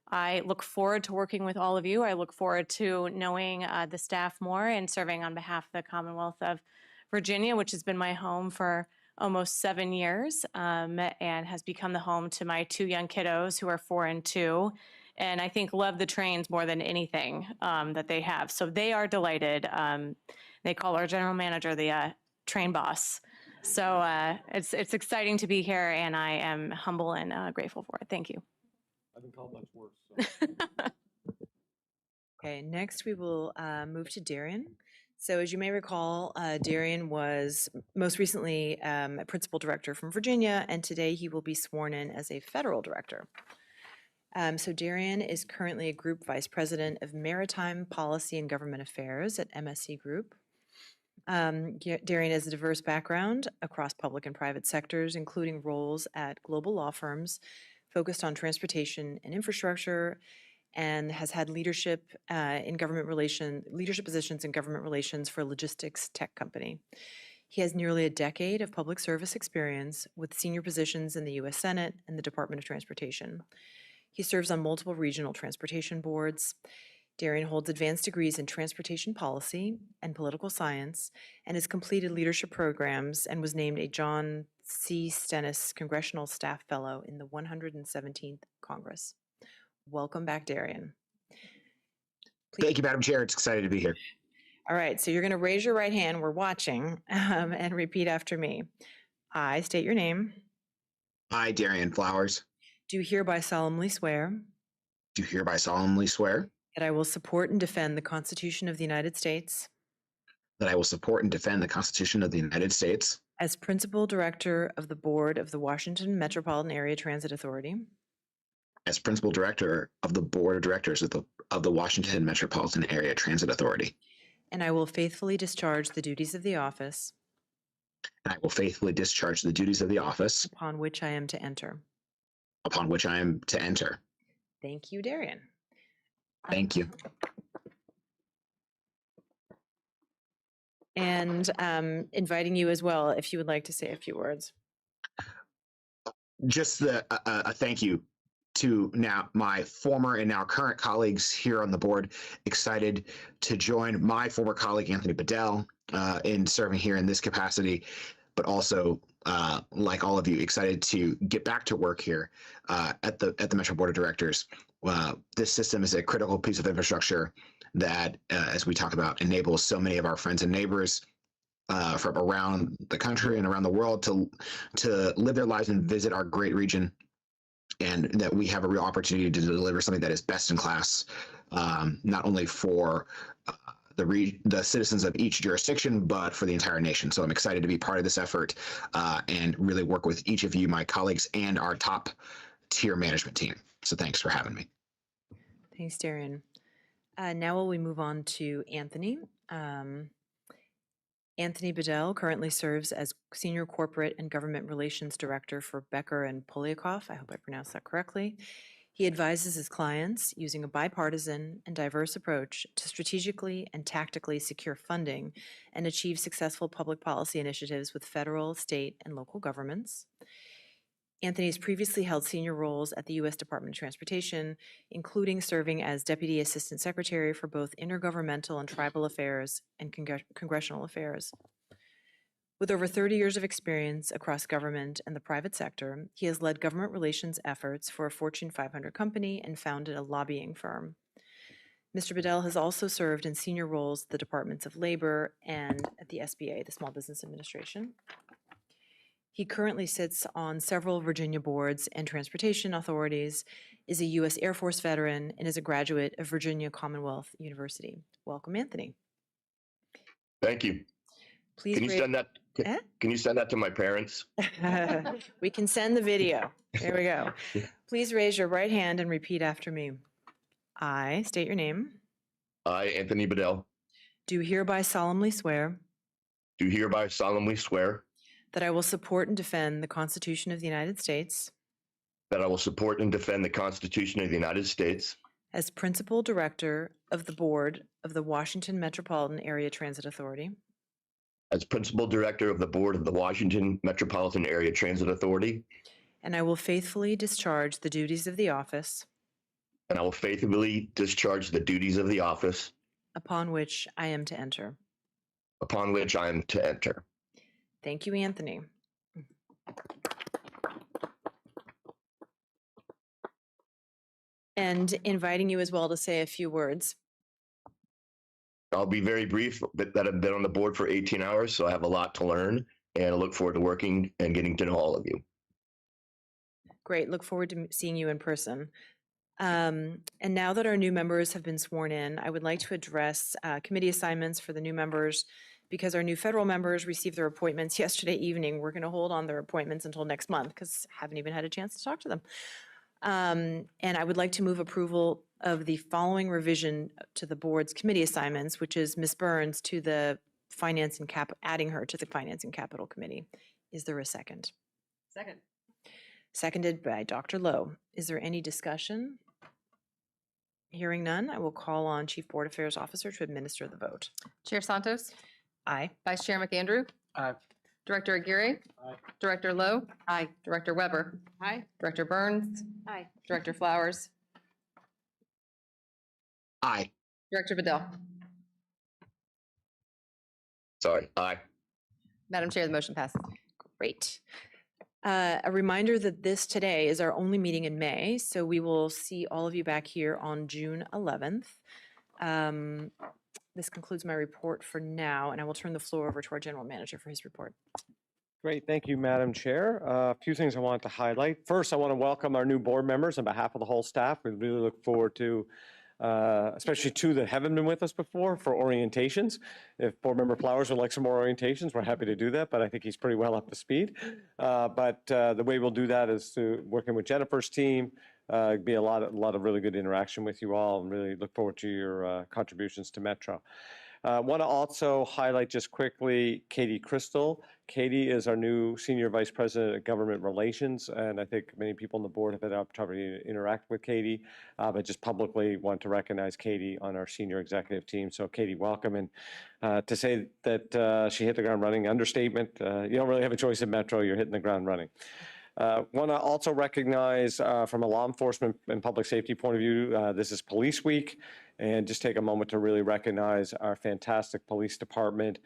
[SPEAKER 15] I look forward to working with all of you. I look forward to knowing the staff more and serving on behalf of the Commonwealth of Virginia, which has been my home for almost 7 years and has become the home to my 2 young kiddos who are 4 and 2. And I think love the trains more than anything that they have. So they are delighted. They call our general manager the train boss. So it's exciting to be here, and I am humble and grateful for it. Thank you.
[SPEAKER 5] I've been called much worse. So.
[SPEAKER 1] Okay, next we will move to Darian. So as you may recall, Darian was most recently a principal director from Virginia, and today he will be sworn in as a federal director. So Darian is currently a group vice president of maritime policy and government affairs at MSC Group. Darian has a diverse background across public and private sectors, including roles at global law firms focused on transportation and infrastructure, and has had leadership positions in government relations for a logistics tech company. He has nearly a decade of public service experience with senior positions in the U.S. Senate and the Department of Transportation. He serves on multiple regional transportation boards. Darian holds advanced degrees in transportation policy and political science and has completed leadership programs and was named a John C. Stennis Congressional Staff Fellow in the 117th Congress. Welcome back, Darian.
[SPEAKER 10] Thank you, Madam Chair. It's excited to be here.
[SPEAKER 1] All right, so you're going to raise your right hand. We're watching and repeat after me. I state your name.
[SPEAKER 10] I, Darian Flowers,
[SPEAKER 1] Do hereby solemnly swear
[SPEAKER 10] do hereby solemnly swear
[SPEAKER 1] that I will support and defend the Constitution of the United States
[SPEAKER 10] that I will support and defend the Constitution of the United States
[SPEAKER 1] as Principal Director of the Board of the Washington Metropolitan Area Transit Authority,
[SPEAKER 10] as Principal Director of the Board of Directors of the Washington Metropolitan Area Transit Authority.
[SPEAKER 1] and I will faithfully discharge the duties of the office
[SPEAKER 10] And I will faithfully discharge the duties of the office
[SPEAKER 1] upon which I am to enter.
[SPEAKER 10] upon which I am to enter.
[SPEAKER 1] Thank you, Darian.
[SPEAKER 10] Thank you.
[SPEAKER 1] And inviting you as well, if you would like to say a few words.
[SPEAKER 10] Just a thank you to now my former and now current colleagues here on the board. Excited to join my former colleague Anthony Bedell in serving here in this capacity, but also like all of you, excited to get back to work here at the Metro Board of Directors. This system is a critical piece of infrastructure that, as we talk about, enables so many of our friends and neighbors from around the country and around the world to live their lives and visit our great region, and that we have a real opportunity to deliver something that is best in class, not only for the citizens of each jurisdiction, but for the entire nation. So I'm excited to be part of this effort and really work with each of you, my colleagues, and our top tier management team. So thanks for having me.
[SPEAKER 1] Thanks, Darian. Now will we move on to Anthony. Anthony Bedell currently serves as Senior Corporate and Government Relations Director for Becker and Polyakov. I hope I pronounced that correctly. He advises his clients using a bipartisan and diverse approach to strategically and tactically secure funding and achieve successful public policy initiatives with federal, state, and local governments. Anthony has previously held senior roles at the U.S. Department of Transportation, including serving as Deputy Assistant Secretary for both intergovernmental and tribal affairs and congressional affairs. With over 30 years of experience across government and the private sector, he has led government relations efforts for a Fortune 500 company and founded a lobbying firm. Mr. Bedell has also served in senior roles at the Departments of Labor and at the SBA, the Small Business Administration. He currently sits on several Virginia boards and transportation authorities, is a U.S. Air Force veteran, and is a graduate of Virginia Commonwealth University. Welcome, Anthony.
[SPEAKER 4] Thank you.
[SPEAKER 1] Please
[SPEAKER 4] Can you send that? Can you send that to my parents?
[SPEAKER 1] We can send the video. There we go. Please raise your right hand and repeat after me. I state your name.
[SPEAKER 4] I, Anthony Bedell,
[SPEAKER 1] Do hereby solemnly swear
[SPEAKER 4] do hereby solemnly swear
[SPEAKER 1] that I will support and defend the Constitution of the United States
[SPEAKER 4] that I will support and defend the Constitution of the United States
[SPEAKER 1] as Principal Director of the Board of the Washington Metropolitan Area Transit Authority,
[SPEAKER 4] as Principal Director of the Board of the Washington Metropolitan Area Transit Authority,
[SPEAKER 1] and I will faithfully discharge the duties of the office
[SPEAKER 4] and I will faithfully discharge the duties of the office
[SPEAKER 1] upon which I am to enter.
[SPEAKER 4] upon which I am to enter.
[SPEAKER 1] Thank you, Anthony. And inviting you as well to say a few words.
[SPEAKER 4] I'll be very brief, but that I've been on the board for 18 hours, so I have a lot to learn, and I look forward to working and getting to know all of you.
[SPEAKER 1] Great, look forward to seeing you in person. And now that our new members have been sworn in, I would like to address committee assignments for the new members. Because our new federal members received their appointments yesterday evening, we're going to hold on their appointments until next month because I haven't even had a chance to talk to them. And I would like to move approval of the following revision to the board's committee assignments, which is Ms. Burns to the Finance and adding her to the Finance and Capital Committee. Is there a second?
[SPEAKER 3] Second.
[SPEAKER 1] Seconded by Dr. Lowe. Is there any discussion? Hearing none, I will call on Chief Board Affairs Officer to administer the vote.
[SPEAKER 3] Chair Santos?
[SPEAKER 1] Aye.
[SPEAKER 3] Vice Chair McAndrew?
[SPEAKER 12] Aye.
[SPEAKER 3] Director Aguirre?
[SPEAKER 12] Aye.
[SPEAKER 3] Director Lowe? Aye. Director Weber?
[SPEAKER 11] Aye.
[SPEAKER 3] Director Burns?
[SPEAKER 11] Aye.
[SPEAKER 3] Director Flowers?
[SPEAKER 10] Aye.
[SPEAKER 3] Director Bedell?
[SPEAKER 4] Sorry, aye.
[SPEAKER 3] Madam Chair, the motion passes.
[SPEAKER 1] Great. A reminder that this today is our only meeting in May, so we will see all of you back here on June 11th. This concludes my report for now, and I will turn the floor over to our general manager for his report.
[SPEAKER 5] Great, thank you, Madam Chair. A few things I wanted to highlight. First, I want to welcome our new board members on behalf of the whole staff. We really look forward to especially two that haven't been with us before for orientations. If Board Member Flowers would like some more orientations, we're happy to do that, but I think he's pretty well up to speed. But the way we'll do that is to working with Jennifer's team, be a lot of really good interaction with you all, and really look forward to your contributions to Metro. Want to also highlight just quickly Katie Crystal. Katie is our new Senior Vice President of Government Relations, and I think many people on the board have had the opportunity to interact with Katie, but just publicly want to recognize Katie on our senior executive team. So Katie, welcome. And to say that she hit the ground running, understatement. You don't really have a choice in Metro, you're hitting the ground running. Want to also recognize from a law enforcement and public safety point of view, this is Police Week, and just take a moment to really recognize our fantastic police department,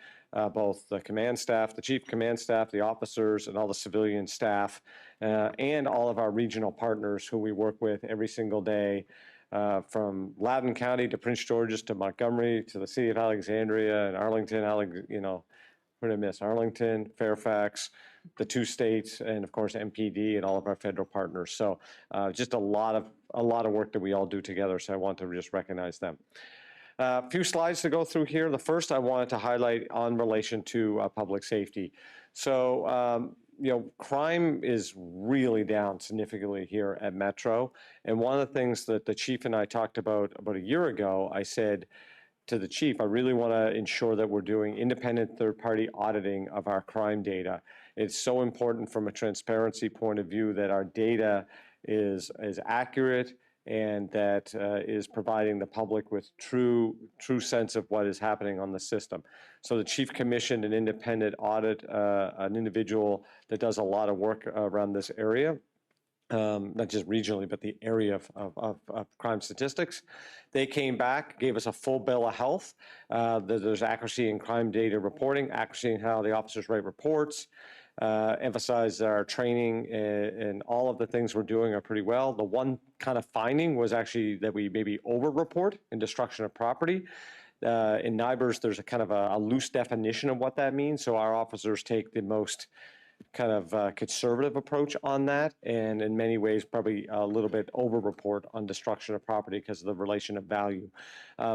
[SPEAKER 5] both the command staff, the chief command staff, the officers, and all the civilian staff, and all of our regional partners who we work with every single day, from Loudoun County to Prince George's to Montgomery to the city of Alexandria and Arlington, what did I miss? Arlington, Fairfax, the two states, and of course MPD and all of our federal partners. So just a lot of work that we all do together. So I want to just recognize them. A few slides to go through here. The first I wanted to highlight on relation to public safety. So crime is really down significantly here at Metro. And one of the things that the chief and I talked about a year ago, I said to the chief, I really want to ensure that we're doing independent third-party auditing of our crime data. It's so important from a transparency point of view that our data is accurate and that is providing the public with true sense of what is happening on the system. So the chief commissioned an independent audit, an individual that does a lot of work around this area. Not just regionally, but the area of crime statistics. They came back, gave us a full bill of health. There's accuracy in crime data reporting, accuracy in how the officers write reports, emphasized our training, and all of the things we're doing are pretty well. The one kind of finding was actually that we maybe over-report in destruction of property. In NIBRS, there's a kind of a loose definition of what that means, so our officers take the most kind of conservative approach on that, and in many ways probably a little bit over-report on destruction of property because of the relation of value.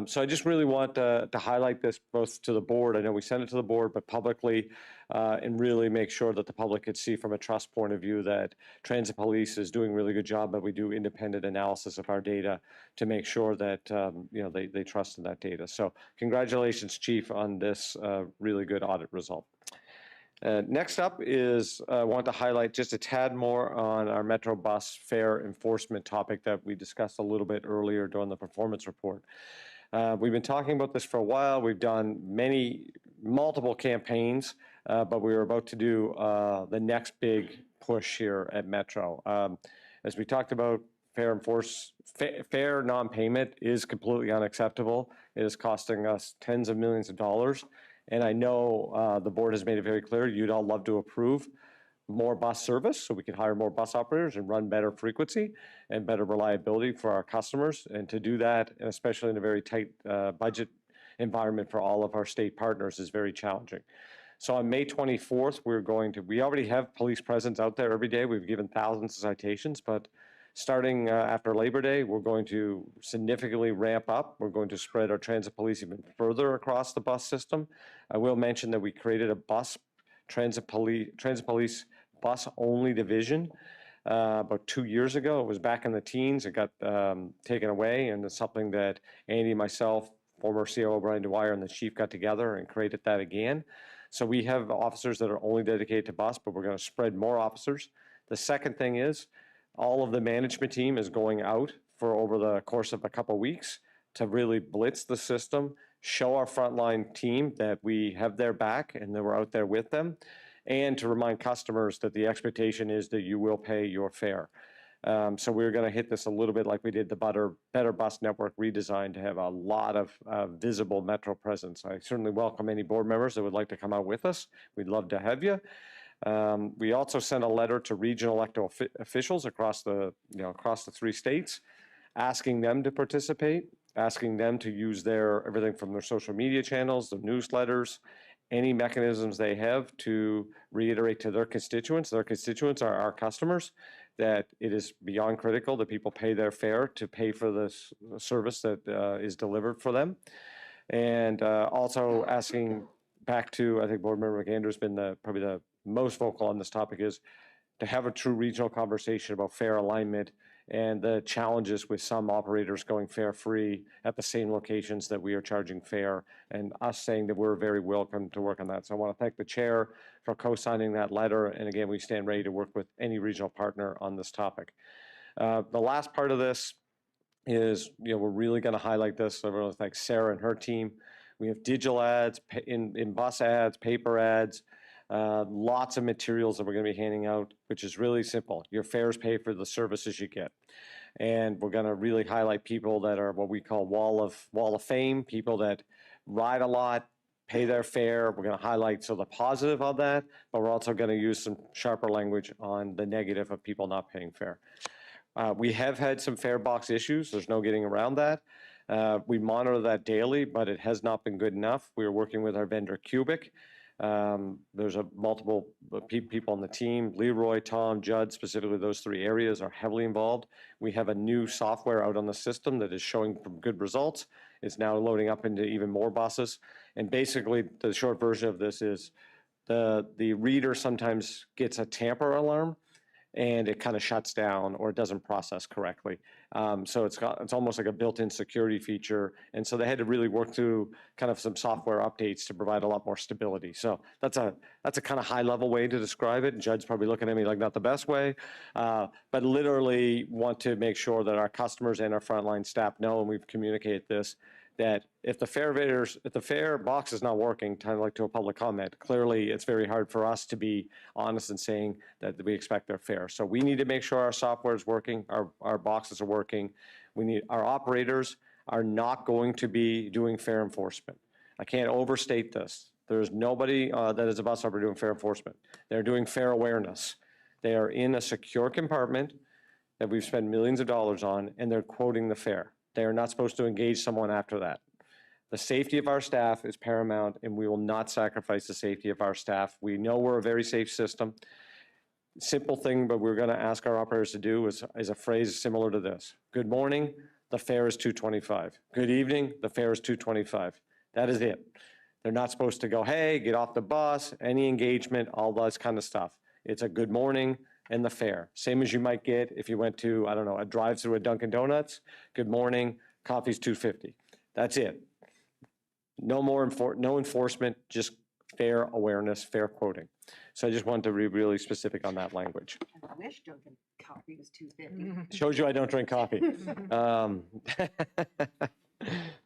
[SPEAKER 5] So I just really want to highlight this both to the board. I know we sent it to the board, but publicly, and really make sure that the public could see from a trust point of view that Transit Police is doing a really good job, but we do independent analysis of our data to make sure that they trust in that data. So congratulations, Chief, on this really good audit result. Next up is I want to highlight just a tad more on our Metro bus fare enforcement topic that we discussed a little bit earlier during the performance report. We've been talking about this for a while. We've done multiple campaigns, but we were about to do the next big push here at Metro. As we talked about, fare non-payment is completely unacceptable. It is costing us tens of millions of dollars. And I know the board has made it very clear you'd all love to approve more bus service so we can hire more bus operators and run better frequency and better reliability for our customers. And to do that, and especially in a very tight budget environment for all of our state partners, is very challenging. So on May 24th, we already have police presence out there every day. We've given thousands of citations, but starting after Labor Day, we're going to significantly ramp up. We're going to spread our transit police even further across the bus system. I will mention that we created a transit police bus-only division about 2 years ago. It was back in the teens. It got taken away, and it's something that Andy, myself, former COO Brian Dwyer, and the chief got together and created that again. So we have officers that are only dedicated to bus, but we're going to spread more officers. The second thing is, all of the management team is going out for over the course of a couple of weeks to really blitz the system, show our frontline team that we have their back and that we're out there with them, and to remind customers that the expectation is that you will pay your fare. So we're going to hit this a little bit like we did the Better Bus Network redesign to have a lot of visible Metro presence. I certainly welcome any board members that would like to come out with us. We'd love to have you. We also sent a letter to regional elected officials across the 3 states, asking them to participate, asking them to use everything from their social media channels, their newsletters, any mechanisms they have to reiterate to their constituents. Their constituents are our customers, that it is beyond critical that people pay their fare to pay for this service that is delivered for them. And also asking back to, I think Board Member McAndrew has been probably the most vocal on this topic, is to have a true regional conversation about fare alignment and the challenges with some operators going fare free at the same locations that we are charging fare, and us saying that we're very welcome to work on that. So I want to thank the chair for co-signing that letter. And again, we stand ready to work with any regional partner on this topic. The last part of this is, we're really going to highlight this. So I want to thank Sarah and her team. We have digital ads, in bus ads, paper ads, lots of materials that we're going to be handing out, which is really simple. Your fares pay for the services you get. And we're going to really highlight people that are what we call wall of fame, people that ride a lot, pay their fare. We're going to highlight the positive of that, but we're also going to use some sharper language on the negative of people not paying fare. We have had some fare box issues. There's no getting around that. We monitor that daily, but it has not been good enough. We are working with our vendor Cubic. There's multiple people on the team. Leroy, Tom, Judd, specifically those three areas are heavily involved. We have a new software out on the system that is showing good results. It's now loading up into even more buses. And basically, the short version of this is the reader sometimes gets a tamper alarm, and it kind of shuts down or it doesn't process correctly. So it's almost like a built-in security feature. And so they had to really work through kind of some software updates to provide a lot more stability. So that's a kind of high-level way to describe it. And Judd's probably looking at me like not the best way, but literally want to make sure that our customers and our frontline staff know, and we've communicated this, that if the fare box is not working, kind of like to a public comment, clearly it's very hard for us to be honest in saying that we expect their fare. So we need to make sure our software is working, our boxes are working. Our operators are not going to be doing fare enforcement. I can't overstate this. There's nobody that is a bus operator doing fare enforcement. They're doing fare awareness. They are in a secure compartment that we've spent millions of dollars on, and they're quoting the fare. They are not supposed to engage someone after that. The safety of our staff is paramount, and we will not sacrifice the safety of our staff. We know we're a very safe system. Simple thing, but we're going to ask our operators to do is a phrase similar to this. Good morning, the fare is $2.25. Good evening, the fare is $2.25. That is it. They're not supposed to go, hey, get off the bus, any engagement, all that kind of stuff. It's a good morning and the fare. Same as you might get if you went to, I don't know, a drive-through at Dunkin' Donuts. Good morning, coffee's $2.50. That's it. No more no enforcement, just fare awareness, fare quoting. So I just wanted to be really specific on that language.
[SPEAKER 9] I wish Dunkin' coffee was $2.50.
[SPEAKER 5] Shows you I don't drink coffee.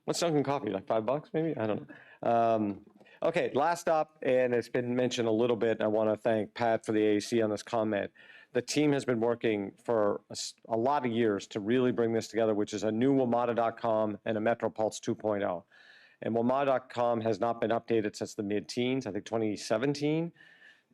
[SPEAKER 5] What's Dunkin' coffee, like $5 maybe? I don't know. Okay, last up, and it's been mentioned a little bit, I want to thank Pat for the AAC on this comment. The team has been working for a lot of years to really bring this together, which is a new WMATA.com and a MetroPulse 2.0. And WMATA.com has not been updated since the mid-teens, I think 2017,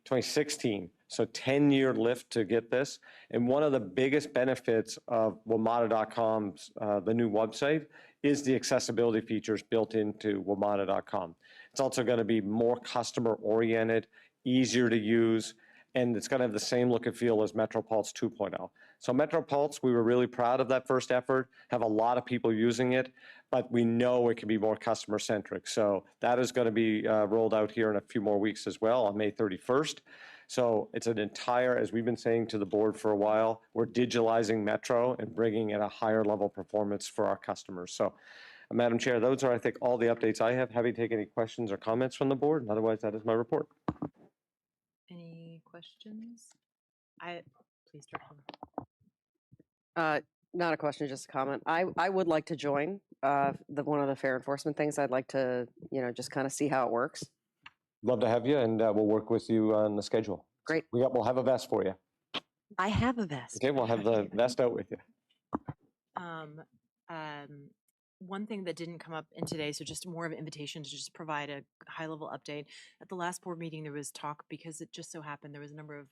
[SPEAKER 5] 2016. So 10-year lift to get this. And one of the biggest benefits of WMATA.com's, the new website, is the accessibility features built into WMATA.com. It's also going to be more customer-oriented, easier to use, and it's going to have the same look and feel as MetroPulse 2.0. So MetroPulse, we were really proud of that first effort, have a lot of people using it, but we know it can be more customer-centric. So that is going to be rolled out here in a few more weeks as well on May 31st. So it's an entire, as we've been saying to the board for a while, we're digitalizing Metro and bringing in a higher level performance for our customers. So, Madam Chair, those are, I think, all the updates I have. Happy to take any questions or comments from the board. And otherwise, that is my report.
[SPEAKER 1] Any questions? Please, Director.
[SPEAKER 9] Not a question, just a comment. I would like to join one of the fare enforcement things. I'd like to, just kind of see how it works.
[SPEAKER 5] Love to have you, and we'll work with you on the schedule.
[SPEAKER 9] Great.
[SPEAKER 5] We'll have a vest for you.
[SPEAKER 9] I have a vest.
[SPEAKER 5] Okay, we'll have the vest out with you.
[SPEAKER 1] One thing that didn't come up in today, so just more of an invitation to just provide a high-level update. At the last board meeting, there was talk, because it just so happened there was a number of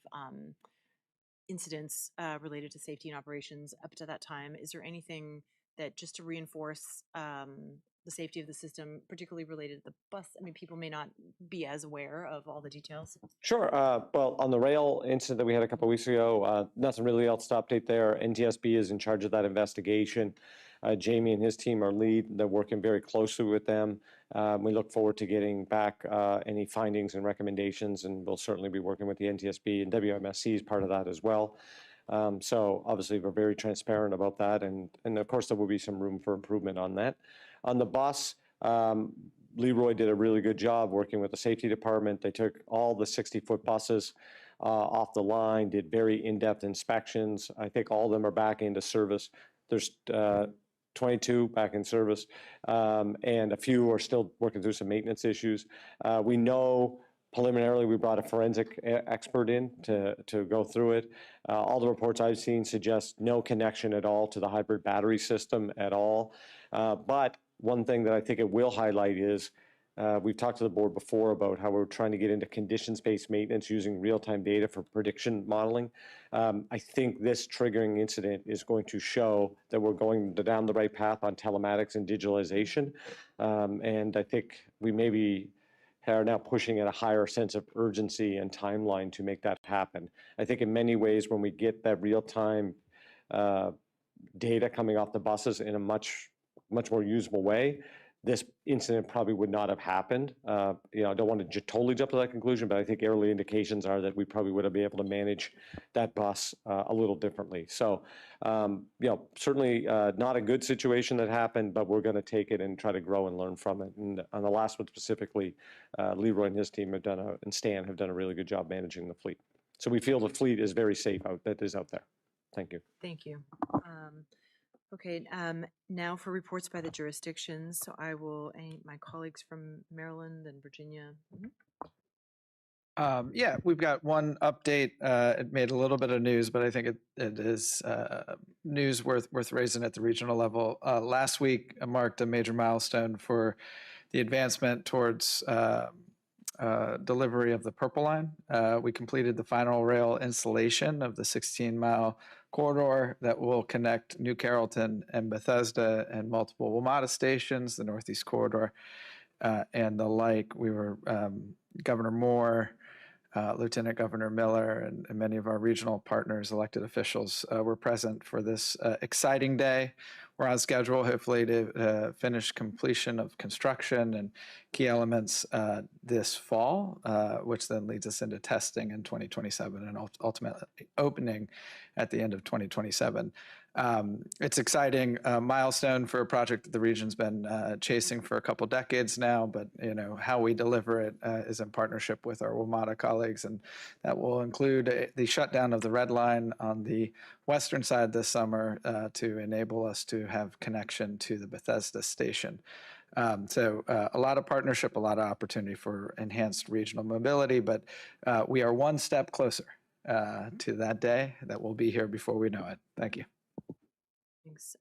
[SPEAKER 1] incidents related to safety and operations up to that time. Is there anything that, just to reinforce the safety of the system, particularly related to the bus? I mean, people may not be as aware of all the details.
[SPEAKER 5] Sure. Well, on the rail incident that we had a couple weeks ago, nothing really else to update there. NTSB is in charge of that investigation. Jamie and his team are lead. They're working very closely with them. We look forward to getting back any findings and recommendations, and we'll certainly be working with the NTSB, and WMSC is part of that as well. So obviously we're very transparent about that, and of course there will be some room for improvement on that. On the bus, Leroy did a really good job working with the safety department. They took all the 60-foot buses off the line, did very in-depth inspections. I think all of them are back into service. There's 22 back in service, and a few are still working through some maintenance issues. We know preliminarily we brought a forensic expert in to go through it. All the reports I've seen suggest no connection at all to the hybrid battery system at all. But one thing that I think it will highlight is we've talked to the board before about how we're trying to get into conditions-based maintenance using real-time data for prediction modeling. I think this triggering incident is going to show that we're going down the right path on telematics and digitalization. And I think we maybe are now pushing at a higher sense of urgency and timeline to make that happen. I think in many ways, when we get that real-time data coming off the buses in a much more usable way, this incident probably would not have happened. I don't want to totally jump to that conclusion, but I think early indications are that we probably would have been able to manage that bus a little differently. So, certainly not a good situation that happened, but we're going to take it and try to grow and learn from it. And on the last one specifically, Leroy and his team and Stan have done a really good job managing the fleet. So we feel the fleet is very safe out there. Thank you.
[SPEAKER 1] Thank you. Okay, now for reports by the jurisdictions. So I will, my colleagues from Maryland and Virginia.
[SPEAKER 12] Yeah, we've got one update. It made a little bit of news, but I think it is news worth raising at the regional level. Last week marked a major milestone for the advancement towards delivery of the Purple Line. We completed the final rail installation of the 16-mile corridor that will connect New Carrollton and Bethesda and multiple WMATA stations, the Northeast Corridor, and the like. We were, Governor Moore, Lieutenant Governor Miller, and many of our regional partners, elected officials, were present for this exciting day. We're on schedule, hopefully, to finish completion of construction and key elements this fall, which then leads us into testing in 2027 and ultimately opening at the end of 2027. It's exciting milestone for a project that the region's been chasing for a couple decades now, but how we deliver it is in partnership with our WMATA colleagues, and that will include the shutdown of the Red Line on the western side this summer to enable us to have connection to the Bethesda station. So a lot of partnership, a lot of opportunity for enhanced regional mobility, but we are one step closer to that day that will be here before we know it. Thank you.
[SPEAKER 1] Thanks.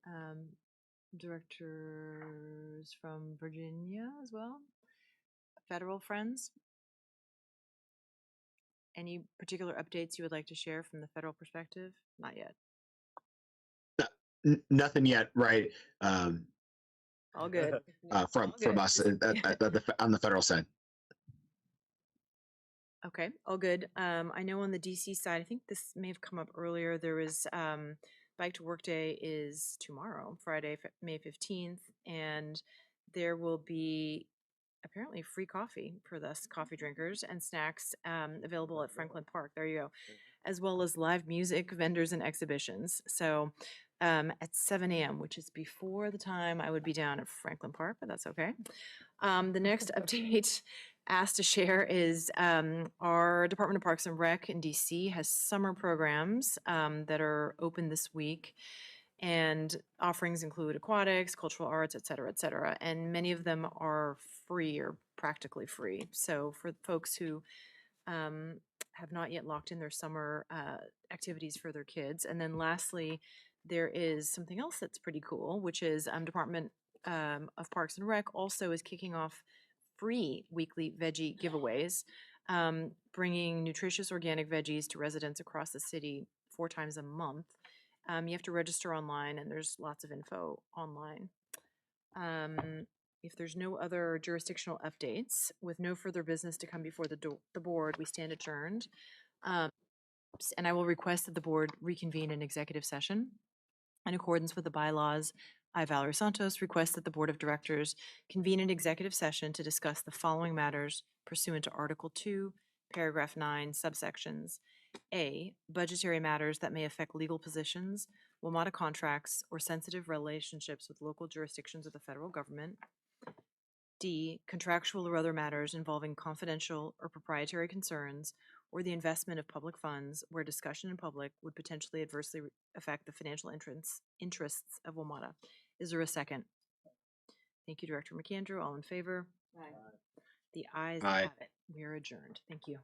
[SPEAKER 1] Directors from Virginia as well? Federal friends? Any particular updates you would like to share from the federal perspective? Not yet.
[SPEAKER 10] Nothing yet, right?
[SPEAKER 1] All good.
[SPEAKER 10] From us on the federal side.
[SPEAKER 1] Okay, all good. I know on the DC side, I think this may have come up earlier. There was Bike to Work Day is tomorrow, Friday, May 15th, and there will be apparently free coffee for us coffee drinkers and snacks available at Franklin Park. There you go. As well as live music, vendors, and exhibitions. So at 7 a.m., which is before the time I would be down at Franklin Park, but that's okay. The next update asked to share is our Department of Parks and Rec in DC has summer programs that are open this week, and offerings include aquatics, cultural arts, et cetera, and many of them are free or practically free. So for folks who have not yet locked in their summer activities for their kids. And then lastly, there is something else that's pretty cool, which is Department of Parks and Rec also is kicking off free weekly veggie giveaways, bringing nutritious organic veggies to residents across the city 4 times a month. You have to register online, and there's lots of info online. If there's no other jurisdictional updates, with no further business to come before the board, we stand adjourned. And I will request that the board reconvene in executive session. In accordance with the bylaws, I, Valerie Santos, request that the Board of Directors convene an executive session to discuss the following matters pursuant to Article 2, Paragraph 9, subsections A, budgetary matters that may affect legal positions, WMATA contracts, or sensitive relationships with local jurisdictions of the federal government. D, contractual or other matters involving confidential or proprietary concerns or the investment of public funds where discussion in public would potentially adversely affect the financial interests of WMATA. Is there a second? Thank you, Director McAndrew. All in favor? Aye. The ayes
[SPEAKER 10] Aye.
[SPEAKER 1] have it. We are adjourned. Thank you.